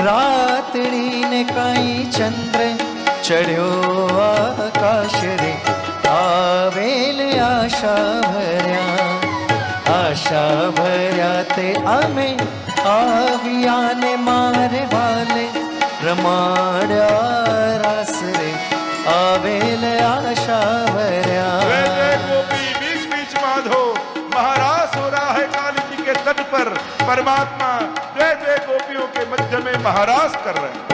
રાતડીને કાંઈ ચંદ્ર ચડ્યો આકાશ રે આવેલ આશા ભર્યા તે અમે આવ્યા ને મારે વાલે, રમાડ્યા રાસ રે આવેલ આશા ભર્યા. बीच बीच माधो, महारास हो रहा है कालिंदी के तट पर. परमात्मा द्वे द्वे गोपियों के मध्य में महारास कर रहे हैं.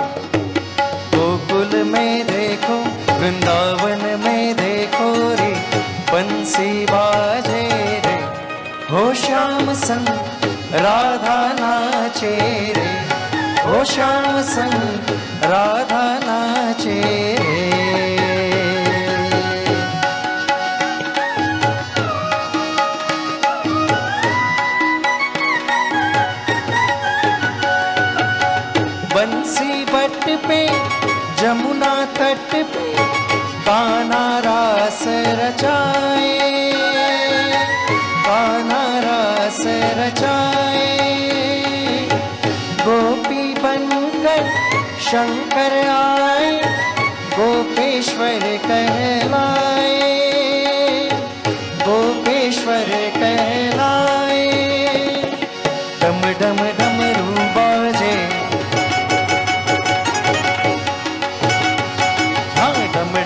गोकुल में देखो, वृंदावन में देखो रे, बंसी बाजे रे, हो श्याम संग राधा नाचे रे, हो श्याम संग राधा नाचे रे. बंसी बट पे जमुना तट पे कान्हा रास रचाए, कान्हा रास रचाए. गोपी बनकर शंकर आए, गोपेश्वर कहलाए, गोपेश्वर कहलाए. डम डम डमरू बाजे,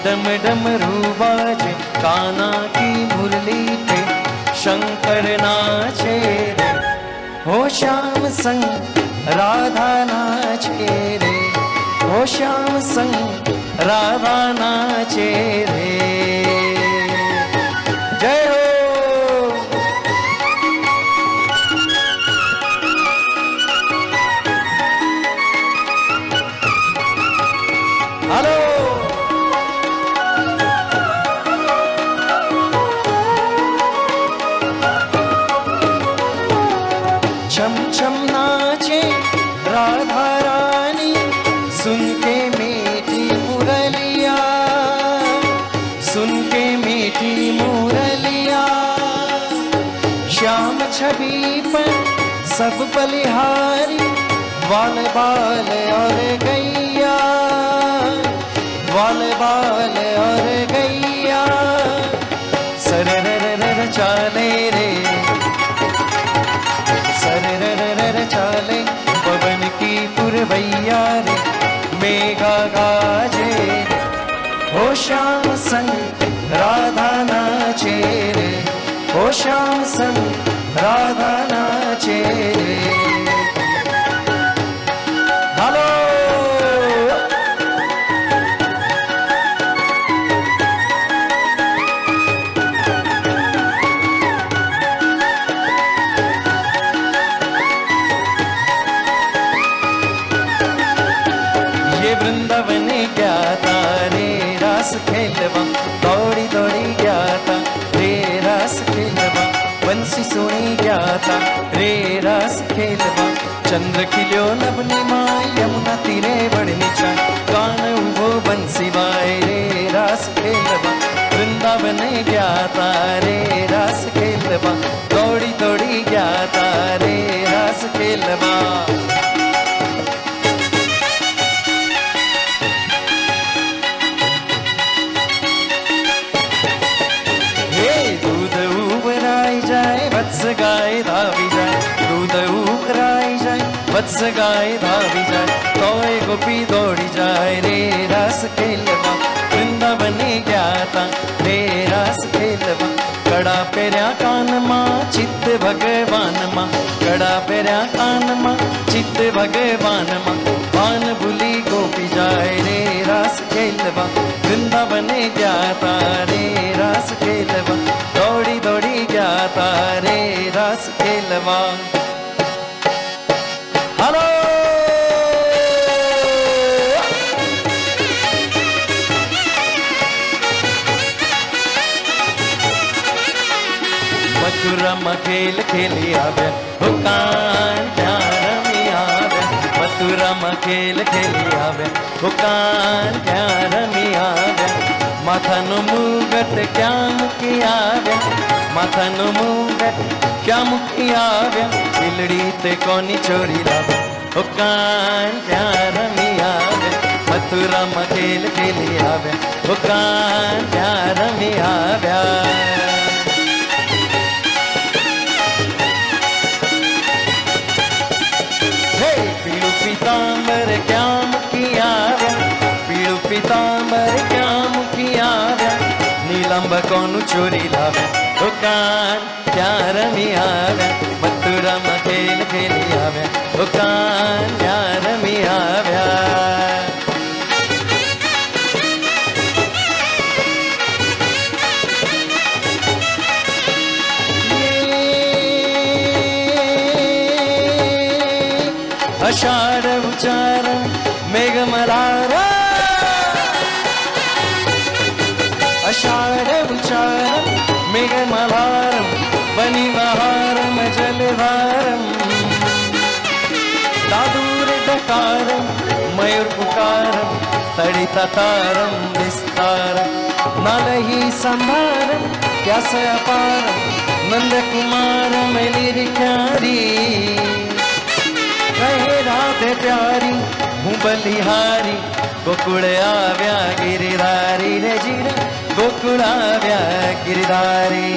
डम डमरू बाजे, कान्हा की मुरली पे शंकर नाचे रे, हो श्याम संग राधा नाचे रे, हो श्याम संग राधा नाचे रे. जय हो. हेलो. छम छम नाचे राधा रानी, सुन के मीठी मुरलिया, सुन के मीठी मुरलिया. श्याम छवि पर सब बलिहारी, बाल बाल और गैया, बाल बाल और गैया. सरर चाले रे, सरर चाले पवन की पुरवैया रे, मेघा गाजे रे, हो श्याम संग राधा नाचे रे, हो श्याम संग राधा नाचे रे. हेलो. वृंदावन गया था रे रास खेलवा, दौड़ी दौड़ी गया था रे रास खेलवा, बंसी सुनी गया था रे रास खेलवा. चंद्र खिल्यो नभनी माय यमुना तीरे वड़नी चाय गान उभो बंसी वाय रे रास खेलवा वृंदावन गया तारे रास खेलवा दौड़ी दौड़ी गया तारे रास खेलवा वत्स गाय धावी जाए दूध उकराई जाए वत्स गाय धावी जाए तोय गोपी दौड़ी जाए रे रास खेलवा वृंदावने ज्ञाता रे रास खेलवा कड़ा पेरा कान माँ चित्त भगवान माँ कड़ा पेरा कान माँ चित्त भगवान माँ पान भूली गोपी जाए रे रास खेलवा वृंदावने ज्ञाता रे रास खेलवा दौड़ी दौड़ी ज्ञाता रे रास खेलवा हेलो मथुरा में खेल खेली आवे हुकान प्यार में आवे मथुरा में खेल खेली आवे हुकान प्यार में आवे माथानो मुगट क्या मुकी आवे माथानो मुगट क्या मुकी आवे बिलड़ी ते कोनी चोरी लावे हुकान प्यार में आवे मथुरा में खेल खेली आवे हुकान प्यार में आवे पीतांबर क्या मुखिया पीड़ू पीतांबर क्या मुखिया नीलंब कौन चोरी लावे दुकान प्यार में आवे मथुरा में खेल खेली आवे दुकान प्यार में आवे आषाढ़ उच्चारण मेघमलारा आषाढ़ उच्चारण मेघमलारम बनिवहारम जलवारम दादूर डकारम मयूर पुकारम तड़ितारम विस्तारम नालही संभारम व्यास अपारम नंद कुमारम लिरिख्यारी कहे राधे प्यारी हूँ बलिहारी गोकुल आव्या गिरिधारी रे जीरा गोकुल आव्या गिरिधारी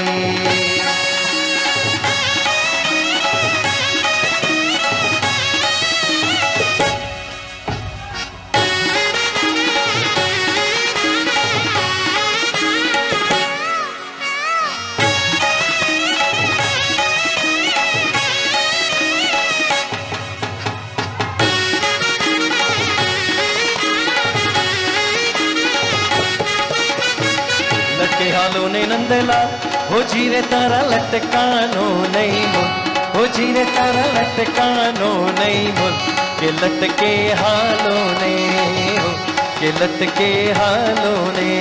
हालो ने नंदलाल हो जीरे तारा लटकानो नहीं मुन हो जीरे तारा लटकानो नहीं मुन के लटके हालो ने हो के लटके हालो ने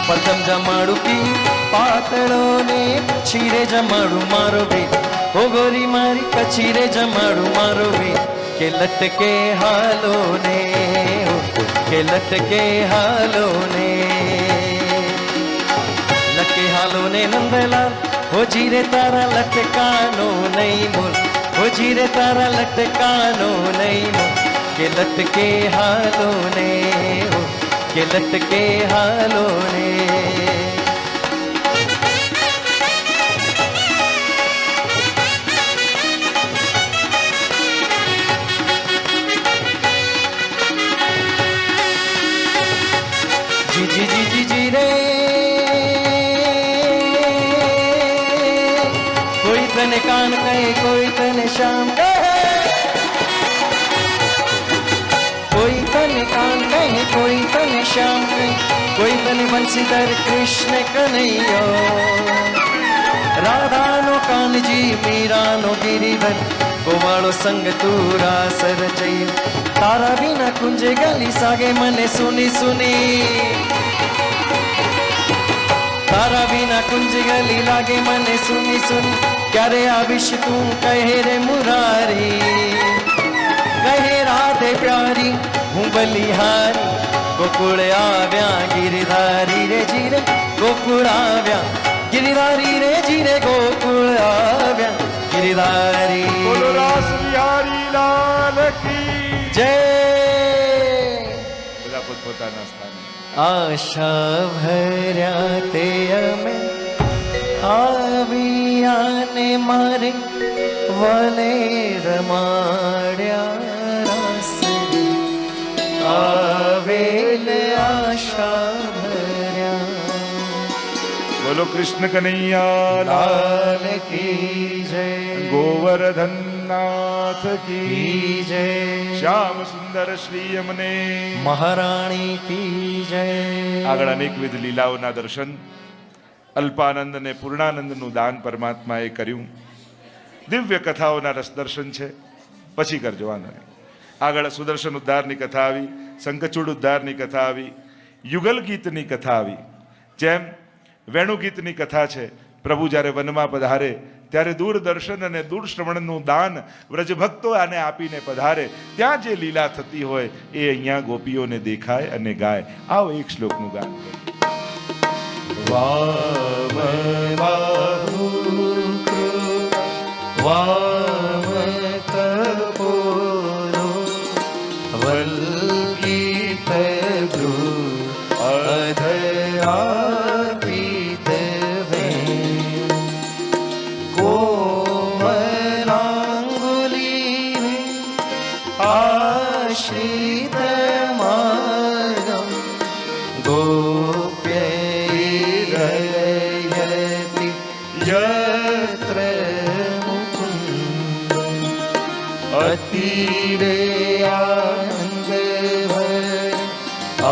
प्रथम जमाड़ू की पातड़ो ने छीरे जमाड़ू मारो भी हो गोरी मारी कचीरे जमाड़ू मारो भी के लटके हालो ने हो के लटके हालो ने लटके हालो ने नंदलाल हो जीरे तारा लटकानो नहीं मुन हो जीरे तारा लटकानो नहीं मुन के लटके हालो ने हो के लटके हालो ने जी जी जी जी जी रे कोई तने कान कहे कोई तने शाम कहे कोई तने कान कहे कोई तने श्याम कहे कोई तने बंसीधर कृष्ण कन्हैया राधा नो कान जी मीरा नो गिरिधर गोवाड़ो संग तूरा सर चाहिए तारा बिना कुंजे गली सागे मने सुनी सुनी તારા વિના કુંજ ગલી લાગે મને સુની સુની ક્યારે આવીશ તું કહે રે મુરારી કહે રાધે પ્યારી હું બલિહારી ગોકુળ આવ્યા ગિરધારી રે જીરે ગોકુળ આવ્યા ગિરધારી રે જીરે ગોકુળ આવ્યા ગિરધારી બોલો રાસ બિહારી લાલ કી જય બધા પોતપોતાના સ્થાને આશા ભર્યા તે અમે આવ્યાને મારે વને રમાડ્યા રાસ આવેલ આશા ભર્યા બોલો કૃષ્ણ કનૈયા લાલ લાલ કી જય ગોવર્ધન નાથ કી કી જય શ્યામ સુંદર શ્રી અમને મહારાણી કી જય આગળ અનેકવિધ લીલાઓના દર્શન અલ્પાનંદ અને પૂર્ણાનંદનું દાન પરમાત્માએ કર્યું. દિવ્ય કથાઓના રસ દર્શન છે, પછી કરજો વાંધો નહીં. આગળ સુદર્શન ઉદ્ધારની કથા આવી, શંખચૂડ ઉદ્ધારની કથા આવી, યુગલ ગીતની કથા આવી. જેમ વેણુ ગીતની કથા છે, પ્રભુ જ્યારે વનમાં પધારે ત્યારે દૂરદર્શન અને દૂરશ્રવણનું દાન વ્રજભક્તો આને આપીને પધારે. ત્યાં જે લીલા થતી હોય એ અહીંયા ગોપીઓને દેખાય અને ગાય. આવો એક શ્લોકનું ગાન કરીએ. વામ બાહુ વામ કપોલો વલ્કિત ભ્રુ અધરાપિત વેણ કોમલાંગુલી આશ્રિત માર્ગમ ગોપ્યૈરયતિ યત્ર મુકુંદ અતિરે આનંદ ભર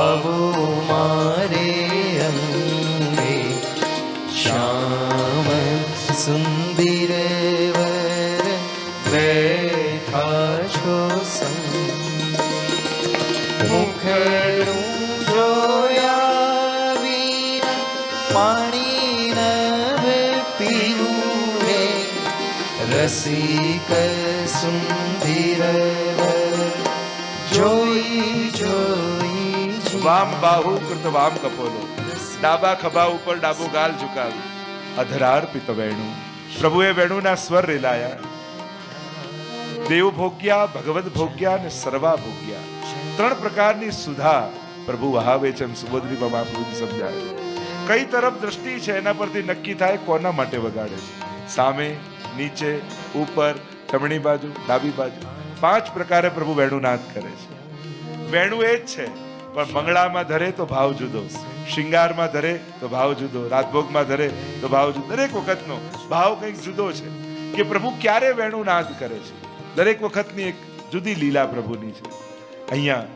આવો મારે અંગે શ્યામ સુંદર વર બેઠા છો સંગ મુખડું જોયા વિના પાણી નભ પીવું રે રસિક સુંદર જોઈ જોઈ વામ બાહુ કૃત વામ કપોલો, ડાબા ખભા ઉપર ડાબો ગાલ ઝુકાવી, અધરાર્પિત વેણુ. પ્રભુએ વેણુના સ્વર રેલાયા. દેવ ભોગ્યા, ભગવદ ભોગ્યા અને સર્વા ભોગ્યા. ત્રણ પ્રકારની સુધા પ્રભુ વહાવે છે એમ સુબોધની મહાપ્રભુજી સમજાવે. કઈ તરફ દ્રષ્ટિ છે એના પરથી નક્કી થાય કોના માટે વગાડે છે. સામે, નીચે, ઉપર, જમણી બાજુ, ડાબી બાજુ, 5 પ્રકારે પ્રભુ વેણુનાદ કરે છે. વેણુ એ જ છે, પણ મંગળામાં ધરે તો ભાવ જુદો, શિંગારમાં ધરે તો ભાવ જુદો, રાજભોગમાં ધરે તો ભાવ જુદો. દરેક વખતનો ભાવ કંઈક જુદો છે કે પ્રભુ ક્યારે વેણુનાદ કરે છે. દરેક વખતની એક જુદી લીલા પ્રભુની છે. અહીંયા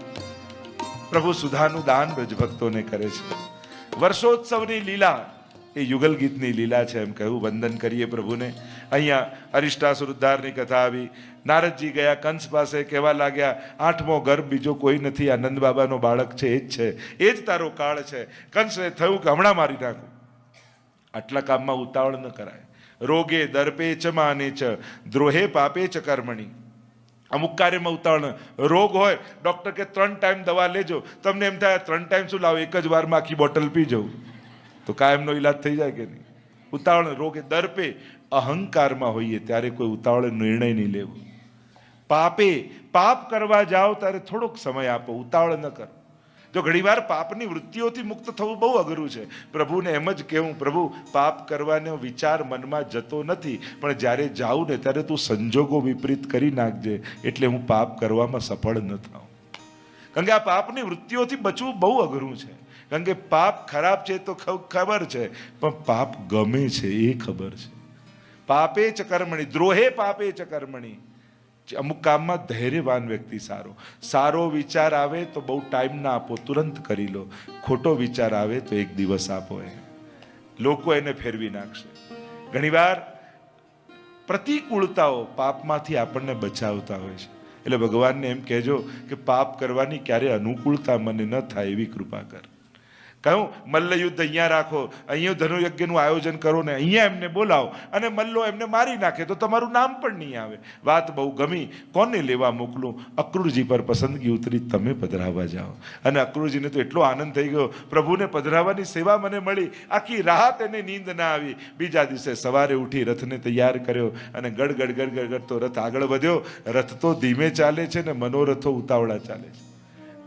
પ્રભુ સુધાનું દાન બ્રજભક્તોને કરે છે. વર્ષોત્સવની લીલા એ યુગલ ગીતની લીલા છે એમ કહ્યું. વંદન કરીએ પ્રભુને. અહીંયા અરિષ્ટાસુર ઉદ્ધારની કથા આવી. નારદજી ગયા કંસ પાસે, કહેવા લાગ્યા 8મો ગર્ભ બીજો કોઈ નથી, આ નંદ બાબાનો બાળક છે, એ જ છે, એ જ તારો કાળ છે. કંસને થયું કે હમણાં મારી નાખું. આટલા કામમાં ઉતાવળ ન કરાય. રોગે દર્પે ચ માને ચ દ્રોહે પાપે ચ કર્મણી. અમુક કાર્યમાં ઉતાવળ. રોગ હોય, ડોક્ટર કે 3 ટાઈમ દવા લેજો, તમને એમ થાય 3 ટાઈમ શું લાવો, એક જ વારમાં આખી બોટલ પી જવું તો કાયમનો ઈલાજ થઈ જાય કે નહીં. ઉતાવળ. રોગે દર્પે, અહંકારમાં હોઈએ ત્યારે કોઈ ઉતાવળ નિર્ણય નહીં લેવો. પાપે, પાપ કરવા જાઓ ત્યારે થોડોક સમય આપો, ઉતાવળ ન કરો. જો ઘણીવાર પાપની વૃત્તિઓથી મુક્ત થવું બહુ અઘરું છે. પ્રભુને એમ જ કહેવું, પ્રભુ પાપ કરવાનો વિચાર મનમાં જતો નથી, પણ જ્યારે જાઉં ને ત્યારે તું સંજોગો વિપરીત કરી નાખજે, એટલે હું પાપ કરવામાં સફળ ન થાઉં. કારણ કે આ પાપની વૃત્તિઓથી બચવું બહુ અઘરું છે. કારણ કે પાપ ખરાબ છે તો ખબર છે, પણ પાપ ગમે છે એ ખબર છે. પાપે ચ કર્મણી, દ્રોહે પાપે ચ કર્મણી. અમુક કામમાં ધૈર્યવાન વ્યક્તિ સારો. સારો વિચાર આવે તો બહુ ટાઈમ ના આપો, તુરંત કરી લો. ખોટો વિચાર આવે તો એક દિવસ આપો, લોકો એને ફેરવી નાખશે. ઘણીવાર પ્રતિકૂળતાઓ પાપમાંથી આપણને બચાવતા હોય છે. એટલે ભગવાનને એમ કહેજો કે પાપ કરવાની ક્યારે અનુકૂળતા મને ન થાય એવી કૃપા કર. કહ્યું મલ્લયુદ્ધ અહીંયા રાખો, અહીંયા ધનુયજ્ઞનું આયોજન કરો ને અહીંયા એમને બોલાવો અને મલ્લો એમને મારી નાખે તો તમારું નામ પણ નહીં આવે. વાત બહુ ગમી. કોને લેવા મોકલું? અક્રૂરજી પર પસંદગી ઉતરી, તમે પધરાવવા જાઓ. અને અક્રૂરજીને તો એટલો આનંદ થઈ ગયો, પ્રભુને પધરાવવાની સેવા મને મળી. આખી રાત એને નીંદ ના આવી. બીજા દિવસે સવારે ઉઠી રથને તૈયાર કર્યો અને ગડ ગડ ગડ ગડ ગડ તો રથ આગળ વધ્યો. રથ તો ધીમે ચાલે છે ને મનોરથો ઉતાવળા ચાલે છે.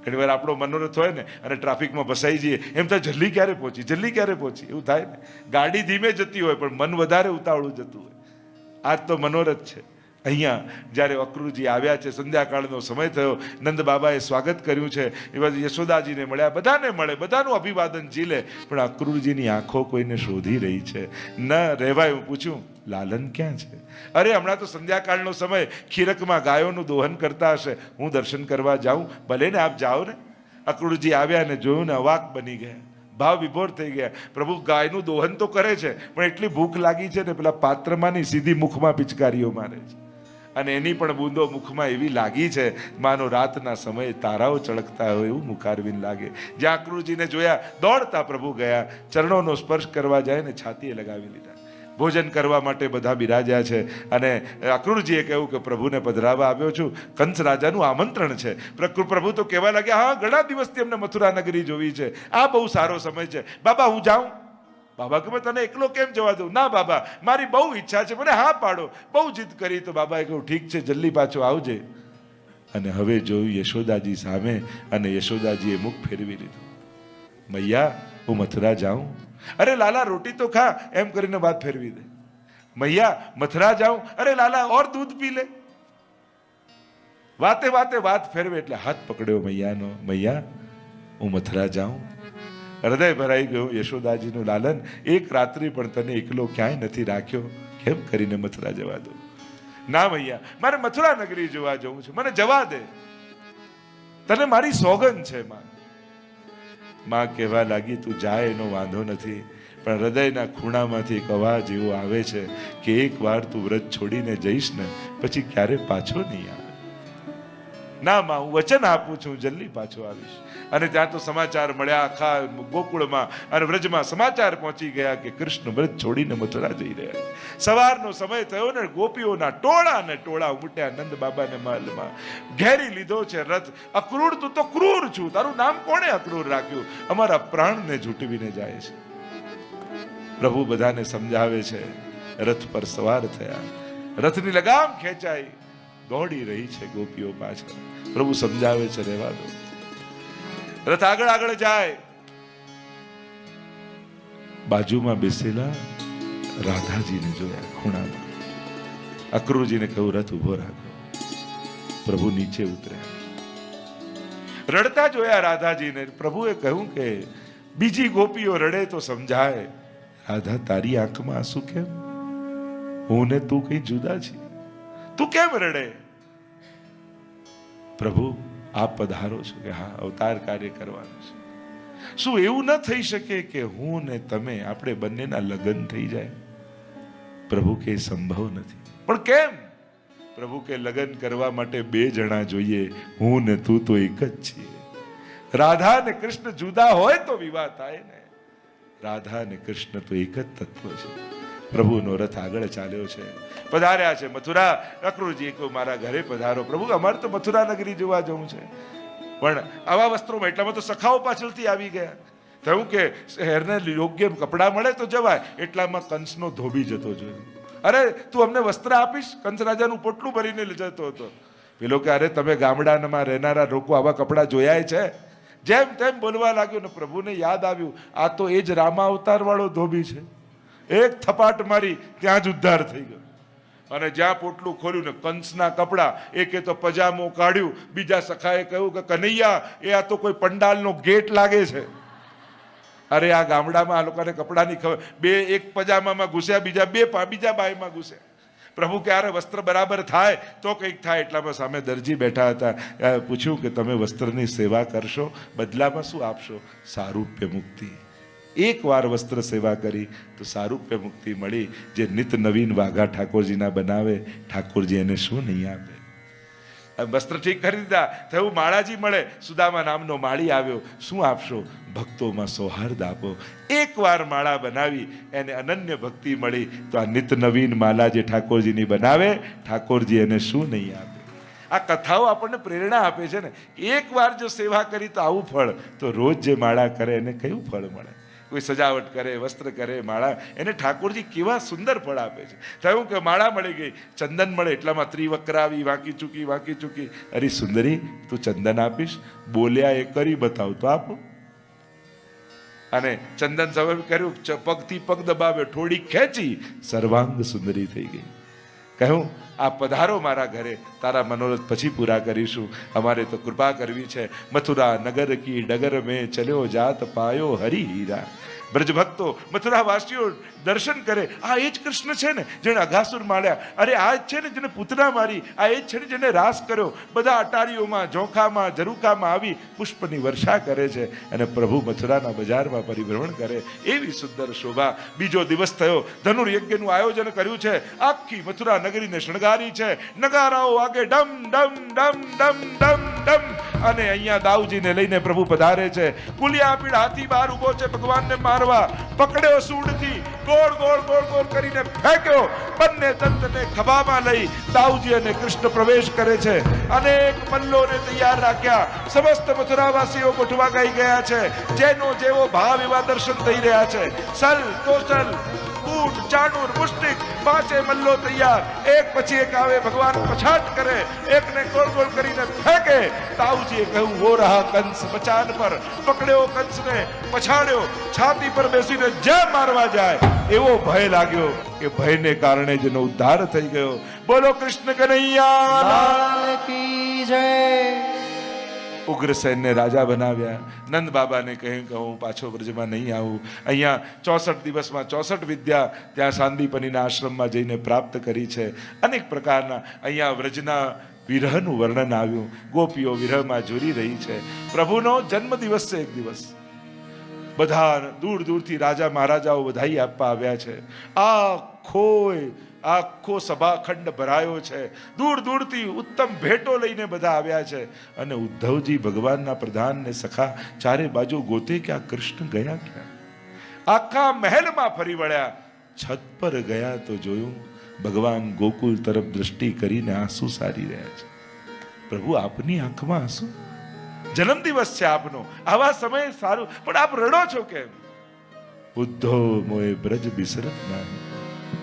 ઘણી વાર આપણો મનોરથ હોય ને અને ટ્રાફિકમાં ફસાઈ જઈએ, એમ થાય જલ્દી ક્યારે પહોંચી એવું થાય ને. ગાડી ધીમે જતી હોય પણ મન વધારે ઉતાવળું જતું હોય. આ તો મનોરથ છે. અહીંયા જ્યારે અક્રૂરજી આવ્યા છે, સંધ્યાકાળનો સમય થયો, નંદ બાબાએ સ્વાગત કર્યું છે, એ બાજુ યશોદાજીને મળ્યા, બધાને મળે, બધાનું અભિવાદન ઝીલે. પણ અક્રૂરજીની આંખો કોઈને શોધી રહી છે, ન રહેવાય. હું પૂછ્યું, લાલન ક્યાં છે? અરે હમણાં તો સંધ્યાકાળનો સમય, ખીરકમાં ગાયોનું દોહન કરતા હશે, હું દર્શન કરવા જાઉં. ભલે ને આપ જાઓ ને. અક્રૂરજી આવ્યા ને જોયું ને અવાક બની ગયા, ભાવ વિભોર થઈ ગયા. પ્રભુ ગાયનું દોહન તો કરે છે પણ એટલી ભૂખ લાગી છે ને પેલા પાત્રમાં ની સીધી મુખમાં પિચકારીઓ મારે છે. અને એની પણ બૂંદો મુખમાં એવી લાગી છે માનો રાતના સમયે તારાઓ ચળકતા હોય એવું મુખારવિંદ લાગે. જ્યાં અક્રૂરજીને જોયા દોડતા પ્રભુ ગયા, ચરણોનો સ્પર્શ કરવા જાય ને છાતીએ લગાવી લીધા. ભોજન કરવા માટે બધા બિરાજ્યા છે અને અક્રૂરજીએ કહ્યું કે પ્રભુને પધરાવા આવ્યો છું, કંસ રાજાનું આમંત્રણ છે. પ્રભુ તો કહેવા લાગ્યા, હા ઘણા દિવસથી અમને મથુરા નગરી જોવી છે, આ બહુ સારો સમય છે. બાબા હું જાઉં? બાબા કે તને એકલો કેમ જવા દઉં? ના બાબા મારી બહુ ઈચ્છા છે, મને હા પાડો. બહુ જીદ કરી તો બાબાએ કહ્યું ઠીક છે, જલ્દી પાછો આવજે. અને હવે જોયું યશોદાજી સામે અને યશોદાજીએ મુખ ફેરવી લીધું. મૈયા હું મથુરા જાઉં? અરે લાલા રોટી તો ખા, એમ કરીને વાત ફેરવી દે. મૈયા મથુરા જાઉં? અરે લાલા ઓર દૂધ પી લે. વાતે વાતે વાત ફેરવે એટલે હાથ પકડ્યો મૈયાનો. મૈયા હું મથુરા જાઉં? હૃદય ભરાઈ ગયું યશોદાજીનું. લાલન એક રાત્રિ પણ તને એકલો ક્યાંય નથી રાખ્યો, કેમ કરીને મથુરા જવા દો? ના મૈયા મારે મથુરા નગરી જોવા જવું છે, મને જવા દે, તને મારી સોગંદ છે. માં કહેવા લાગી તું જાય એનો વાંધો નથી, પણ હૃદયના ખૂણામાંથી એક અવાજ એવો આવે છે કે એક વાર તું વ્રત છોડીને જઈશ ને પછી ક્યારે પાછો નહીં આવે. ના માં હું વચન આપું છું, જલ્દી પાછો આવીશ. અને ત્યાં તો સમાચાર મળ્યા, આખા ગોકુળમાં અને વ્રજમાં સમાચાર પહોંચી ગયા કે કૃષ્ણ વ્રત છોડીને મથુરા જઈ રહ્યા. સવારનો સમય થયો ને ગોપીઓના ટોળા ને ટોળા ઉમટ્યા નંદ બાબાને મહલમાં. ઘેરી લીધો છે રથ. અક્રૂર તું તો ક્રૂર છું, તારું નામ કોણે અક્રૂર રાખ્યું? અમારા પ્રાણને ઝૂંટવીને જાય છે. પ્રભુ બધાને સમજાવે છે. રથ પર સવાર થયા, રથની લગામ ખેંચાઈ, દોડી રહી છે ગોપીઓ પાછળ. પ્રભુ સમજાવે છે રહેવા દો. રથ આગળ આગળ જાય. બાજુમાં બેસેલા રાધાજીને જોયા ખૂણામાં. અક્રૂરજીને કહ્યું રથ ઉભો રાખો. પ્રભુ નીચે ઉતર્યા. રડતા જોયા રાધાજીને. પ્રભુએ કહ્યું કે બીજી ગોપીઓ રડે તો સમજાય, રાધા તારી આંખમાં આંસુ કેમ? હું ને તું કઈ જુદા છે, તું કેમ રડે? પ્રભુ આપ પધારો છો કે હા અવતાર કાર્ય કરવાનું છે. શું એવું ન થઈ શકે કે હું ને તમે આપણે બંનેના લગ્ન થઈ જાય? પ્રભુ કે સંભવ નથી. પણ કેમ? પ્રભુ કે લગ્ન કરવા માટે બે જણા જોઈએ, હું ને તું તો એક જ છીએ. રાધા ને કૃષ્ણ જુદા હોય તો વિવાહ થાય ને. રાધા ને કૃષ્ણ તો એક જ તત્વ છે. પ્રભુનો રથ આગળ ચાલ્યો છે. પધાર્યા છે મથુરા. અક્રૂરજી કહ્યું મારા ઘરે પધારો. પ્રભુ અમારે તો મથુરા નગરી જોવા જવું છે. પણ આવા વસ્ત્રોમાં એટલામાં તો સખાઓ પાછળથી આવી ગયા. થયું કે શહેરને યોગ્ય કપડાં મળે તો જવાય, એટલામાં કંસનો ધોબી જતો જોયો. અરે તું અમને વસ્ત્ર આપીશ? કંસ રાજાનું પોટલું ભરીને જતો હતો. પેલો કે અરે તમે ગામડામાં રહેનારા લોકો આવા કપડાં જોયા છે? જેમ તેમ બોલવા લાગ્યો ને પ્રભુને યાદ આવ્યું આ તો એ જ રામા અવતાર વાળો ધોબી છે. એક થપાટ મારી ત્યાં જ ઉદ્ધાર થઈ ગયો. અને જ્યાં પોટલું ખોલ્યું ને કંસના કપડા, એકે તો પજામો કાઢ્યું, બીજા સખાએ કહ્યું કે કનૈયા એ આ તો કોઈ પંડાલનો ગેટ લાગે છે. અરે આ ગામડામાં આ લોકોને કપડાની ખબર. બે એક પજામામાં ઘૂસ્યા, બીજા બાયમાં ઘૂસ્યા. પ્રભુ કે અરે વસ્ત્ર બરાબર થાય તો કંઈક થાય. એટલામાં સામે દરજી બેઠા હતા. પૂછ્યું કે તમે વસ્ત્રની સેવા કરશો, બદલામાં શું આપશો? સારૂપ્ય મુક્તિ. એક વાર વસ્ત્ર સેવા કરી તો સારૂપ્ય મુક્તિ મળી. જે નિત નવીન વાઘા ઠાકોરજીના બનાવે, ઠાકોરજી એને શું નહીં આપે? વસ્ત્ર ઠીક કરી દીધા, થયું માળાજી મળે, સુદામા નામનો માળી આવ્યો, શું આપશો? ભક્તોમાં સૌહાર્દ આપો. એકવાર માળા બનાવી એને અનન્ય ભક્તિ મળી, તો આ નિત નવીન માલા જે ઠાકોરજીની બનાવે, ઠાકોરજી એને શું નહીં આપે. આ કથાઓ આપણને પ્રેરણા આપે છે ને. એકવાર જો સેવા કરી તો આવું ફળ, તો રોજ જે માળા કરે એને કયું ફળ મળે? કોઈ સજાવટ કરે, વસ્ત્ર કરે, માળા, એને ઠાકોરજી કેવા સુંદર ફળ આપે છે. થયું કે માળા મળી ગઈ, ચંદન મળે, એટલામાં ત્રિવક્ર આવી, વાંકી ચૂકી. અરે સુંદરી, તું ચંદન આપીશ? બોલ્યા એ કરી બતાવ તો આપો. અને ચંદન સવે કર્યું, પગથી પગ દબાવ્યો, થોડી ખેંચી, સર્વાંગ સુંદરી થઈ ગઈ. કહ્યું, આ પધારો મારા ઘરે, તારા મનોરથ પછી પૂરા કરીશું, અમારે તો કૃપા કરવી છે. મથુરા નગર કી ડગર મેં ચલ્યો જાત પાયો હરી હીરા. બ્રજ ભક્તો, મથુરા વાસીઓ દર્શન કરે, આ એ જ કૃષ્ણ છે ને જેને અઘાસુર માર્યા, અરે આ જ છે ને જેને પૂતના મારી, આ એ જ છે ને જેને રાસ કર્યો. બધા અટારીઓમાં, ઝોખામાં, ઝરૂખામાં આવી પુષ્પની વર્ષા કરે છે અને પ્રભુ મથુરાના બજારમાં પરિભ્રમણ કરે. એવી સુંદર શોભા. બીજો દિવસ થયો, ધનુર્યજ્ઞનું આયોજન કર્યું છે, આખી મથુરા નગરીને શણગારી છે. નગારાઓ વાગે, ડમ ડમ ડમ ડમ ડમ ડમ. અને અહીંયા દાઉજીને લઈને પ્રભુ પધારે છે. કુલિયાપીડ હાથી બહાર ઉભો છે ભગવાનને મારવા. પકડ્યો સૂંઢથી, ગોળ ગોળ ગોળ ગોળ કરીને ફેંક્યો. બંને દંતને ખભામાં લઈ દાઉજી અને કૃષ્ણ પ્રવેશ કરે છે. અનેક મલ્લોને તૈયાર રાખ્યા. સમસ્ત મથુરાવાસીઓ ગોઠવા ગઈ ગયા છે. જેનો જેવો ભાવ એવા દર્શન થઈ રહ્યા છે. સલ તોસલ કૂટ ચાણુર મુષ્ટિક પાંચે મલ્લો તૈયાર. એક પછી એક આવે, ભગવાન પછાટ કરે, એકને ગોળ ગોળ કરીને ફેંકે. તાઉજીએ કહ્યું, વો રહા કંસ બચાન પર. પકડ્યો કંસને, પછાડ્યો, છાતી પર બેસીને જે મારવા જાય એવો ભય લાગ્યો કે ભયને કારણે જેનો ઉદ્ધાર થઈ ગયો. બોલો કૃષ્ણ કનૈયા લાલ કી જય. ઉગ્રસેનને રાજા બનાવ્યા. નંદ બાબાને કહ્યું કે હું પાછો બ્રજમાં નહીં આવું. અહીંયા 64 દિવસમાં 64 વિદ્યા ત્યાં સાંદીપનીના આશ્રમમાં જઈને પ્રાપ્ત કરી છે. અનેક પ્રકારના અહીંયા વ્રજના વિરહનું વર્ણન આવ્યું. ગોપીઓ વિરહમાં ઝૂરી રહી છે. પ્રભુનો જન્મ દિવસ છે. એક દિવસ બધા દૂર દૂરથી રાજા મહારાજાઓ વધાઈ આપવા આવ્યા છે. આખો સભાખંડ ભરાયો છે. દૂર દૂરથી ઉત્તમ ભેટો લઈને બધા આવ્યા છે. અને ઉદ્ધવજી ભગવાનના પ્રધાન ને સખા ચારે બાજુ ગોતે કે આ કૃષ્ણ ગયા ક્યાં. આખા મહેલમાં ફરી વળ્યા. છત પર ગયા તો જોયું ભગવાન ગોકુલ તરફ દ્રષ્ટિ કરીને આંસુ સારી રહ્યા છે. પ્રભુ, આપની આંખમાં આંસુ? જન્મદિવસ છે આપનો, આવા સમયે સારું, પણ આપ રડો છો કેમ? ઉદ્ધવ મોએ બ્રજ બિસરત નહીં.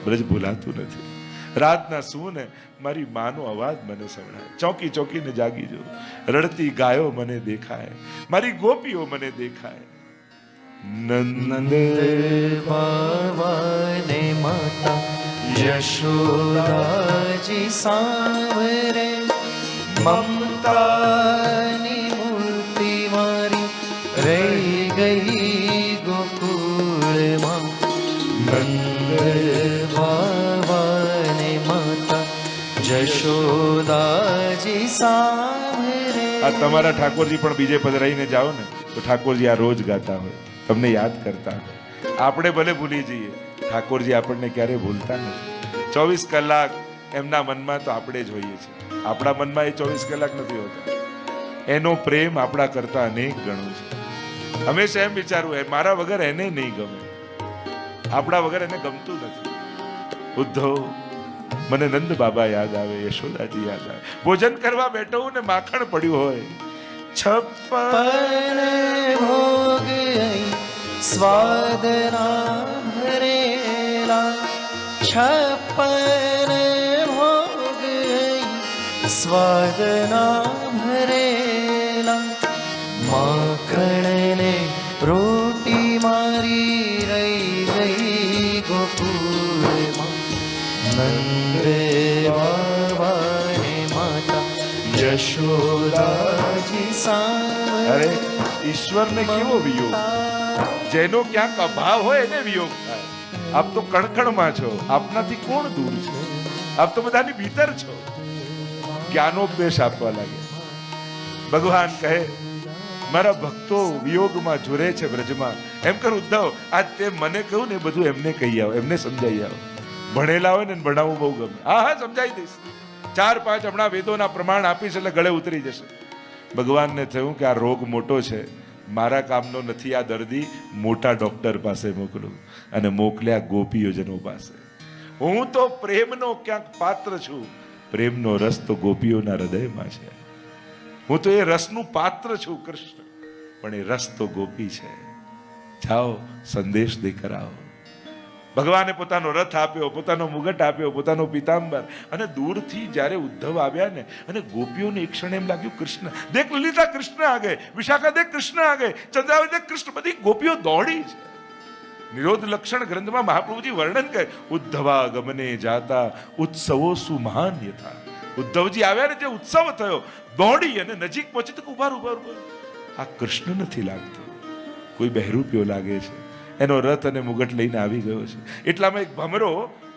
બ્રજ ભૂલાતું નથી. રાતના શું ને મારી માનો અવાજ મને સંભળાય. ચોકી ચોકીને જાગી જો. રડતી ગાયો મને દેખાય, મારી ગોપીઓ મને દેખાય. નંદ ભવને માતા યશોદાજી સાવરે. મમતાની મૂર્તિ મારી રહી ગઈ ગોકુળમાં. નંદ ભવને માતા યશોદાજી સાવરે. આ તમારા ઠાકોરજી પણ બીજે પધરાઈને જાઓ ને તો ઠાકોરજી આ રોજ ગાતા હોય, તમને યાદ કરતા હોય. આપણે ભલે ભૂલી જઈએ, ઠાકોરજી આપણને ક્યારે ભૂલતા નથી. 24 કલાક એમના મનમાં તો આપણે જ હોઈએ છીએ. આપણા મનમાં એ 24 કલાક નથી હોતા. એનો પ્રેમ આપણા કરતા અનેક ગણો છે. હંમેશા એમ વિચારવું, મારા વગર એને નહીં ગમે, આપણા વગર એને ગમતું નથી. ઉદ્ધવ, મને નંદ બાબા યાદ આવે, યશોદાજી યાદ આવે. ભોજન કરવા બેઠો ને માખણ પડ્યું હોય. 56 ભોગ સ્વાદના ભરેલા. 56 ભોગ સ્વાદના ભરેલા. માખણને રોટી મારી રહી ગઈ ગોકુળમાં. નંદ બાબાને માતા યશોદાજી સાવરે. અરે ઈશ્વરને કેવો વિયોગ, જેનો ક્યાંક અભાવ હોય એને વિયોગ થાય. આપ તો કણકણમાં છો, આપનાથી કોણ દૂર છે? આપ તો બધાની ભીતર છો. જ્ઞાનોપદેશ આપવા લાગે. ભગવાન કહે, મારા ભક્તો વિયોગમાં ઝૂરે છે બ્રજમાં. એમ કર ઉદ્ધવ, આજ તે મને કહ્યું ને બધું એમને કહી આવો, એમને સમજાઈ આવો. ભણેલા હોય ને ભણાવવું બહુ ગમે. હા સમજાઈ દઈશ. 4-5 હમણાં વેદોના પ્રમાણ આપીશ એટલે ગળે ઉતરી જશે. ભગવાનને થયું કે આ રોગ મોટો છે, મારા કામનો નથી, આ દર્દી મોટા ડોક્ટર પાસે મોકલું. અને મોકલ્યા ગોપીઓજનો પાસે. હું તો પ્રેમનો ક્યાંક પાત્ર છું, પ્રેમનો રસ તો ગોપીઓના હૃદયમાં છે. હું તો એ રસનું પાત્ર છું કૃષ્ણ, પણ એ રસ તો ગોપી છે. જાઓ સંદેશ દે કરાવો. ભગવાને પોતાનો રથ આપ્યો, પોતાનો મુગટ આપ્યો, પોતાનો પિતાંબર. અને દૂરથી જ્યારે ઉદ્ધવ આવ્યા ને, અને ગોપીઓને એક ક્ષણ એમ લાગ્યું કૃષ્ણ દેખ, લલિતા કૃષ્ણ આ ગયે, વિશાખા દેખ કૃષ્ણ આ ગયે, ચંદ્રાવતી દેખ કૃષ્ણ. બધી ગોપીઓ દોડી છે. નિરોધ લક્ષણ ગ્રંથમાં મહાપ્રભુજી વર્ણન કરે, ઉદ્ધવા ગમને જાતા ઉત્સવો સુમહાન યથા. ઉદ્ધવજી આવ્યા ને જે ઉત્સવ થયો, દોડી અને નજીક પહોંચી તો ઉભા ઉભા, આ કૃષ્ણ નથી લાગતો, કોઈ બહેરૂપિયો લાગે છે. એનો રથ અને મુગટ લઈને આવી ગયો છે. એટલામાં એક ભમરો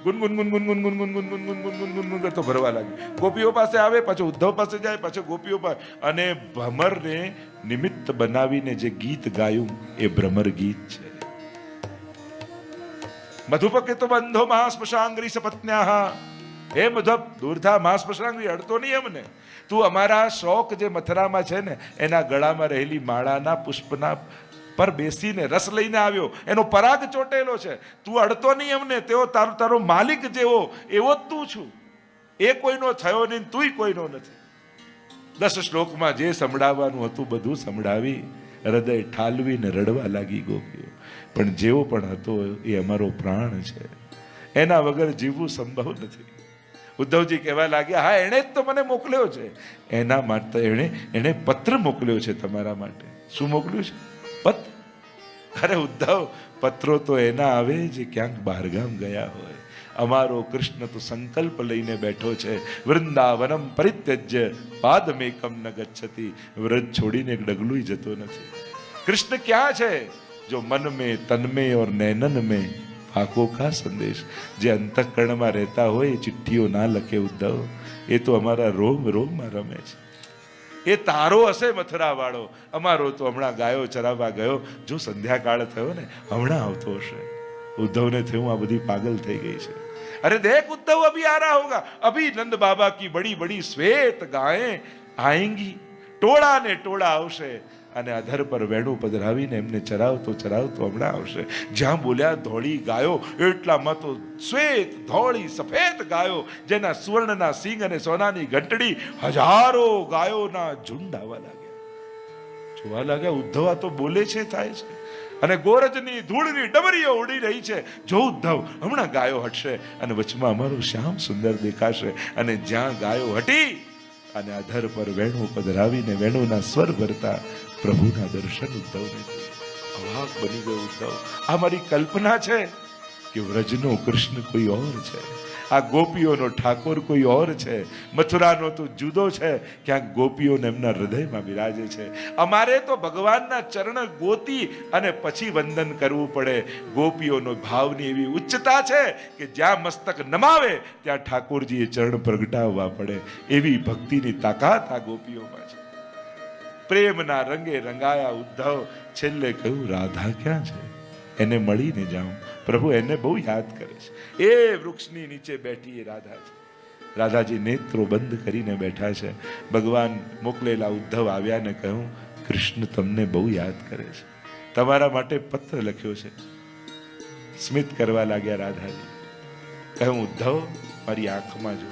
ગુનગુન ગુનગુન ગુનગુન ગુનગુન ગુનગુન ગુનગુન ગુનગુન કરતો ભરવા લાગ્યો. ગોપીઓ પાસે આવે, પાછો ઉદ્ધવ પાસે જાય, પાછો ગોપીઓ પાસે. અને ભમરને નિમિત્ત બનાવીને જે ગીત ગાયું એ ભ્રમર ગીત છે. મધુપકે તો બંધો મહાસ્પશાંગ્રી સપત્ન્યાહ. હે મધુપ, દૂર થા, મહાસ્પશાંગ્રી અડતો નહીં અમને. તું અમારા શોક જે મથરામાં છે ને, એના ગળામાં રહેલી માળાના પુષ્પના પર બેસીને રસ લઈને આવ્યો, એનો પરાગ ચોટેલો છે. તું અડતો નહીં અમને, તેઓ તારો માલિક જેવો એવો જ તું છું. એ કોઈનો થયો નહીં, તુંય કોઈનો નથી. 10 શ્લોકમાં જે સંભળાવવાનું હતું બધું સંભળાવી, હૃદય ઠાલવીને રડવા લાગી ગોપીઓ. પણ જેવો પણ હતો એ અમારો પ્રાણ છે, એના વગર જીવવું સંભવ નથી. ઉદ્ધવજી કહેવા લાગ્યા, હા એણે જ તો મને મોકલ્યો છે. એના માટે એણે પત્ર મોકલ્યો છે તમારા માટે. શું મોકલ્યું છે? પત્ર. અરે ઉદ્ધવ, પત્રો તો એના આવે જે ક્યાંક બહારગામ ગયા હોય. અમારો કૃષ્ણ તો સંકલ્પ લઈને બેઠો છે, વૃંદાવનમ પરિત્યજ્ય પાદમેકમ ન ગચ્છતિ. વ્રજ છોડીને એક ડગલું જતો નથી. કૃષ્ણ ક્યાં છે? જો મન में तन में और नैनन में फाको का संदेश. જે અંતઃકરણમાં રહેતા હોય એ ચિઠ્ઠીઓ ના લખે ઉદ્ધવ, એ તો અમારા રોમ રોમમાં રમે છે. એ તારો હશે મથુરા વાળો, અમારો તો હમણાં ગાયો ચરાવવા ગયો, જો સંધ્યાકાળ થયો ને હમણાં આવતો હશે. ઉદ્ધવને થયું આ બધી પાગલ થઈ ગઈ છે. અરે દેખ ઉદ્ધવ, અભી આ રહા હોગા, અભી નંદ બાબા કી બડી બડી શ્વેત ગાયें આएंगी. ટોળા ને ટોળા આવશે અને અધર પર વેણું પધરાવીને એમને ચરાવતો હમણાં આવશે. જ્યાં બોલ્યા ધોળી ગાયો, એટલામાં તો શ્વેત ધોળી સફેદ ગાયો, જેના સુવર્ણના સિંગ અને સોનાની ઘંટડી, હજારો ગાયોના ઝુંડ આવવા લાગ્યા. જોવા લાગ્યા ઉદ્ધવ આ તો બોલે છે, થાય છે. અને ગોરજની ધૂળની ડમરીઓ ઉડી રહી છે. જો ઉદ્ધવ, હમણાં ગાયો હટશે અને વચમાં અમારું શ્યામ સુંદર દેખાશે. અને જ્યાં ગાયો હટી અને અધર પર વેણું પધરાવીને વેણુના સ્વર ભરતા પ્રભુના દર્શન ઉદ્ધવને અવાક બની ગયો. ઉદ્ધવ, આ મારી કલ્પના છે કે વ્રજનો કૃષ્ણ કોઈ ઓર છે, આ ગોપીઓનો ઠાકોર કોઈ ઓર છે. મથુરાનો તો જુદો છે, ક્યાંક ગોપીઓને એમના હૃદયમાં બિરાજે છે. અમારે તો ભગવાનના ચરણ ગોતી અને પછી વંદન કરવું પડે. ગોપીઓનો ભાવની એવી ઉચ્ચતા છે કે જ્યાં મસ્તક નમાવે ત્યાં ઠાકોરજીએ ચરણ પ્રગટાવવા પડે. એવી ભક્તિની તાકાત આ ગોપીઓમાં છે. પ્રેમના રંગે રંગાયા ઉદ્ધવ છેલ્લે કહ્યું, રાધા ક્યાં છે? એને મળીને જાઉં. પ્રભુ એને બહુ યાદ કરે છે. એ વૃક્ષની નીચે બેઠી એ રાધા છે. રાધાજી નેત્રો બંધ કરીને બેઠા છે. ભગવાન મોકલેલા ઉદ્ધવ આવ્યા ને કહ્યું, કૃષ્ણ તમને બહુ યાદ કરે છે, તમારા માટે પત્ર લખ્યો છે. સ્મિત કરવા લાગ્યા રાધાજી. કહ્યું, ઉદ્ધવ મારી આંખમાં જો.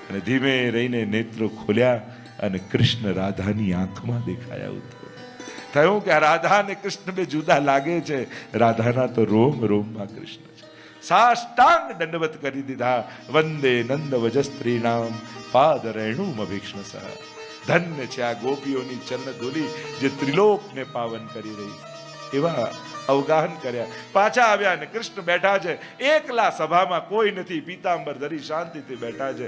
અને ધીમે રહીને નેત્રો ખોલ્યા અને કૃષ્ણ રાધાની આંખમાં દેખાયા. ઉદ્ધવ થયું કે આ રાધા અને કૃષ્ણ બે જુદા લાગે છે. રાધાના તો રોમ રોમમાં કૃષ્ણ છે. સાષ્ટાંગ દંડવત કરી દીધા. વંદે નંદ વજસ્ત્રીનામ પાદ રેણુમ અભિક્ષણ સહ. ધન્ય છે આ ગોપીઓની ચરણ ધૂલી જે ત્રિલોકને પાવન કરી રહી. એવા અવગાહન કર્યા. પાછા આવ્યા અને કૃષ્ણ બેઠા છે એકલા સભામાં, કોઈ નથી. પીતાંબર ધરી શાંતિથી બેઠા છે.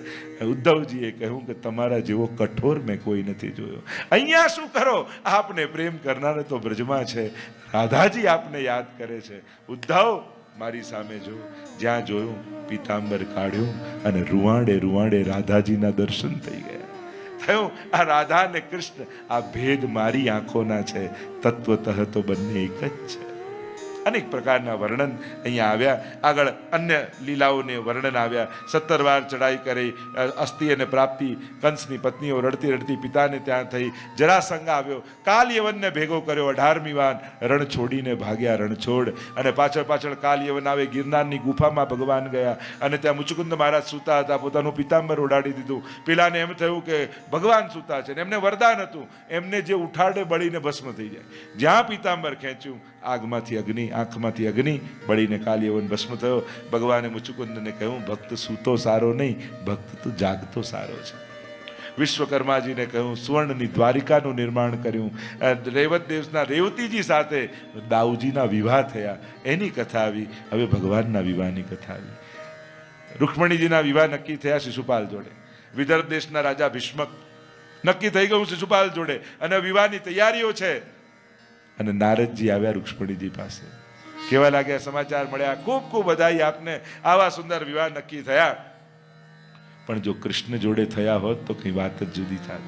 ઉદ્ધવજીએ કહ્યું કે તમારા જેવો કઠોર મેં કોઈ નથી જોયો. અહીંયા શું કરો? આપને પ્રેમ કરનાર તો બ્રજમાં છે. રાધાજી આપને યાદ કરે છે. ઉદ્ધવ મારી સામે જો. જ્યાં જોયું પીતાંબર કાઢ્યું અને રૂવાડે રાધાજીના દર્શન થઈ ગયા. થયું આ રાધા અને કૃષ્ણ આ ભેદ મારી આંખોના છે, તત્વતઃ તો બંને એક જ છે. અનેક પ્રકારના વર્ણન અહીંયા આવ્યા. આગળ અન્ય લીલાઓને વર્ણન આવ્યા. 17 વાર ચડાઈ કરી, અસ્થિ અને પ્રાપ્તિ, કંસની પત્નીઓ રડતી રડતી પિતાને ત્યાં થઈ, જરાસંઘ આવ્યો, કાલ યવનને ભેગો કર્યો, 18મી વાર રણ છોડીને ભાગ્યા રણછોડ, અને પાછળ પાછળ કાલ યવન આવે, ગિરનારની ગુફામાં ભગવાન ગયા, અને ત્યાં મુચુકુંદ મહારાજ સૂતા હતા, પોતાનું પિતાંબર ઉડાડી દીધું. પેલાને એમ થયું કે ભગવાન સૂતા છે, ને એમને વરદાન હતું, એમને જે ઉઠાડે બળીને ભસ્મ થઈ જાય. જ્યાં પિતાંબર ખેંચ્યું, આગમાંથી અગ્નિ, આંખમાંથી અગ્નિ, બળીને કાલયવન ભસ્મ થયો. ભગવાને મુચુકુંદને કહ્યું, ભક્ત સૂતો સારો નહીં, ભક્ત તો જાગતો સારો છે. વિશ્વકર્માજીને કહ્યું, સુવર્ણની દ્વારિકાનું નિર્માણ કર્યું. રેવત દેશના રેવતીજી સાથે દાઉજીના વિવાહ થયા, એની કથા આવી. હવે ભગવાનના વિવાહની કથા આવી. રૂક્ષ્મણીજીના વિવાહ નક્કી થયા શિશુપાલ જોડે. વિદર્ભ દેશના રાજા ભીષ્મક નક્કી થઈ ગયું શિશુપાલ જોડે, અને વિવાહની તૈયારીઓ છે. અને નારદજી આવ્યા રૂક્ષ્મણીજી પાસે, કેવા લાગ્યા, સમાચાર મળ્યા, ખૂબ ખૂબ બધાઈ આપને, આવા સુંદર વિવાહ નક્કી થયા. પણ જો કૃષ્ણ જોડે થયા હોત તો કઈ વાત જ જુદી થાત.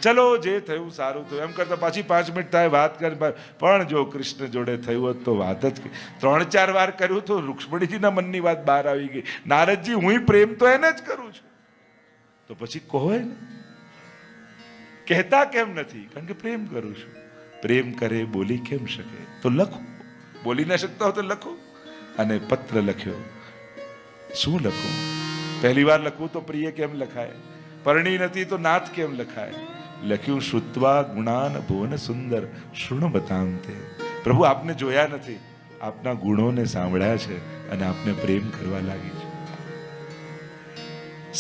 ચલો જે થયું સારું થયું, એમ કરતા પાછી 5 મિનિટ થાય વાત કરી. પણ જો કૃષ્ણ જોડે થયું હોત તો વાત જ 3-4 વાર કર્યું તો રૂક્ષ્મણીજીના મનની વાત બહાર આવી ગઈ. નારદજી, હું પ્રેમ તો એને જ કરું છું, તો પછી કહો ને, કહેતા કેમ નથી? કારણ કે પ્રેમ કરું છું. પ્રેમ કરે બોલી કેમ શકે? તો લખો. બોલી ના શકતા હો તો લખો. અને પત્ર લખ્યો. શું લખું? પહેલી વાર લખવું તો પ્રિય કેમ લખાય? પરણી નથી તો નાથ કેમ લખાય? લખ્યું, શ્રુત્વા ગુણાન ભુવન સુંદર શૃણવતામ તે. પ્રભુ, આપને જોયા નથી, આપના ગુણોને સાંભળ્યા છે, અને આપને પ્રેમ કરવા લાગી છે.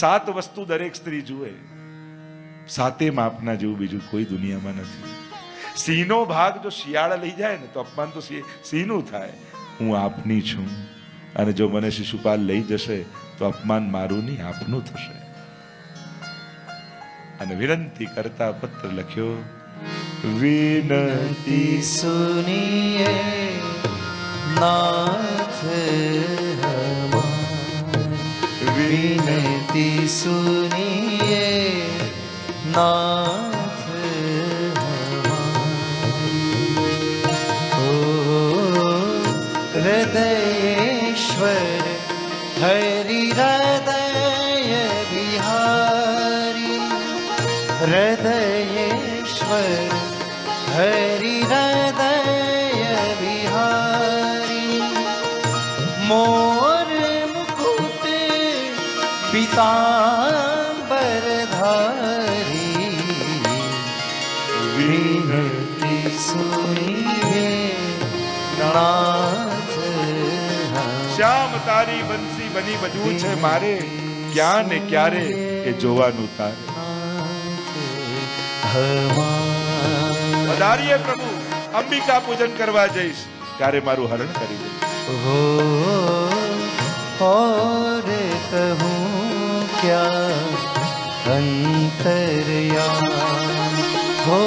7 વસ્તુ દરેક સ્ત્રી જુએ, 7 માપના જેવું બીજું કોઈ દુનિયામાં નથી. સિંહનો ભાગ જો શિયાળ લઈ જાય ને તો અપમાન તો સિંહનું થાય. હું આપની છું, અને જો મને શિશુપાલ લઈ જશે તો અપમાન મારું નહીં, આપનું થશે. અને વિનંતી કરતા પત્ર લખ્યો, વિનંતી સુનિએ નાથ વિનતી સુનિએ નાથ હૃદયેશ્વર હરિ હૃદય વિહારી હૃદયેશ્વર હરિ હૃદય વિહારી મોર મુકુટ પીતાંબર ધારી વિનતી સુનિએ નાથ. શ્યામ તારી બંસી બની બધું છે મારે, ક્યાં ને ક્યારે એ જોવાનું તારે. વધારીએ પ્રભુ, અંબિકા પૂજન કરવા જઈશ ત્યારે મારું હરણ કરી દે. और कहूँ क्या अंतर्यामी हो,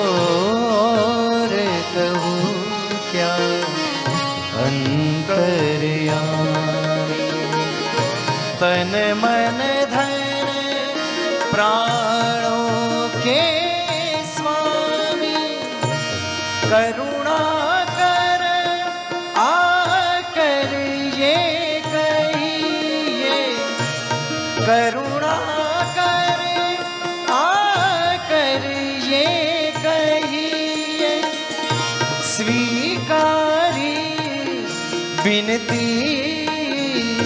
रे कहूँ क्या अंतर्यामी. तन मन धन प्राणों के स्वामी करुणा कर आकर ये कहिए, करुणा कर आकर ये कहिए, स्वीकारी विनती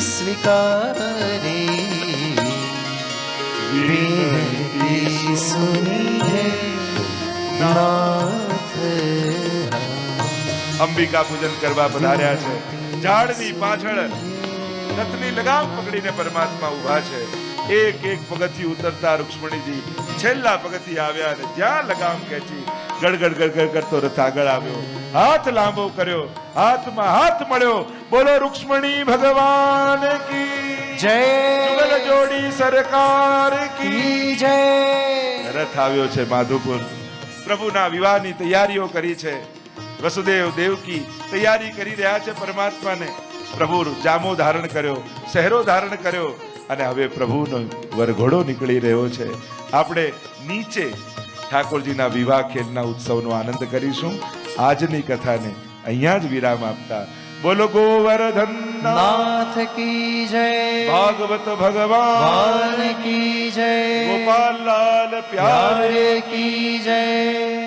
स्वीकारी, विनती सुनिए नाथ. અંબિકા પૂજન કરવા પધાર્યા છે. ઝાડની પાછળ રથની લગામ પકડીને પરમાત્મા ઊભા છે. એક એક પગથિયું ઉતરતા રૂક્ષ્મણીજી છેલ્લા પગથિયે આવ્યા, અને જ્યાં લગામ ખેંચી ગડગડ ગડગડ કરતો રથ આગળ આવ્યો. હાથ લાંબો કર્યો, હાથમાં હાથ મળ્યો. બોલો રૂક્ષ્મણી ભગવાન કી જય, જુગલ જોડી સરકાર કી જય. રથ આવ્યો છે માધુપુર. પ્રભુના વિવાહની તૈયારીઓ કરી છે. વસુદેવ દેવકી તૈયારી કરી રહ્યા છે પરમાત્માને. પ્રભુ જામો ધારણ કર્યો, સહેરો ધારણ કર્યો, અને હવે પ્રભુનો વરઘોડો નીકળી રહ્યો છે. આપણે નીચે ઠાકોરજીના વિવાહ ખેલના ઉત્સવનો આનંદ કરીશું. આજની કથાને અહીંયા જ વિરામ આપતા બોલો ગોવર્ધન नाथ की जय ભાગવત ભગવાન भगवान की जय ગોપાલ લાલ પ્યારે प्यारे की जय